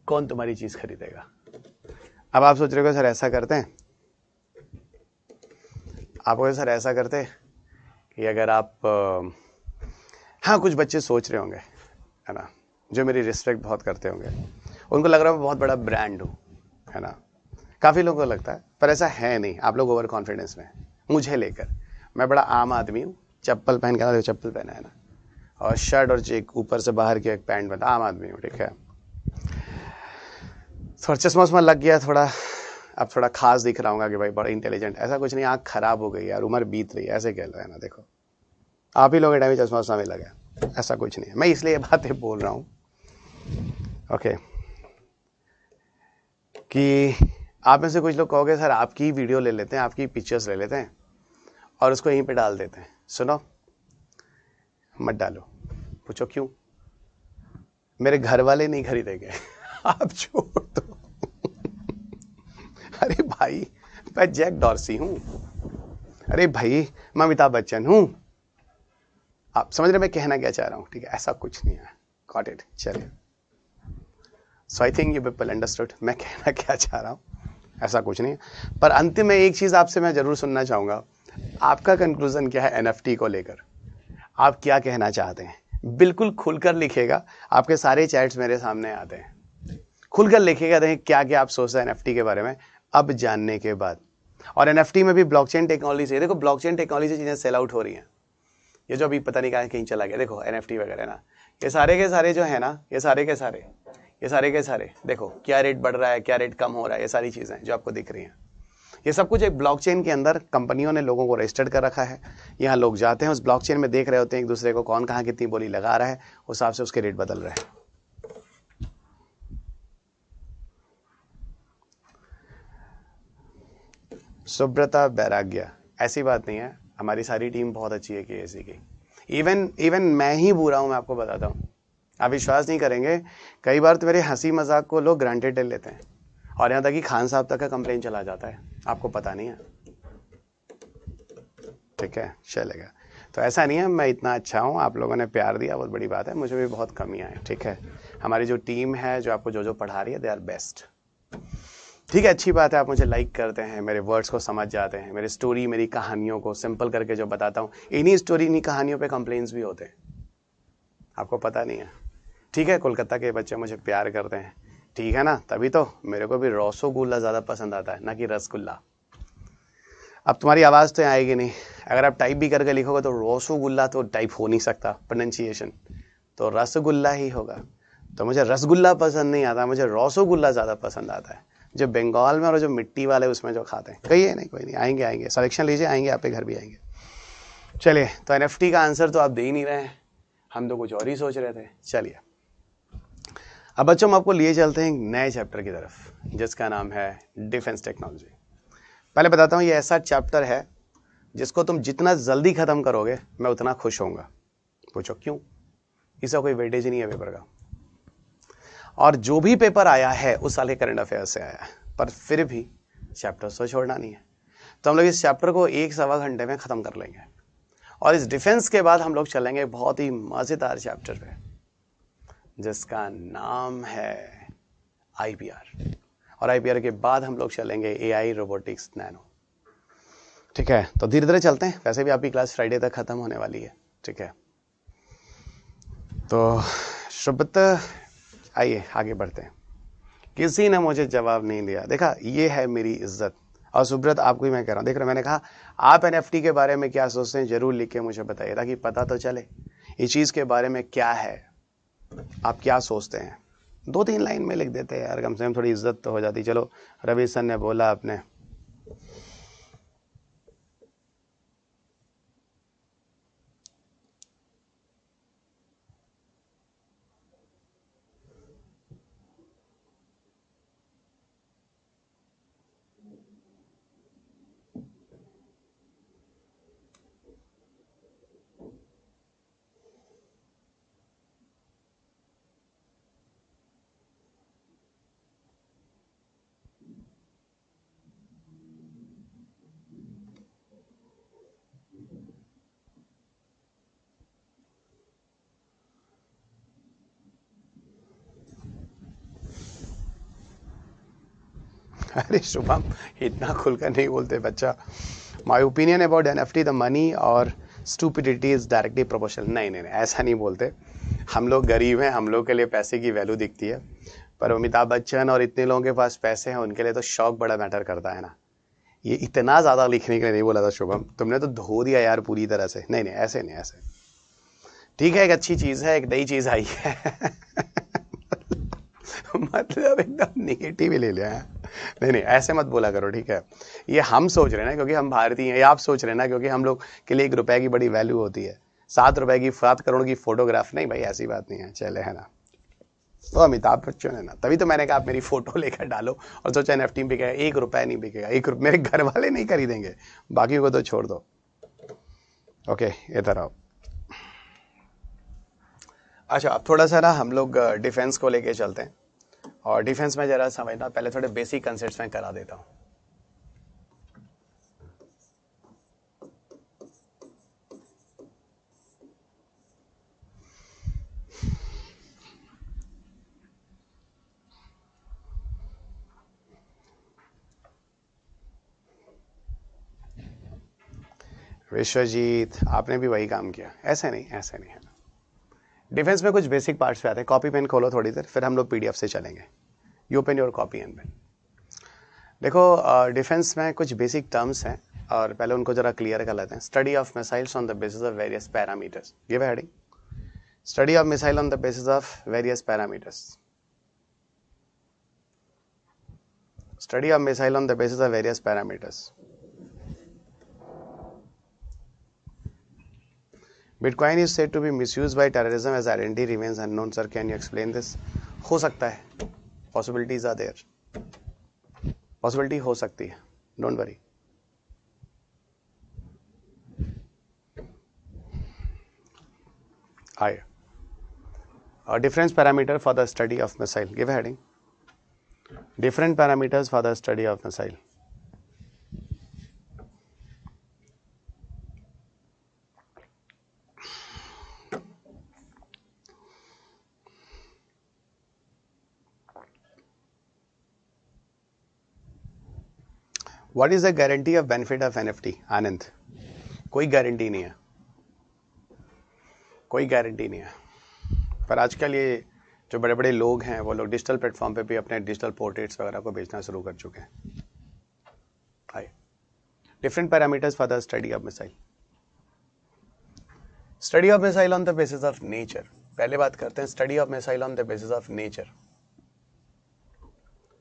कौन तुम्हारी चीज़ खरीदेगा? अब आप सोच रहे हो सर ऐसा करते हैं, आपको सर ऐसा करते कि अगर आप हाँ कुछ बच्चे सोच रहे होंगे है ना, जो मेरी रिस्पेक्ट बहुत करते होंगे, उनको लग रहा है मैं बहुत बड़ा ब्रांड हूँ है ना, काफ़ी लोगों को लगता है, पर ऐसा है नहीं। आप लोग ओवर कॉन्फिडेंस में, मुझे लेकर मैं बड़ा आम आदमी हूँ, चप्पल पहन के, चप्पल पहना है ना, और शर्ट और चेक ऊपर से बाहर की एक पैंट पहना, आम आदमी हूँ। ठीक है, थोड़ा चश्मा वश्मा लग गया थोड़ा, अब थोड़ा खास दिख रहा हूँ कि भाई बड़ा इंटेलिजेंट, ऐसा कुछ नहीं, आँख खराब हो गई यार, उम्र बीत रही है, ऐसे कह लो है ना। देखो आप ही लोग टाइम चश्मा वश्मा में लगा, ऐसा कुछ नहीं है, मैं इसलिए ये बातें बोल रहा हूँ ओके, कि आप में से कुछ लोग कहोगे सर आपकी वीडियो ले लेते हैं, आपकी पिक्चर्स ले लेते हैं और उसको यहीं पे डाल देते हैं। सुनो, मत डालो। पूछो क्यों? मेरे घर वाले नहीं खरीदेंगे। आप छोड़ दो। अरे भाई मैं जैक डॉर्सी हूं, अरे भाई मैं अमिताभ बच्चन हूं। आप समझ रहे मैं कहना क्या चाह रहा हूं? ठीक है, ऐसा कुछ नहीं है। Got it? चलिए, so I think you people understood मैं कहना क्या चाह रहा हूं, ऐसा कुछ नहीं है। पर अंतिम में एक चीज आपसे मैं जरूर सुनना चाहूंगा, आपका कंक्लूजन क्या है एनएफटी को लेकर? आप क्या कहना चाहते हैं? बिल्कुल खुलकर लिखिएगा, आपके सारे चैट्स मेरे सामने आते हैं, खुलकर लिखिएगा, देखें क्या क्या आप सोचते हैं एनएफटी के बारे में अब जानने के बाद। और एनएफटी में भी ब्लॉकचेन टेक्नोलॉजी से, देखो ब्लॉकचेन टेक्नोलॉजी से चीजें सेल आउट हो रही हैं, ये जो अभी पता नहीं कहीं चला गया, देखो एनएफटी वगैरह ना, ये सारे के सारे जो है ना, ये सारे के सारे देखो क्या रेट बढ़ रहा है, क्या रेट कम हो रहा है, ये सारी चीजें जो आपको दिख रही हैं, ये सब कुछ एक ब्लॉकचेन के अंदर कंपनियों ने लोगों को रजिस्टर्ड कर रखा है। यहाँ लोग जाते हैं उस ब्लॉकचेन में, देख रहे होते हैं एक दूसरे को, कौन कहाँ कितनी बोली लगा रहा है, उस हिसाब से उसके रेट बदल रहे हैं। सुब्रता बैराग्या, ऐसी बात नहीं है, हमारी सारी टीम बहुत अच्छी है केएसी की। इवन मैं ही बुरा हूं, मैं आपको बताता हूं, आप विश्वास नहीं करेंगे, कई बार तो मेरे हंसी मजाक को लोग ग्रांटेड ले लेते हैं, और यहाँ तक कि खान साहब तक का कंप्लेन चला जाता है, आपको पता नहीं है। ठीक है, चलेगा। तो ऐसा नहीं है मैं इतना अच्छा हूँ, आप लोगों ने प्यार दिया, बहुत बड़ी बात है, मुझे भी बहुत कमियाँ हैं। ठीक है, हमारी जो टीम है जो आपको जो पढ़ा रही है, दे आर बेस्ट। ठीक है, अच्छी बात है, आप मुझे लाइक करते हैं, मेरे वर्ड्स को समझ जाते हैं, मेरी स्टोरी, मेरी कहानियों को सिंपल करके जो बताता हूँ, इन्हीं स्टोरी, इन्हीं कहानियों पे कंप्लेंट्स भी होते हैं, आपको पता नहीं है। ठीक है, कोलकाता के बच्चे मुझे प्यार करते हैं, ठीक है ना, तभी तो मेरे को भी रसगुल्ला ज़्यादा पसंद आता है ना कि रसगुल्ला। अब तुम्हारी आवाज़ तो आएगी नहीं, अगर आप टाइप भी करके लिखोगे तो रसगुल्ला तो टाइप हो नहीं सकता, प्रोनाउंसिएशन तो रसगुल्ला ही होगा। तो मुझे रसगुल्ला पसंद नहीं आता, मुझे रसगुल्ला ज़्यादा पसंद आता है, जो बंगाल में और जो मिट्टी वाले उसमें जो खाते हैं। कहिए नहीं, कोई नहीं, आएंगे सिलेक्शन लीजिए, आएंगे, आपके घर भी आएंगे। चलिए, तो एनएफटी का आंसर तो आप दे ही नहीं रहे हैं, हम तो कुछ और ही सोच रहे थे। चलिए, अब बच्चों हम आपको लिए चलते हैं नए चैप्टर की तरफ, जिसका नाम है डिफेंस टेक्नोलॉजी। पहले बताता हूँ, ये ऐसा चैप्टर है जिसको तुम जितना जल्दी खत्म करोगे मैं उतना खुश होऊंगा। पूछो क्यों? इसका कोई वेटेज नहीं है पेपर का, और जो भी पेपर आया है उस साल के करंट अफेयर से आया है, पर फिर भी चैप्टर तो छोड़ना नहीं है। तो हम लोग इस चैप्टर को 1-1.25 घंटे में खत्म कर लेंगे, और इस डिफेंस के बाद हम लोग चलेंगे बहुत ही मजेदार चैप्टर पे, जिसका नाम है आईपीआर, और आईपीआर के बाद हम लोग चलेंगे एआई, रोबोटिक्स, नैनो। ठीक है, तो धीरे धीरे चलते हैं, वैसे भी आपकी क्लास फ्राइडे तक खत्म होने वाली है। ठीक है, तो सुब्रत आइए आगे बढ़ते हैं। किसी ने मुझे जवाब नहीं दिया, देखा ये है मेरी इज्जत। और सुब्रत आपको ही मैं कह रहा हूँ, देख रहे मैंने कहा आप एनएफटी के बारे में क्या सोचते हैं, जरूर लिख के मुझे बताइए, ताकि पता तो चले इस चीज़ के बारे में क्या है, आप क्या सोचते हैं। 2-3 लाइन में लिख देते हैं यार, कम से कम थोड़ी इज्जत तो हो जाती। चलो रवि सर ने बोला आपने, अरे शुभम इतना खुलकर नहीं बोलते बच्चा। My opinion about NFT, the money और स्टूपिडिटी इज डायरेक्टली प्रोपोर्शनल। नहीं नहीं नहीं, ऐसा नहीं बोलते। हम लोग गरीब हैं, हम लोग के लिए पैसे की वैल्यू दिखती है, पर अमिताभ बच्चन और इतने लोगों के पास पैसे हैं, उनके लिए तो शौक बड़ा मैटर करता है ना। ये इतना ज़्यादा लिखने के लिए नहीं बोला था शुभम, तुमने तो धो दिया यार पूरी तरह से। नहीं नहीं ऐसे नहीं, ऐसे ठीक है, एक अच्छी चीज़ है, एक नई चीज़ आई है मतलब एकदम निगेटिव ही ले लिया है। नहीं नहीं ऐसे मत बोला करो, ठीक है। ये हम सोच रहे हैं ना क्योंकि हम भारतीय हैं, या आप सोच रहे हैं ना क्योंकि हम लोग के लिए 1 रुपए की बड़ी वैल्यू होती है, 7 रुपए की 7 करोड़ की फोटोग्राफ। नहीं भाई ऐसी बात नहीं है, चले है ना। तो अमिताभ बच्चन है ना, तभी तो मैंने कहा आप मेरी फोटो लेकर डालो और सोचा NFT बिकेगा। 1 रुपया नहीं बिकेगा, 1 रुपये मेरे घर वाले नहीं खरीदेंगे, बाकी को तो छोड़ दो। ओके इधर आओ। अच्छा अब थोड़ा सा ना हम लोग डिफेंस को लेके चलते हैं, और डिफेंस में जरा समझना, पहले थोड़े बेसिक कंसेप्ट्स में करा देता हूँ। विश्वजीत आपने भी वही काम किया, ऐसे नहीं ऐसे नहीं है। डिफेंस में कुछ बेसिक पार्ट्स पे आते हैं। कॉपी पेन खोलो थोड़ी देर, फिर हम लोग PDF से चलेंगे। You open your copy and pen. देखो डिफेंस में कुछ बेसिक टर्म्स हैं, और पहले उनको जरा क्लियर कर लेते हैं। Study of missiles on the basis of various parameters, give heading. Study of missile on the basis of various parameters. Study of missile on the basis of various parameters. Bitcoin is said to be misused by terrorism as identity remains unknown. Sir, can you explain this? हो सकता है, possibilities are there, possibility हो सकती है, don't worry. Hi. A different parameter for the study of missile. Give a heading. Different parameters for the study of missile. What is the guarantee of benefit of NFT? आनंद, कोई guarantee नहीं है, कोई guarantee नहीं है। पर आजकल ये जो बड़े बड़े लोग हैं वो लोग डिजिटल प्लेटफॉर्म पे भी अपने डिजिटल पोर्ट्रेट्स वगैरह को बेचना शुरू कर चुके हैं। Hi, different parameters for the study of missile. Study of missile on the basis of nature. पहले बात करते हैं study of missile on the basis of nature.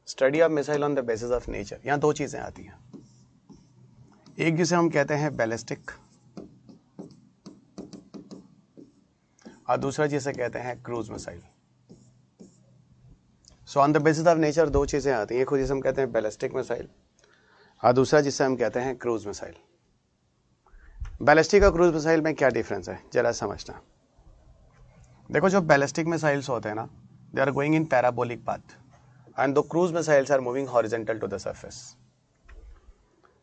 Study of missile on the basis of nature, यहां 2 चीजें आती हैं। एक जिसे हम कहते हैं बैलिस्टिक, और दूसरा जिसे कहते हैं cruise missile. So on the basis of nature 2 चीजें आती हैं, एक जिसे हम कहते हैं बैलिस्टिक मिसाइल, और दूसरा जिसे हम कहते हैं क्रूज मिसाइल। बैलिस्टिक और क्रूज मिसाइल में क्या डिफरेंस है जरा समझना। देखो जो बैलिस्टिक मिसाइल्स होते हैं ना, they are going in parabolic path and the cruise missiles are moving horizontal to the surface.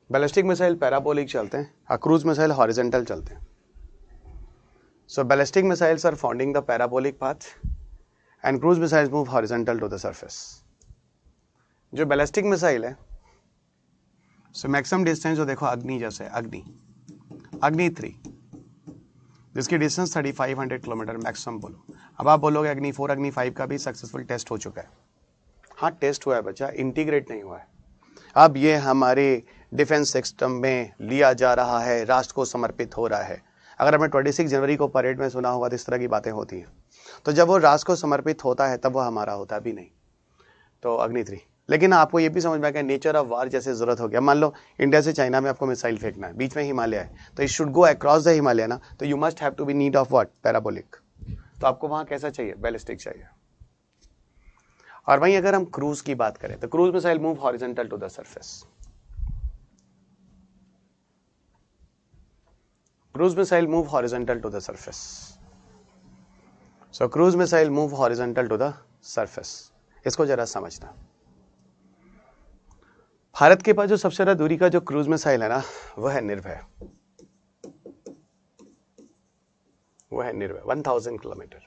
Ballistic missile parabolic चलते हैं और क्रूज मिसाइल हॉरिजॉन्टल चलते हैं। So ballistic missiles are founding the parabolic path and cruise missiles move horizontal to the surface. जो ballistic missile है, so maximum distance जो देखो अग्नि जैसे, अग्नि 3, जिसकी डिस्टेंस 3500 किलोमीटर मैक्सिमम बोलो। अब आप बोलोगे अग्नि 4, अग्नि 5 का भी सक्सेसफुल टेस्ट हो चुका है। हाँ टेस्ट हुआ है बच्चा, इंटीग्रेट नहीं हुआ है। अब ये हमारे डिफेंस सिस्टम में लिया जा रहा है, राष्ट्र को समर्पित हो रहा है। अगर आपने 26 जनवरी को परेड में सुना होगा तो इस तरह की बातें होती हैं। तो जब वो राष्ट्र को समर्पित होता है तब वो हमारा होता भी नहीं। तो अग्नि-3। लेकिन आपको ये भी समझ में आ गया नेचर ऑफ वार जैसे जरूरत हो गया। मान लो इंडिया से चाइना में आपको मिसाइल फेंकना है, बीच में हिमालय है, तो it should go across the Himalaya ना, तो you must have to be need of what, parabolic. तो आपको वहां कैसा चाहिए, बैलिस्टिक चाहिए। और वहीं अगर हम क्रूज की बात करें तो cruise missile move horizontal to the surface. Cruise missile move horizontal to the surface. So cruise missile move horizontal to the surface. इसको जरा समझना। भारत के पास जो सबसे ज्यादा दूरी का जो क्रूज मिसाइल है ना, वह है निर्भय। वो है निर्भय 1000 किलोमीटर।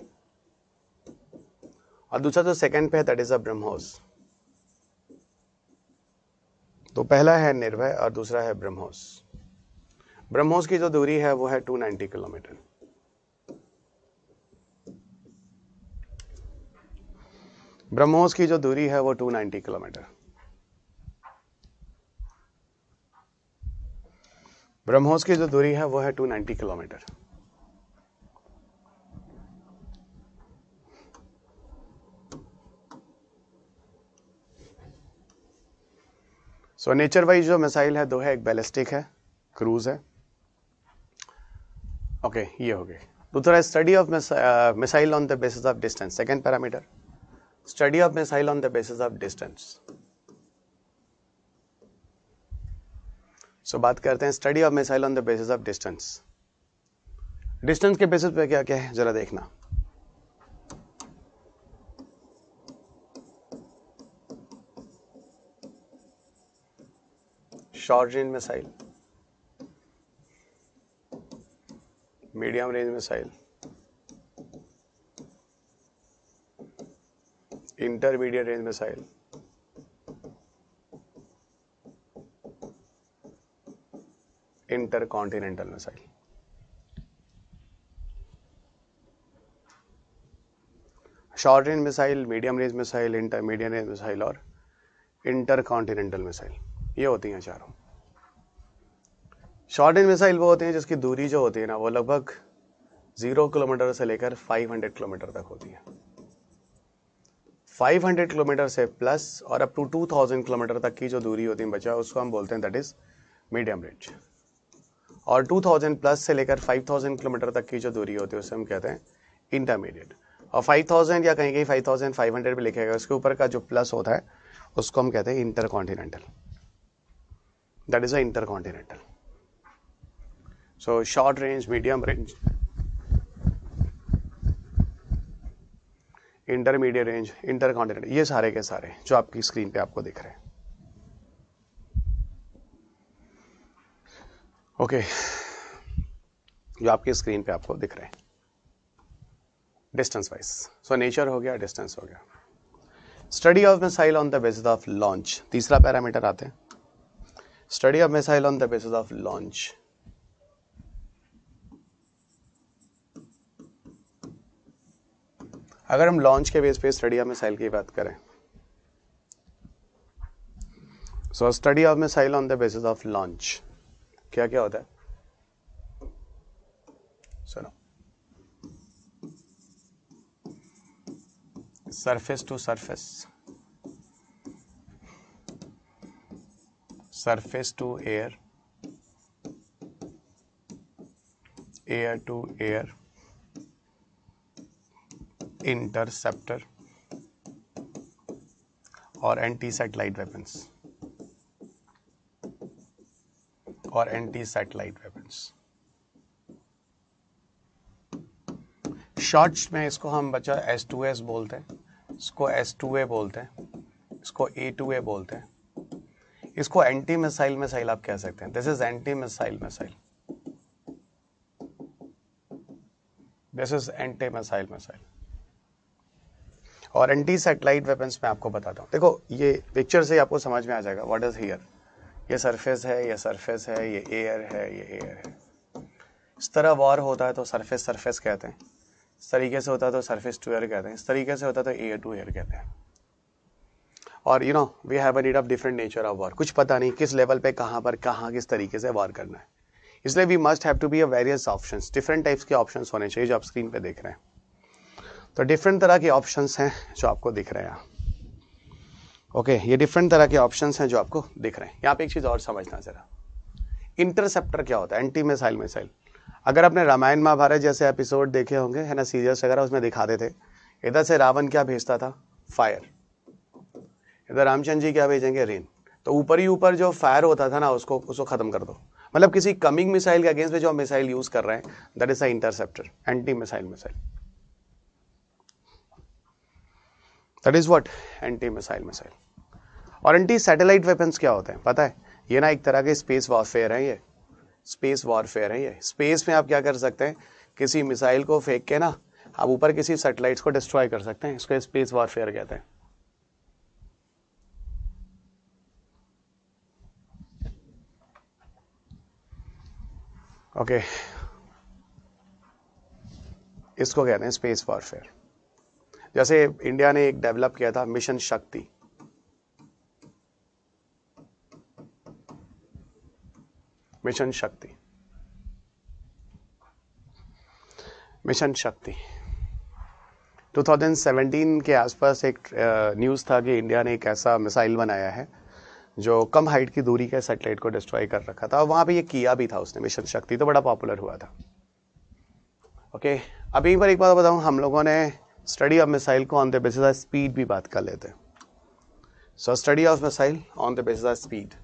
और दूसरा जो सेकंड पे है दैट इज अ ब्रह्मोस। तो पहला है निर्भय और दूसरा है ब्रह्मोस। ब्रह्मोस की जो दूरी है वो है 290 किलोमीटर। ब्रह्मोस की जो दूरी है वो 290 किलोमीटर। ब्रह्मोस की जो दूरी है वो है 290 किलोमीटर। सो नेचर वाइज जो मिसाइल है दो है, एक बैलिस्टिक है, क्रूज है। ओके, ये हो गए। दूसरा study of missile on the basis of distance, second parameter, study of missile on the basis of distance. So बात करते हैं study of missile on the basis of distance. Distance के बेसिस पे क्या क्या है जरा देखना। Short range missile, medium range missile, intermediate range missile, intercontinental missile. Short range missile, medium range missile, intermediate range missile और इंटरकॉन्टिनेंटल मिसाइल, ये होती हैं चारों। शॉर्ट रेंज मिसाइल वो होते हैं जिसकी दूरी जो होती है ना वो लगभग 0 किलोमीटर से लेकर 500 किलोमीटर तक होती है। 500 किलोमीटर से प्लस और अप टू 2000 किलोमीटर तक की जो दूरी होती है बच्चा, उसको हम बोलते हैं दैट इज मीडियम रेंज। और 2000 प्लस से लेकर 5000 किलोमीटर तक की जो दूरी होती है उसे हम कहते हैं इंटरमीडिएट। और 5000 या कहीं कहीं 5500 भी लिखेगा, उसके ऊपर का जो प्लस होता है उसको हम कहते हैं intercontinental, that is a intercontinental. So short range, medium range, intermediate range, intercontinental, ये सारे के सारे जो आपकी स्क्रीन पे आपको दिख रहे हैं। ओके, जो आपकी स्क्रीन पे आपको दिख रहे हैं डिस्टेंस वाइज। सो नेचर हो गया, डिस्टेंस हो गया। Study of missile on the basis of launch, तीसरा पैरामीटर आते हैं study of missile on the basis of launch. अगर हम लॉन्च के बेस पे स्टडी ऑफ मिसाइल की बात करें, so study of missile on the basis of launch क्या क्या होता है सुनो। Surface to surface, surface to air, air to air, interceptor और एंटी सैटेलाइट वेपन्स, और एंटी सैटेलाइट वेपन्स। शॉर्ट्स में इसको हम बच्चा S2S बोलते हैं, इसको S2A बोलते हैं, इसको A2A बोलते हैं, इसको एंटी मिसाइल मिसाइल आप कह सकते हैं। This is anti missile missile, this is anti missile missile. और एंटी सैटेलाइट वेपन्स में आपको बताता हूँ, देखो ये पिक्चर से आपको समझ में आ जाएगा व्हाट इज हियर। ये सरफेस है, ये सरफेस है, ये एयर है, ये एयर है। इस तरह वॉर होता है तो सरफेस सरफेस कहते हैं, इस तरीके से होता है तो सरफेस टू एयर कहते हैं, इस तरीके से होता है तो एयर टू एयर कहते हैं। और you know we have a need of different nature of war, कुछ पता नहीं किस लेवल पे कहाँ पर कहाँ किस तरीके से वॉर करना है, इसलिए we must have to be a various options, different types के ऑप्शंस होने चाहिए जो आप स्क्रीन पे देख रहे हैं। तो डिफरेंट तरह के ऑप्शंस हैं जो आपको दिख रहे हैं। ओके, ये डिफरेंट तरह के ऑप्शंस हैं जो आपको दिख रहे हैं। यहाँ पे एक चीज़ और समझना जरा, इंटरसेप्टर क्या होता है, एंटी मिसाइल मिसाइल। अगर आपने रामायण महाभारत जैसे एपिसोड देखे होंगे है ना, सीरियल्स वगैरह, उसमें दिखाते थे इधर से रावण क्या भेजता था, फायर, इधर रामचंद्र जी क्या भेजेंगे, रेन। तो ऊपर ही ऊपर जो फायर होता था ना, उसको खत्म कर दो। मतलब किसी कमिंग मिसाइल के अगेंस्ट में जो हम मिसाइल यूज कर रहे हैं, that is a interceptor, anti missile missile. That is what, anti missile missile. और एंटी सैटेलाइट वेपन्स क्या होते हैं पता है, ये ना एक तरह के स्पेस वॉरफेयर है। ये स्पेस वॉरफेयर है। ये स्पेस में आप क्या कर सकते हैं, किसी मिसाइल को फेंक के ना आप ऊपर किसी सैटेलाइट्स को डिस्ट्रॉय कर सकते हैं। इसको स्पेस वॉरफेयर कहते हैं। ओके, इसको कहते हैं स्पेस वॉरफेयर। जैसे इंडिया ने एक डेवलप किया था मिशन शक्ति, मिशन शक्ति, मिशन शक्ति 2017 के आसपास एक न्यूज़ था कि इंडिया ने एक ऐसा मिसाइल बनाया है जो कम हाइट की दूरी के सैटेलाइट को डिस्ट्रॉय कर रखा था। और वहाँ पे ये किया भी था उसने, मिशन शक्ति, तो बड़ा पॉपुलर हुआ था। ओके, अब यहीं पर एक बात बताऊँ, हम लोगों ने स्टडी ऑफ मिसाइल को on the basis of speed भी बात कर लेते हैं। सो study of missile on the basis of speed.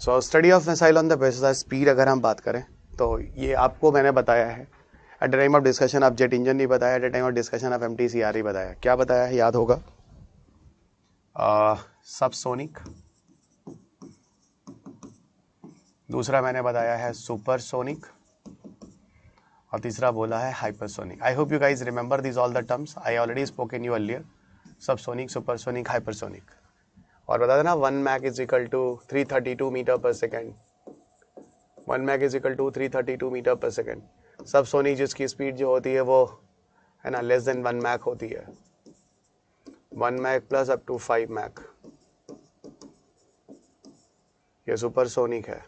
So study of missile on the basis of speed अगर हम बात करें तो ये आपको मैंने बताया है at the time of discussion of jet engine नहीं बताया, at the time of discussion of MTCR ही बताया। क्या बताया है, याद होगा, सबसोनिक, दूसरा मैंने बताया है सुपरसोनिक, और तीसरा बोला है hypersonic. I hope you guys remember this all the terms, I already spoken you earlier. Subsonic, supersonic, hypersonic. और बता देना 1 mach is equal to 332 metre per second. 1 mach is equal to 332 metre per second. Subsonic जिसकी speed जो होती है वो है ना लेस देन 1 मैक होती है। 1 Mach plus up to 5 Mach, ये सुपरसोनिक है।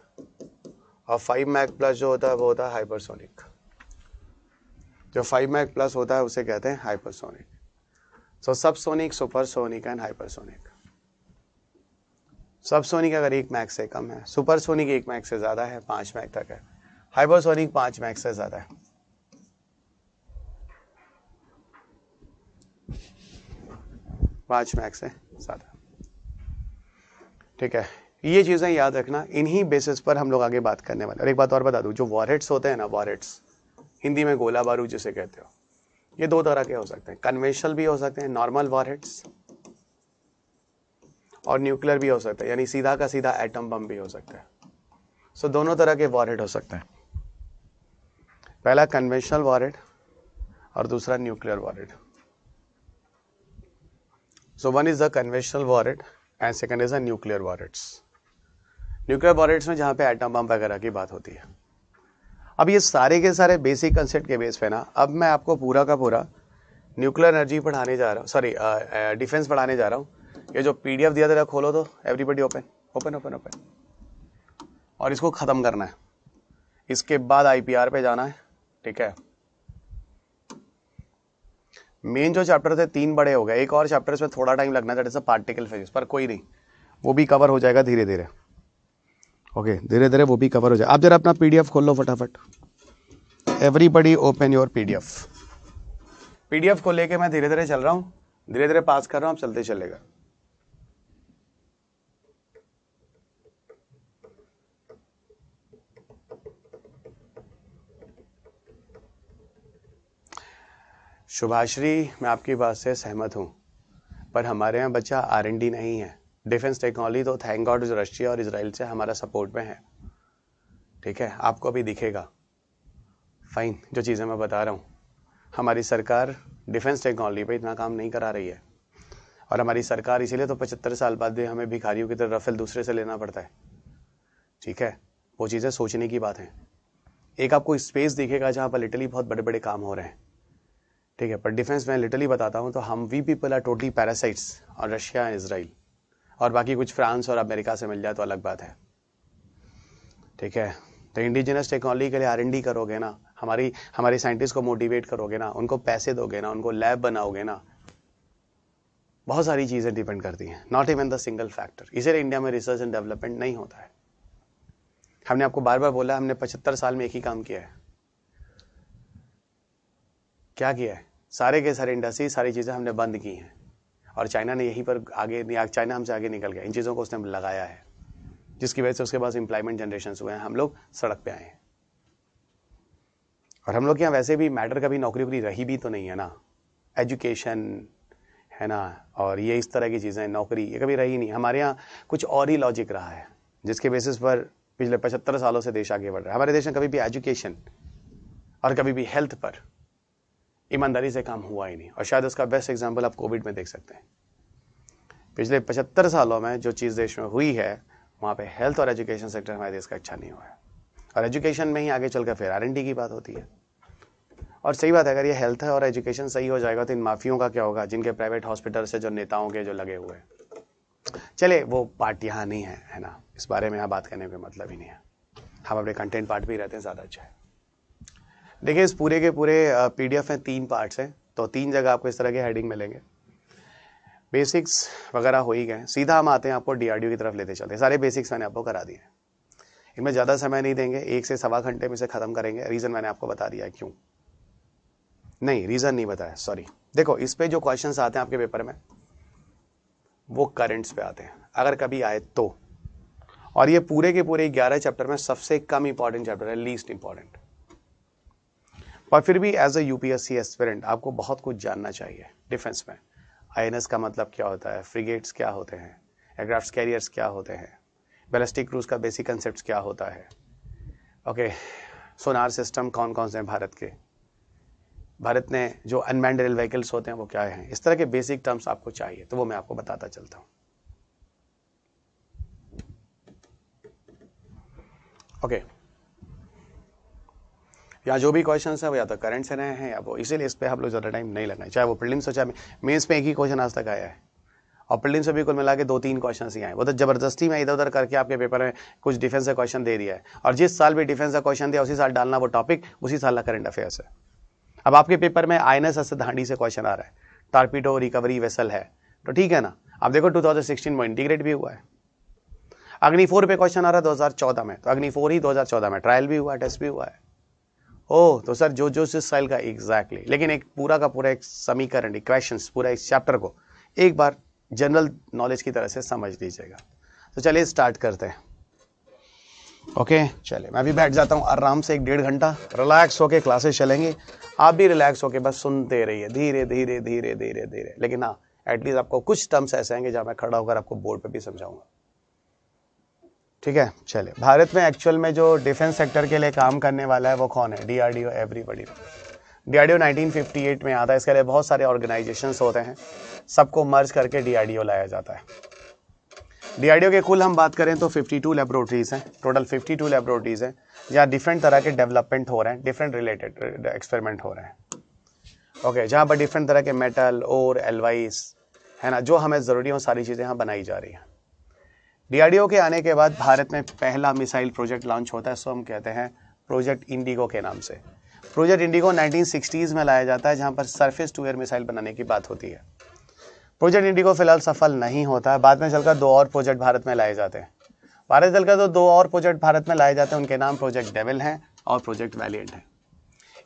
और 5 मैक प्लस जो होता है वो होता है हाइपरसोनिक। जो 5 मैक प्लस होता है उसे कहते हैं hypersonic. So subsonic, supersonic and hypersonic. Subsonic अगर 1 मैक से कम है, सुपरसोनिक 1 मैक से ज्यादा है, 5 मैक तक है, हाइपरसोनिक 5 मैक से ज्यादा है। पांच मैक से ज्यादा, ठीक है। ये चीजें याद रखना, इन्हीं बेसिस पर हम लोग आगे बात करने वाले। और एक बात और बता दूं, जो वॉरहेड्स होते हैं ना, वॉरहेड्स हिंदी में गोला बारूद जिसे कहते हो, ये 2 तरह के हो सकते हैं। कन्वेंशनल भी हो सकते हैं, नॉर्मल वॉरहेड्स, और न्यूक्लियर भी हो सकता है, यानी सीधा का सीधा एटम बम भी हो सकता है। सो दोनों तरह के वॉरहेड हो सकते हैं। पहला कन्वेंशनल वॉरहेड और दूसरा nuclear warhead. So one is the conventional warhead and second is the nuclear warheads. Nuclear warheads में जहां पे एटम बम वगैरह की बात होती है। अब ये सारे के सारे बेसिक कंसेप्ट के बेस पे ना, अब मैं आपको पूरा का पूरा न्यूक्लियर एनर्जी पढ़ाने जा रहा हूँ, सॉरी डिफेंस पढ़ाने जा रहा हूँ। ये जो PDF दिया था खोलो तो, everybody open open open open, और इसको खत्म करना है। इसके बाद IPR पे जाना है, ठीक है। मेन जो चैप्टर थे 3 बड़े हो गए, एक और चैप्टर इसमें थोड़ा टाइम लगना था, पार्टिकल फिजिक्स, पर कोई नहीं, वो भी कवर हो जाएगा धीरे धीरे। ओके, धीरे धीरे वो भी कवर हो जाएगा। आप जरा अपना PDF खोल लो फटाफट। एवरीबडी ओपन योर PDF को लेके मैं धीरे धीरे चल रहा हूँ, धीरे धीरे पास कर रहा हूँ, आप चलते चलेगा। शुभाश्री, मैं आपकी बात से सहमत हूँ, पर हमारे यहाँ बच्चा R&D नहीं है। डिफेंस टेक्नोलॉजी तो थैंक गॉड रशिया और इजराइल से हमारा सपोर्ट में है, ठीक है, आपको अभी दिखेगा। फाइन, जो चीज़ें मैं बता रहा हूँ, हमारी सरकार डिफेंस टेक्नोलॉजी पे इतना काम नहीं करा रही है। और हमारी सरकार इसीलिए तो 75 साल बाद भी हमें भिखारियों की तरह रफेल दूसरे से लेना पड़ता है, ठीक है। वो चीज़ें सोचने की बात है। एक आपको स्पेस दिखेगा जहाँ पर लिटरली बहुत बड़े बड़े काम हो रहे हैं, ठीक है, पर डिफेंस में लिटरली बताता हूँ तो हम we people are totally parasites, और रशिया एंड इजराइल, और बाकी कुछ फ्रांस और अमेरिका से मिल जाए तो अलग बात है, ठीक है। तो इंडिजिनस टेक्नोलॉजी के लिए R&D करोगे ना, हमारे साइंटिस्ट को मोटिवेट करोगे ना, उनको पैसे दोगे ना, उनको लैब बनाओगे ना, बहुत सारी चीज़ें डिपेंड करती हैं, not even the single factor. इसीलिए इंडिया में रिसर्च एंड डेवलपमेंट नहीं होता है। हमने आपको बार बार बोला, हमने 75 साल में एक ही काम किया है। क्या किया है? सारे के सारे इंडस्ट्री, सारी चीज़ें हमने बंद की हैं, और चाइना ने यहीं पर आगे, चाइना हमसे आगे निकल गया, इन चीज़ों को उसने लगाया है, जिसकी वजह से उसके पास एम्प्लॉयमेंट जनरेशन हुए हैं, हम लोग सड़क पे आए हैं। और हम लोग के यहाँ वैसे भी मैटर कभी नौकरी वोकरी रही भी तो नहीं है ना, एजुकेशन है ना, और ये इस तरह की चीज़ें, नौकरी ये कभी रही नहीं। हमारे यहाँ कुछ और ही लॉजिक रहा है, जिसके बेसिस पर पिछले 75 सालों से देश आगे बढ़ रहा है। हमारे देश में कभी भी एजुकेशन और कभी भी हेल्थ पर ईमानदारी से काम हुआ ही नहीं, और शायद उसका बेस्ट एग्जाम्पल आप कोविड में देख सकते हैं। पिछले 75 सालों में जो चीज़ देश में हुई है, वहाँ पे हेल्थ और एजुकेशन सेक्टर हमारे देश का अच्छा नहीं हुआ है, और एजुकेशन में ही आगे चलकर फिर R&D की बात होती है। और सही बात है, अगर ये हेल्थ है और एजुकेशन सही हो जाएगा तो इन माफियों का क्या होगा, जिनके प्राइवेट हॉस्पिटल से जो नेताओं के जो लगे हुए हैं। चले वो पार्ट यहाँ नहीं है ना, इस बारे में यहाँ बात करने का मतलब ही नहीं है, हम अपने कंटेंट पार्ट भी रहते हैं, ज़्यादा अच्छा है। देखिए, इस पूरे के पूरे PDF में 3 पार्ट्स हैं, तो 3 जगह आपको इस तरह के हेडिंग मिलेंगे। बेसिक्स वगैरह हो ही गए, सीधा हम आते हैं आपको DRDO की तरफ लेते चलते हैं। सारे बेसिक्स मैंने आपको करा दिए, इनमें ज़्यादा समय नहीं देंगे, 1 से सवा घंटे में से ख़त्म करेंगे। रीज़न मैंने आपको बता दिया है, क्यों नहीं, रीज़न नहीं बताया, सॉरी। देखो, इस पे जो क्वेश्चंस आते हैं आपके पेपर में, वो करंट्स पे आते हैं, अगर कभी आए तो। और ये पूरे के पूरे 11 चैप्टर में सबसे कम इंपॉर्टेंट चैप्टर है, लीस्ट इंपॉर्टेंट। पर फिर भी एज अ UPSC एस्पिरेंट आपको बहुत कुछ जानना चाहिए डिफेंस में। INS का मतलब क्या होता है, फ्रिगेट्स क्या होते हैं, एयरक्राफ्ट कैरियर्स क्या होते हैं, बैलिस्टिक क्रूज का बेसिक कंसेप्ट क्या होता है, ओके, सोनार सिस्टम कौन कौन से हैं भारत ने जो अनमैन्ड रेल व्हीकल्स होते हैं वो क्या हैं, इस तरह के बेसिक टर्म्स आपको चाहिए, तो वो मैं आपको बताता चलता हूँ। ओके, यहाँ जो भी क्वेश्चन है वो या तो करंट से रहे हैं या वो, इसीलिए इस पर हम लोग ज़्यादा टाइम नहीं लगना है, चाहे वो प्रीलिम्स हो चाहे मेंस में। एक ही क्वेश्चन आज तक आया है, और प्रीलिम्स में भी कुल मिला के 2-3 क्वेश्चन ही आए। वो तो जबरदस्ती में इधर उधर करके आपके पेपर में कुछ डिफेंस का क्वेश्चन दे दिया है, और जिस साल भी डिफेंस का क्वेश्चन दिया उसी साल डालना वो टॉपिक, उसी साल का करंट अफेयर्स है। अब आपके पेपर में INS से धांडी से क्वेश्चन आ रहा है, टारपीडो रिकवरी वेसल है, तो ठीक है ना। अब देखो 2016 में इंटीग्रेट भी हुआ है। अग्नि 4 पे क्वेश्चन आ रहा है 2014 में, तो अग्नि 4 ही 2014 में ट्रायल भी हुआ है, टेस्ट भी हुआ है। ओह, तो सर जो जो इस स्टाइल का एग्जैक्टली, लेकिन एक पूरा का पूरा एक समीकरण, इक्वेशंस, पूरा इस चैप्टर को एक बार जनरल नॉलेज की तरह से समझ लीजिएगा। तो चलिए स्टार्ट करते हैं। ओके, चलिए मैं भी बैठ जाता हूँ आराम से, 1-1.5 घंटा रिलैक्स होके क्लासेस चलेंगे। आप भी रिलैक्स होके बस सुनते रहिए, धीरे धीरे धीरे धीरे धीरे, लेकिन हाँ, एटलीस्ट आपको कुछ टर्म्स ऐसे आएंगे जहाँ मैं खड़ा होकर आपको बोर्ड पे भी समझाऊंगा। ठीक है, चलिए। भारत में एक्चुअल में जो डिफेंस सेक्टर के लिए काम करने वाला है वो कौन है? DRDO, everybody. DRDO 1958 में आता है। इसके लिए बहुत सारे ऑर्गेनाइजेशंस होते हैं, सबको मर्ज करके DRDO लाया जाता है। DRDO के कुल हम बात करें तो 52 लेबोरेटरीज हैं, टोटल 52 लेबोरेटरीज हैं, जहाँ डिफरेंट तरह के डेवलपमेंट हो रहे हैं, डिफरेंट रिलेटेड एक्सपेरिमेंट हो रहे हैं। ओके, जहाँ पर डिफरेंट तरह के मेटल और एलवाइस है ना, जो हमें ज़रूरी हो, सारी चीज़ें यहाँ बनाई जा रही हैं। DRDO के आने के बाद भारत में पहला मिसाइल प्रोजेक्ट लॉन्च होता है, सो हम कहते हैं प्रोजेक्ट इंडिगो के नाम से। प्रोजेक्ट इंडिगो 1960s में लाया जाता है, जहाँ पर सरफेस टू एयर मिसाइल बनाने की बात होती है। प्रोजेक्ट इंडिगो फिलहाल सफल नहीं होता है, बाद में चलकर 2 और प्रोजेक्ट भारत में लाए जाते हैं। भारत चलकर तो 2 और प्रोजेक्ट भारत में लाए जाते हैं, उनके नाम प्रोजेक्ट डेविल हैं और प्रोजेक्ट वैलिएंट हैं।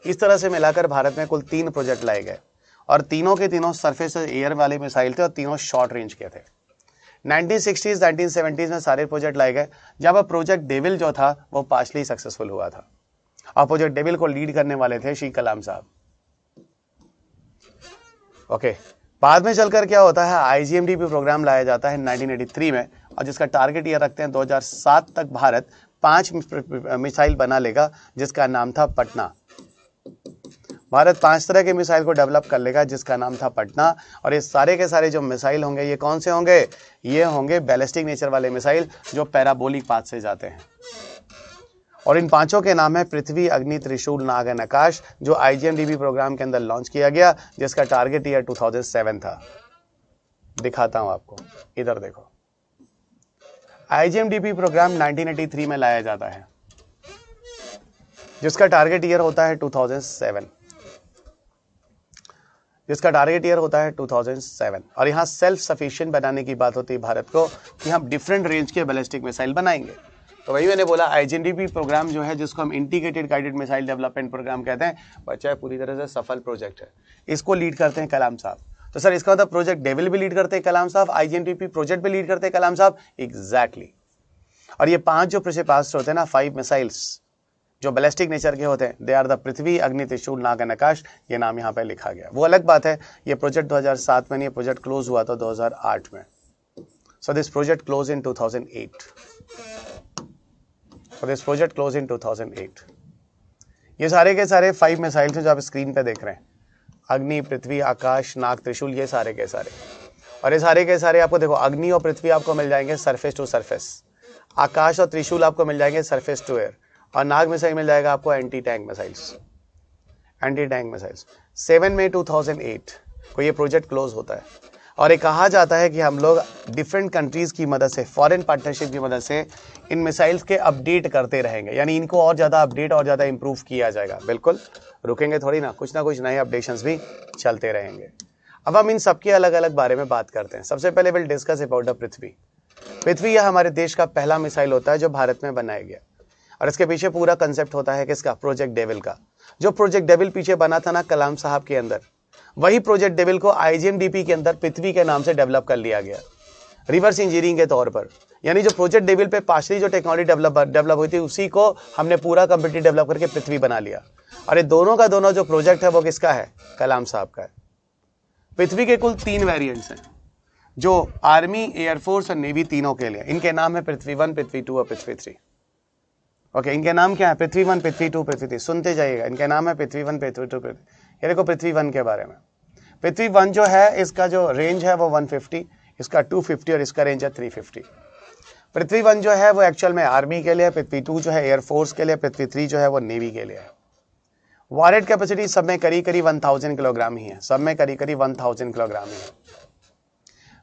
इस तरह से मिलाकर भारत में कुल 3 प्रोजेक्ट लाए गए, और तीनों के तीनों सरफेस एयर वाले मिसाइल थे, और तीनों शॉर्ट रेंज के थे। 1960s 1970s में सारे प्रोजेक्ट लाए गए, जहाँ पर प्रोजेक्ट डेविल जो था वो पार्शली सक्सेसफुल हुआ था, और प्रोजेक्ट डेविल को लीड करने वाले थे श्री कलाम साहब। ओके, बाद में चलकर क्या होता है, IGMDP प्रोग्राम लाया जाता है 1983 में, और जिसका टारगेट ये रखते हैं 2007 तक भारत 5 मिसाइल बना लेगा, जिसका नाम था पटना। भारत 5 तरह के मिसाइल को डेवलप कर लेगा, जिसका नाम था पटना। और ये सारे के सारे जो मिसाइल होंगे, ये कौन से होंगे? ये होंगे बैलिस्टिक नेचर वाले मिसाइल, जो पैराबोलिक पाथ से जाते हैं। और इन 5 के नाम है पृथ्वी, अग्नि, त्रिशूल, नाग एंड आकाश, जो IGMDP प्रोग्राम के अंदर लॉन्च किया गया, जिसका टारगेट ईयर 2007 था। दिखाता हूं आपको, इधर देखो। IGMDP प्रोग्राम 1983 में लाया जाता है। जिसका टारगेट ईयर होता है 2007, जिसका टारगेट ईयर होता है 2007, और यहाँ सेल्फ सफिशिएंट बनाने की बात होती है भारत को कि हम डिफरेंट रेंज के बैलिस्टिक मिसाइल बनाएंगे। तो वही मैंने बोला IGNDP प्रोग्राम जो है, जिसको हम Integrated Guided Missile Development Programme कहते हैं, बच्चा पूरी तरह से सफल प्रोजेक्ट है। इसको लीड करते हैं कलाम साहब। तो सर इसका मतलब प्रोजेक्ट डेविल भी लीड करते हैं कलाम साहब, IGNDP प्रोजेक्ट भी लीड करते हैं कलाम साहब, एग्जैक्टली। और ये 5 जो क्षेपास्त्र होते हैं ना, 5 मिसाइल्स जो बैलिस्टिक नेचर के होते हैं, दे आर द पृथ्वी, अग्नि, त्रिशूल, नाग एंड आकाश। ये नाम यहाँ पे लिखा गया। वो अलग बात है, ये प्रोजेक्ट 2007 में नहीं, प्रोजेक्ट क्लोज हुआ था 2008 में। So this project close in 2008। So this project closed in 2008। ये सारे के सारे 5 मिसाइल थे जो आप स्क्रीन पे देख रहे हैं, अग्नि, पृथ्वी, आकाश, नाग, त्रिशूल, ये सारे के सारे। और ये सारे के सारे आपको देखो, अग्नि और पृथ्वी आपको मिल जाएंगे सरफेस टू सरफेस, आकाश और त्रिशूल आपको मिल जाएंगे सरफेस टू एयर, और नाग मिसाइल मिल जाएगा आपको anti tank missiles, anti tank missiles. 7 मई 2008 को ये प्रोजेक्ट क्लोज होता है। और ये कहा जाता है कि हम लोग डिफरेंट कंट्रीज की मदद से, फॉरेन पार्टनरशिप की मदद से इन मिसाइल्स के अपडेट करते रहेंगे, यानी इनको और ज़्यादा अपडेट और ज़्यादा इंप्रूव किया जाएगा। बिल्कुल रुकेंगे थोड़ी ना कुछ नए अपडेशंस भी चलते रहेंगे। अब हम इन सबके अलग अलग बारे में बात करते हैं। सबसे पहले विल डिस्कस अबाउट द पृथ्वी। पृथ्वी यह हमारे देश का पहला मिसाइल होता है जो भारत में बनाया गया, और इसके पीछे पूरा कंसेप्ट होता है किसका, प्रोजेक्ट डेविल का। जो प्रोजेक्ट डेविल पीछे बना था ना कलाम साहब के अंदर, वही प्रोजेक्ट डेविल को IGNDP के अंदर पृथ्वी के नाम से डेवलप कर लिया गया, रिवर्स इंजीनियरिंग के तौर पर। यानी जो प्रोजेक्ट डेविल पे पार्शली जो टेक्नोलॉजी डेवलप हुई थी, उसी को हमने पूरा कंप्लीटली डेवलप करके पृथ्वी बना लिया। और ये दोनों का दोनों जो प्रोजेक्ट है वो किसका है, कलाम साहब का है। पृथ्वी के कुल 3 वेरिएंट्स हैं जो आर्मी, एयरफोर्स और नेवी तीनों के लिए। इनके नाम है पृथ्वी 1, पृथ्वी 2 और पृथ्वी 3। ओके, इनके नाम क्या है, पृथ्वी 1, पृथ्वी 2, पृथ्वी 3। सुनते जाइएगा, इनके नाम है पृथ्वी 1, पृथ्वी 2, पृथ्वी। ये देखो पृथ्वी 1 के बारे में। पृथ्वी 1 जो है, इसका जो रेंज है वो 150, इसका 250 और इसका रेंज है 350। पृथ्वी 1 जो है वो एक्चुअल में आर्मी के लिए, पृथ्वी 2 जो है एयरफोर्स के लिए, पृथ्वी 3 जो है वो नेवी के लिए है। वॉरहेड कैपेसिटी सब में करीब 1000 किलोग्राम ही है, सब में करीब 1000 किलोग्राम ही है।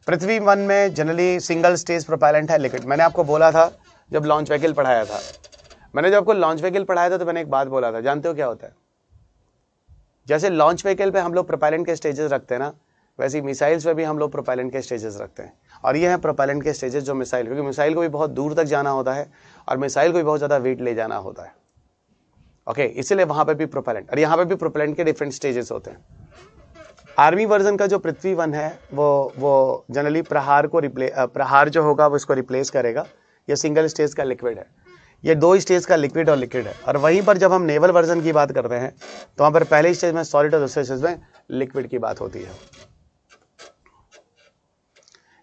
पृथ्वी 1 में जनरली सिंगल स्टेज प्रोपेलेंट है, लिक्विड। मैंने आपको बोला था जब लॉन्च व्हीकल पढ़ाया था, तो मैंने एक बात बोला था, जानते हो क्या होता है? जैसे लॉन्च व्हीकल पे हम लोग प्रोपेलेंट के स्टेजेस रखते हैं ना, वैसे ही मिसाइल्स पे भी हम लोग प्रोपेलेंट के स्टेजेस रखते हैं। और ये हैं प्रोपेलेंट के स्टेजेस जो मिसाइल, क्योंकि मिसाइल को भी बहुत दूर तक जाना होता है और मिसाइल को भी बहुत ज़्यादा वेट ले जाना होता है। ओके, इसीलिए वहाँ पे भी प्रोपेलेंट, और यहाँ पे भी प्रोपेलेंट के डिफरेंट स्टेजेस होते हैं। आर्मी वर्जन का जो पृथ्वी 1 है वो जनरली प्रहार जो होगा वो इसको रिप्लेस करेगा। ये सिंगल स्टेज का लिक्विड है, ये 2 स्टेज का लिक्विड और लिक्विड है। और वहीं पर जब हम नेवल वर्जन की बात करते हैं तो वहाँ पर पहले स्टेज में सॉलिड और दूसरे स्टेज में लिक्विड की बात होती है।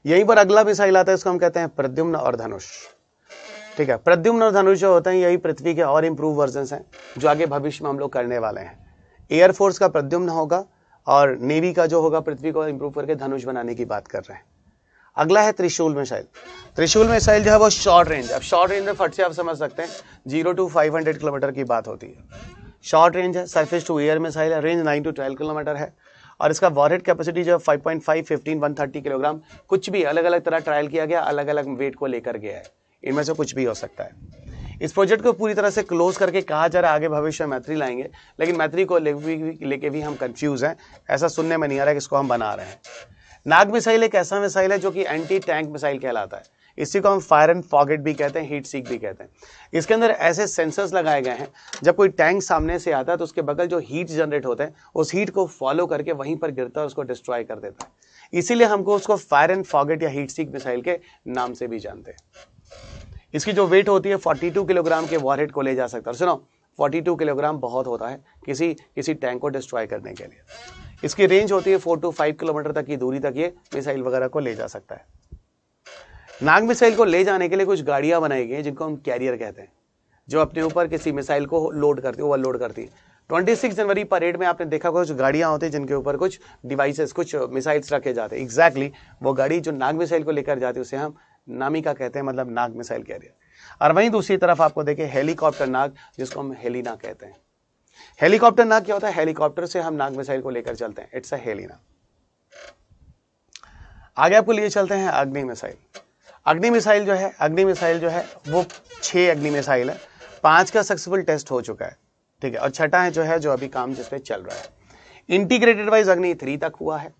यहीं पर अगला मिसाइल आता है, इसको हम कहते हैं प्रद्युम्न और धनुष। ठीक है, प्रद्युम्न और धनुष जो होते हैं यही पृथ्वी के और इंप्रूव वर्जन हैं जो आगे भविष्य में हम लोग करने वाले हैं। एयरफोर्स का प्रद्युम्न होगा और नेवी का जो होगा पृथ्वी को इंप्रूव करके धनुष बनाने की बात कर रहे हैं। अगला है त्रिशूल मिसाइल। त्रिशूल मिसाइल जो है वो शॉर्ट रेंज। अब शॉर्ट रेंज में फट से आप समझ सकते हैं 0 to 500 किलोमीटर की बात होती है। शॉर्ट रेंज है, सरफेस टू एयर मिसाइल है, रेंज 9 to 12 किलोमीटर है। और इसका वॉरहेड कैपेसिटी जो है 5.5, 15, 130 किलोग्राम। कुछ भी अलग अलग तरह ट्रायल किया गया, अलग अलग वेट को लेकर गया है, इनमें से कुछ भी हो सकता है। इस प्रोजेक्ट को पूरी तरह से क्लोज करके कहा जा रहा है आगे भविष्य में मैत्री लाएंगे, लेकिन मैत्री को लेके भी हम कंफ्यूज हैं। ऐसा सुनने में नहीं आ रहा है कि इसको हम बना रहे हैं। नाग मिसाइल एक ऐसा मिसाइल है जो कि एंटी टैंक मिसाइल कहलाता है। इसी को हम फायर एंड फॉगेट भी कहते हैं, हीट सीक भी कहते हैं। इसके अंदर ऐसे सेंसर्स लगाए गए हैं, जब कोई टैंक सामने से आता है तो उसके बगल जो हीट जनरेट होते हैं उस हीट को फॉलो करके वहीं पर गिरता है और उसको डिस्ट्रॉय कर देता है। इसीलिए हमको उसको फायर एंड फॉगेट या हीट सीक मिसाइल के नाम से भी जानते हैं। इसकी जो वेट होती है 42 किलोग्राम के वॉरहेड को ले जा सकता है। सुनो, 42 किलोग्राम बहुत होता है किसी टैंक को डिस्ट्रॉय करने के लिए। इसकी रेंज होती है 4 to 5 किलोमीटर तक की दूरी तक ये मिसाइल वगैरह को ले जा सकता है। नाग मिसाइल को ले जाने के लिए कुछ गाड़ियां बनाई गई हैं जिनको हम कैरियर कहते हैं, जो अपने ऊपर किसी मिसाइल को लोड करती है, ओवरलोड करती है। 26 जनवरी परेड में आपने देखा कुछ गाड़ियां होती है जिनके ऊपर कुछ डिवाइसेस, कुछ मिसाइल्स रखे जाते हैं। एग्जैक्टली वो गाड़ी जो नाग मिसाइल को लेकर जाती है उसे हम नामिका कहते हैं, मतलब नाग मिसाइल कैरियर। और वहीं दूसरी तरफ आपको देखें हेलीकॉप्टर नाग, जिसको हम हेलिना कहते हैं। हेलीकॉप्टर नाग क्या होता है? हेलीकॉप्टर से हम नाग मिसाइल को लेकर चलते हैं, इट्स अ हेलिना। आगे आपको लिए चलते हैं अग्नि मिसाइल। अग्नि मिसाइल जो है वो 6 अग्नि मिसाइल है। 5 का सक्सेसफुल टेस्ट हो चुका है। ठीक है, और छठा है जो है जो अभी काम जिस पे चल रहा है। इंटीग्रेटेड वाइज अग्नि 3 तक हुआ है,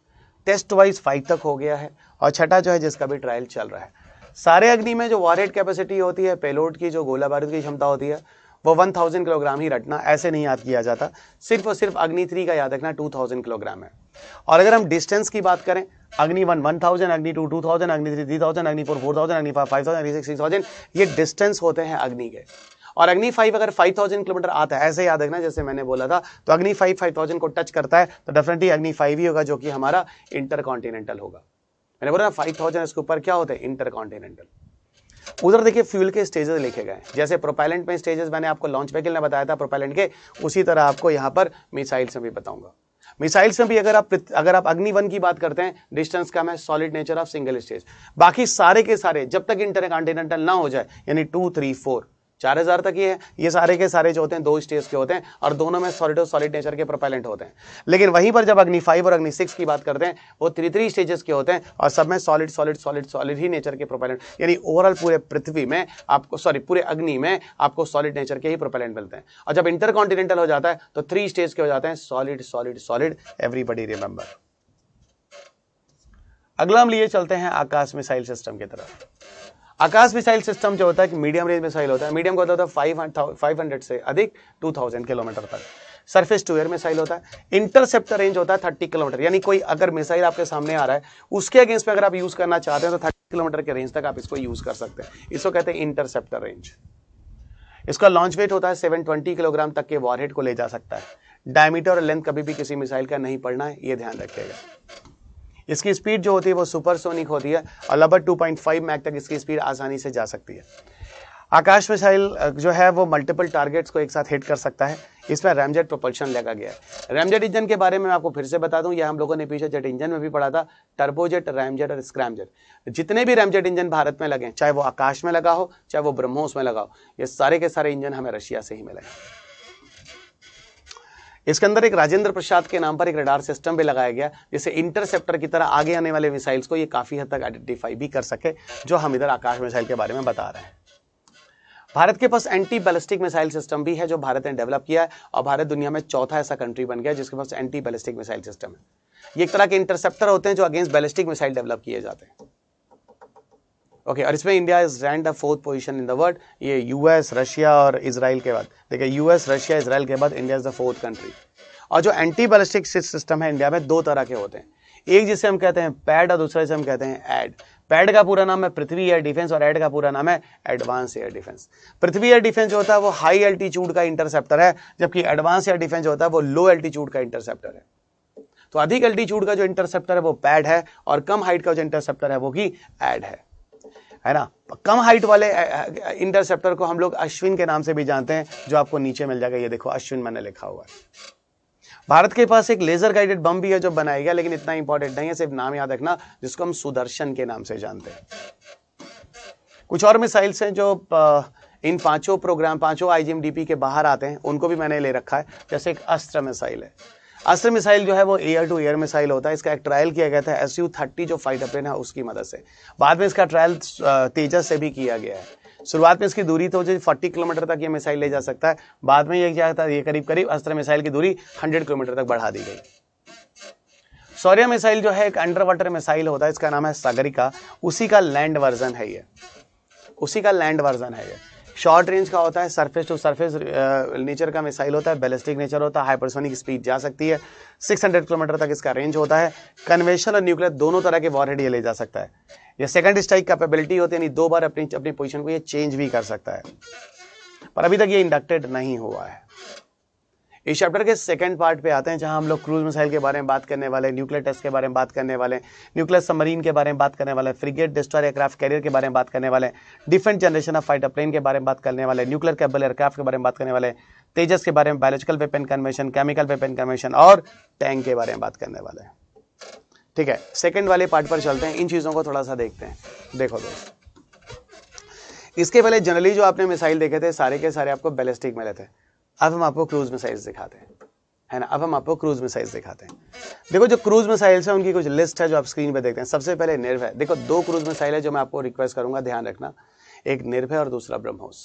टेस्ट वाइज 5 तक हो गया है, और छठा जो है जिसका भी ट्रायल चल रहा है। सारे अग्नि में जो वॉरहेड कैपेसिटी होती है, पेलोड की जो गोला बारूद की क्षमता होती है, वो 1000 किलोग्राम ही रटना, ऐसे नहीं याद किया जाता। सिर्फ और सिर्फ अग्नि 3 का याद रखना 2000 किलोग्राम है। और अगर हम डिस्टेंस की बात करें, अग्नि 1 1000, अग्नि 2 2000, अग्नि 3 3000, अग्नि 4 4000, अग्नि 5 5000, अग्नि 6 6000, ये डिस्टेंस होते हैं अग्नि के। और अग्नि 5 अगर 5000 किलोमीटर आता है, ऐसे याद रखना जैसे मैंने बोला था, तो अग्नि 5 5000 को टच करता है तो डेफिनेटली अग्नि 5 ही होगा, जो कि हमारा इंटरकॉन्टिनेंटल होगा। मैंने बोला ना 5000 इसके ऊपर क्या होता है, इंटरकॉन्टिनेंटल। उधर देखिए फ्यूल के स्टेजेस लिखे गए, जैसे प्रोपेलेंट में स्टेजेस मैंने आपको लॉन्च व्हीकल ने बताया था प्रोपेलेंट के, उसी तरह आपको यहाँ पर मिसाइल्स में भी बताऊंगा। मिसाइल्स में भी अगर आप अग्नि 1 की बात करते हैं, डिस्टेंस कम है, solid nature of single stage. बाकी सारे के सारे जब तक इंटरकॉन्टिनेंटल ना हो जाए, यानी 2 3 4 4000 तक ये सारे के सारे जो होते हैं 2 स्टेज के होते हैं, और दोनों में सॉलिड और सॉलिड नेचर के प्रोपेलेंट होते हैं। लेकिन वहीं पर जब अग्नि 5 और अग्नि 6 की बात करते हैं, वो 3 स्टेजेस के होते हैं, और सब में सॉलिड सॉलिड सॉलिड सॉलिड ही नेचर के प्रोपेलेंट, यानी ओवरऑल पूरे पृथ्वी में आपको पूरे अग्नि में आपको सॉलिड नेचर के ही प्रोपेलेंट मिलते हैं। और जब इंटरकॉन्टिनेंटल हो जाता है तो 3 स्टेज के हो जाते हैं, solid solid solid, everybody remember. अगला हम लिए चलते हैं आकाश मिसाइल सिस्टम की तरफ। आकाश मिसाइल सिस्टम जो होता है कि मीडियम रेंज मिसाइल होता है, मीडियम का होता है 500 से अधिक 2000 किलोमीटर तक। सरफेस टू एयर मिसाइल होता है। इंटरसेप्टर रेंज होता है 30 किलोमीटर, यानी कोई अगर मिसाइल आपके सामने आ रहा है, उसके अगेंस्ट में अगर आप यूज करना चाहते हैं तो 30 किलोमीटर के रेंज तक आप इसको यूज कर सकते हैं। इसको कहते हैं इंटरसेप्टर रेंज। इसका लॉन्च वेट होता है 720 किलोग्राम तक के वॉरहेड को ले जा सकता है। डायमीटर और लेंथ कभी भी किसी मिसाइल का नहीं पड़ना है, ये ध्यान रखिएगा। इसकी स्पीड जो होती है वो सुपरसोनिक होती है, और लगभग 2.5 मैक तक इसकी स्पीड आसानी से जा सकती है। आकाश मिसाइल जो है वो मल्टीपल टारगेट्स को एक साथ हिट कर सकता है। इसमें रैमजेट प्रोपल्शन लगा गया है। रैमजेट इंजन के बारे में आपको फिर से बता दूं, यह हम लोगों ने पीछे जेट इंजन में भी पढ़ा था, टर्बोजेट, रैमजेट और स्क्रैमजेट। जितने भी रैमजेट इंजन भारत में लगे, चाहे वो आकाश में लगा हो, चाहे वो ब्रह्मोस में लगा हो, ये सारे के सारे इंजन हमें रशिया से ही मिले। इसके अंदर एक राजेंद्र प्रसाद के नाम पर एक रडार सिस्टम भी लगाया गया, जिससे इंटरसेप्टर की तरह आगे आने वाले मिसाइल्स को ये काफी हद तक आइडेंटिफाई भी कर सके, जो हम इधर आकाश मिसाइल के बारे में बता रहे हैं। भारत के पास एंटी बैलिस्टिक मिसाइल सिस्टम भी है, जो भारत ने डेवलप किया है, और भारत दुनिया में चौथा ऐसा कंट्री बन गया जिसके पास एंटी बैलिस्टिक मिसाइल सिस्टम है। ये एक तरह के इंटरसेप्टर होते हैं जो अगेंस्ट बैलिस्टिक मिसाइल डेवलप किए जाते हैं। ओके, और इसमें India is ranked the 4th position in the world. ये यूएस, रशिया और इजराइल के बाद, देखिए यूएस, रशिया, इजराइल के बाद India is the 4th country. और जो एंटी बैलिस्टिक सिस्टम है इंडिया में, 2 तरह के होते हैं, एक जिसे हम कहते हैं पैड और दूसरा जिसे हम कहते हैं एड। पैड का पूरा नाम है पृथ्वी एयर डिफेंस, और एड का पूरा नाम है एडवांस एयर डिफेंस। पृथ्वी एयर डिफेंस जो होता है वो हाई एल्टीट्यूड का इंटरसेप्टर है, जबकि एडवांस एयर डिफेंस जो होता है वो लो एल्टीट्यूड का इंटरसेप्टर है। तो अधिक एल्टीट्यूड का जो इंटरसेप्टर है वो पैड है, और कम हाइट का जो इंटरसेप्टर है वो की एड है ना। कम हाइट वाले इंटरसेप्टर को हम लोग अश्विन के नाम से भी जानते हैं, जो आपको नीचे मिल जाएगा, ये देखो अश्विन मैंने लिखा हुआ है। भारत के पास एक लेजर गाइडेड बम भी है जो बनाया गया, लेकिन इतना इंपॉर्टेंट नहीं है, सिर्फ नाम याद रखना, जिसको हम सुदर्शन के नाम से जानते हैं। कुछ और मिसाइल्स हैं जो इन पांचों IGMDP के बाहर आते हैं, उनको भी मैंने ले रखा है। जैसे एक अस्त्र मिसाइल है। अस्त्र मिसाइल जो है वो एयर टू एयर मिसाइल होता है। इसका एक ट्रायल किया गया था Su-30 जो फाइटर प्लेन है उसकी मदद से। बाद में इसका ट्रायल तेजस से भी किया गया है। शुरुआत में इसकी दूरी तो 40 किलोमीटर तक ये मिसाइल ले जा सकता है। बाद में ये करीब अस्त्र मिसाइल की दूरी 100 किलोमीटर तक बढ़ा दी गई। सौर्य मिसाइल जो है एक अंडर वाटर मिसाइल होता है, इसका नाम है सागरिका। उसी का लैंड वर्जन है ये, शॉर्ट रेंज का होता है, सरफेस टू सरफेस नेचर का मिसाइल होता है, बैलिस्टिक नेचर होता है, हाइपरसोनिक स्पीड जा सकती है, 600 किलोमीटर तक इसका रेंज होता है। कन्वेंशनल और न्यूक्लियर दोनों तरह के वॉरहेड ये ले जा सकता है। ये सेकंड स्ट्राइक कैपेबिलिटी होती है, यानी 2 बार अपनी पोजीशन को ये चेंज भी कर सकता है, पर अभी तक ये इंडक्टेड नहीं हुआ है। इस चैप्टर के सेकंड पार्ट पे आते हैं, जहां हम लोग क्रूज मिसाइल के बारे में बात करने वाले, न्यूक्लियर टेस्ट के बारे में बात करने वाले, न्यूक्लियर सबमरीन के बारे में बात करने वाले, फ्रिगेट, डिस्ट्रॉयर एयरक्राफ्ट कैरियर के बारे में बात करने वाले, different generation of fighter plane के बारे में बात करने वाले, न्यूक्लियर कैपेबल एयरक्राफ्ट के बारे में बात करने वाले, तेजस के बारे में, biological weapon convention, chemical weapon convention और टैंक के बारे में बात करने वाले हैं। ठीक है, सेकंड वाले पार्ट पर चलते हैं, इन चीजों को थोड़ा सा देखते हैं। देखो दोस्त, इसके पहले जनरली जो आपने मिसाइल देखे थे सारे के सारे आपको बैलिस्टिक मिले थे। अब हम आपको क्रूज मिसाइल्स दिखाते हैं, है ना। अब हम आपको क्रूज मिसाइल्स दिखाते हैं। देखो जो क्रूज मिसाइल्स है उनकी कुछ लिस्ट है जो आप स्क्रीन पे देखते हैं। सबसे पहले निर्भय, देखो 2 क्रूज मिसाइल है जो मैं आपको रिक्वेस्ट करूंगा ध्यान रखना, एक निर्भय और दूसरा ब्रह्मोस।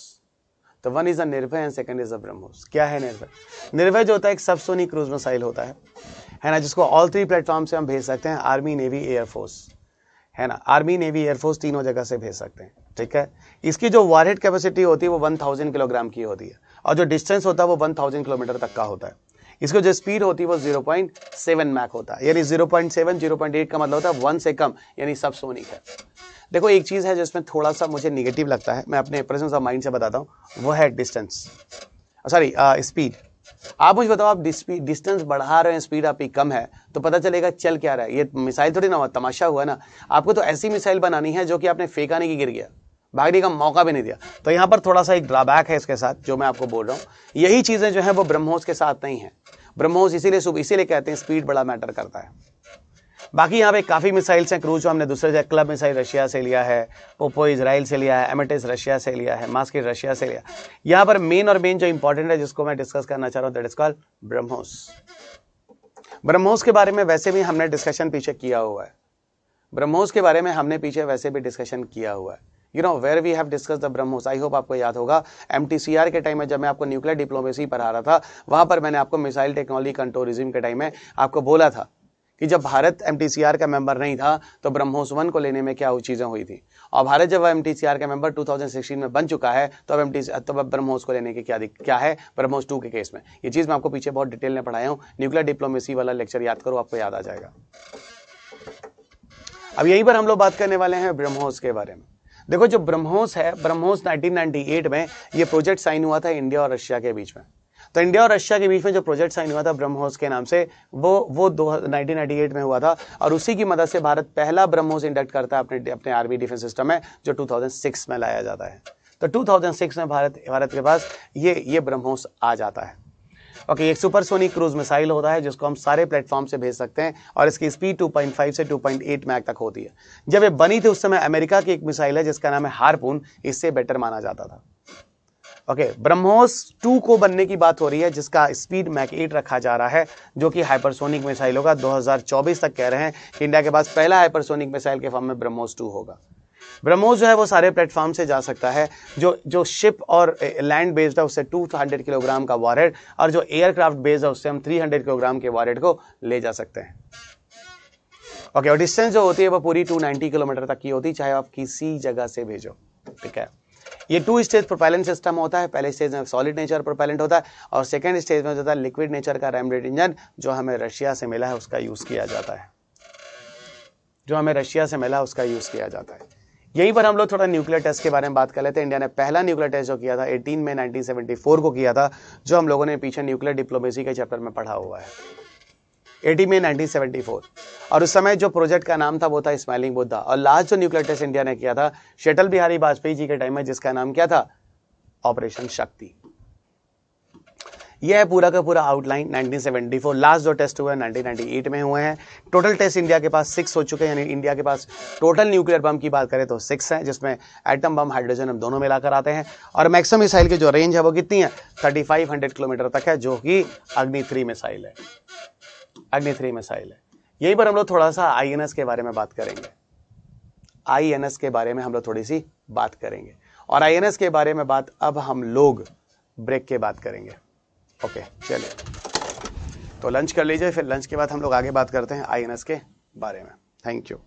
तो वन इज द निर्भय and second is the BrahMos. क्या है निर्भय? निर्भय जो होता है एक सबसोनिक क्रूज मिसाइल होता है ना, जिसको ऑल 3 प्लेटफॉर्म से हम भेज सकते हैं, आर्मी, नेवी, एयरफोर्स, है ना, आर्मी, नेवी, एयरफोर्स तीनों जगह से भेज सकते हैं, ठीक है। इसकी जो वॉरहेड कैपेसिटी होती है वो 1000 किलोग्राम की होती है और जो डिस्टेंस होता है वो 1000 किलोमीटर तक का होता है। इसको जो स्पीड होती है वो 0.7 मैक होता है, यानी 0.7 0.8 का मतलब होता है 1 से कम, यानी सबसोनिक है। देखो एक चीज है जिसमें थोड़ा सा मुझे निगेटिव लगता है, मैं अपने प्रेजेंस ऑफ माइंड से बताता हूँ, वो है डिस्टेंस, सॉरी स्पीड। आप मुझे बताओ, आप डिस्टेंस बढ़ा रहे हैं, स्पीड आपकी कम है, तो पता चलेगा चल क्या रहा है। ये मिसाइल थोड़ी ना हुआ, तमाशा हुआ ना। आपको तो ऐसी मिसाइल बनानी है जो कि आपने फेंका नहीं कि गिर गया, भागने का मौका भी नहीं दिया। तो यहाँ पर थोड़ा सा एक ड्रॉबैक है इसके साथ, जो मैं आपको बोल रहा हूँ। यही चीजें जो है वो ब्रह्मोस के साथ नहीं है। ब्रह्मोस इसीलिए कहते हैं स्पीड बड़ा मैटर करता है। बाकी यहाँ पे काफी मिसाइल्स हैं क्रूज जो हमने दूसरे से, क्लब मिसाइल रशिया से लिया है, पोपो इजराइल से लिया है, एमेटिस रशिया से लिया है, मास्किट रशिया से लिया। यहाँ पर मेन जो इंपॉर्टेंट है जिसको मैं डिस्कस करना चाह रहा हूँ, that is called BrahMos. BrahMos के बारे में वैसे भी हमने डिस्कशन पीछे किया हुआ है। ब्रह्मोस के बारे में हमने पीछे वैसे भी डिस्कशन किया हुआ है। You know where we have discuss the BrahMos, I hope आपको याद होगा। MTCR के टाइम में जब मैं आपको न्यूक्लियर डिप्लोमेसी पढ़ा रहा था, वहां पर मैंने आपको मिसाइल टेक्नोलॉजी कंट्रोल रिजिम के टाइम में आपको बोला था कि जब भारत MTCR का मेंबर नहीं था तो ब्रह्मोस 1 को लेने में क्या चीजें हुई थी, और भारत जब MTCR का मेंबर 2016 में बन चुका है तो अब ब्रह्मोस को लेने की क्या है ब्रह्मोस 2 के केस में। ये चीज मैं आपको पीछे बहुत डिटेल में पढ़ाया हूँ, न्यूक्लियर डिप्लोमेसी वाला लेक्चर याद करो, आपको याद आ जाएगा। अब यहीं पर हम लोग बात करने वाले हैं ब्रह्मोस के बारे में। देखो जो ब्रह्मोस है, ब्रह्मोस 1998 में ये प्रोजेक्ट साइन हुआ था इंडिया और रशिया के बीच में। तो इंडिया और रशिया के बीच में जो प्रोजेक्ट साइन हुआ था ब्रह्मोस के नाम से, वो 1998 में हुआ था, और उसी की मदद से भारत पहला ब्रह्मोस इंडक्ट करता है अपने आर्मी डिफेंस सिस्टम में, जो 2006 में लाया जाता है। तो 2006 में भारत के पास ये ब्रह्मोस आ जाता है। ओके, एक सुपरसोनिक क्रूज मिसाइल होता है जिसको हम सारे प्लेटफॉर्म से भेज सकते हैं, और इसकी स्पीड 2.5 से 2.8 मैक तक होती है। जब ये बनी थी उस समय अमेरिका की एक मिसाइल है जिसका नाम है हार्पून, इससे बेटर माना जाता था। ओके, ब्रह्मोस 2 को बनने की बात हो रही है जिसका स्पीड मैक 8 रखा जा रहा है, जो कि हाइपरसोनिक मिसाइल होगा। 2024 तक कह रहे हैं कि इंडिया के पास पहला हाइपरसोनिक मिसाइल के फॉर्म में ब्रह्मोस 2 होगा। ब्रह्मोस जो है वो सारे प्लेटफॉर्म से जा सकता है। जो शिप और लैंड बेस्ड है उससे 200 किलोग्राम का वॉरहेड, और जो एयरक्राफ्ट बेस्ड है उससे हम 300 किलोग्राम के वॉरहेड को ले जा सकते हैं। ओके, और डिस्टेंस जो होती है वो पूरी 290 किलोमीटर तक की होती है, चाहे आप किसी जगह से भेजो, ठीक है। ये 2 स्टेज प्रोपेलेंट सिस्टम होता है। पहले स्टेज में सॉलिड नेचर प्रोपेलेंट होता है, और सेकेंड स्टेज में होता है लिक्विड नेचर का रैमजेट इंजन, जो हमें रशिया से मिला है उसका यूज किया जाता है। यहीं पर हम लोग थोड़ा न्यूक्लियर टेस्ट के बारे में बात कर लेते हैं। इंडिया ने पहला न्यूक्लियर टेस्ट जो किया था 18 मई 1974 को किया था, जो हम लोगों ने पीछे न्यूक्लियर डिप्लोमेसी के चैप्टर में पढ़ा हुआ है, 18 मई 1974। और उस समय जो प्रोजेक्ट का नाम था वो था स्माइलिंग बुद्धा। और लास्ट जो न्यूक्लियर टेस्ट इंडिया ने किया था अटल बिहारी वाजपेयी जी के टाइम में, जिसका नाम क्या था, ऑपरेशन शक्ति। यह है पूरा का पूरा आउटलाइन 1974। लास्ट जो टेस्ट हुए 1998 में हुए हैं। टोटल टेस्ट इंडिया के पास 6 हो चुके हैं, यानी इंडिया के पास टोटल न्यूक्लियर बम की बात करें तो 6 हैं, जिसमें एटम बम, हाइड्रोजन बम दोनों मिलाकर आते हैं। और मैक्सिमम मिसाइल की जो रेंज है वो कितनी है, 3500 किलोमीटर तक है, जो कि अग्नि 3 मिसाइल है। यहीं पर हम लोग थोड़ा सा INS के बारे में बात करेंगे। INS के बारे में हम लोग थोड़ी सी बात करेंगे, और INS के बारे में बात अब हम लोग ब्रेक के बाद करेंगे। ओके, चलिए तो लंच कर लीजिए, फिर लंच के बाद हम लोग आगे बात करते हैं INS के बारे में। Thank you.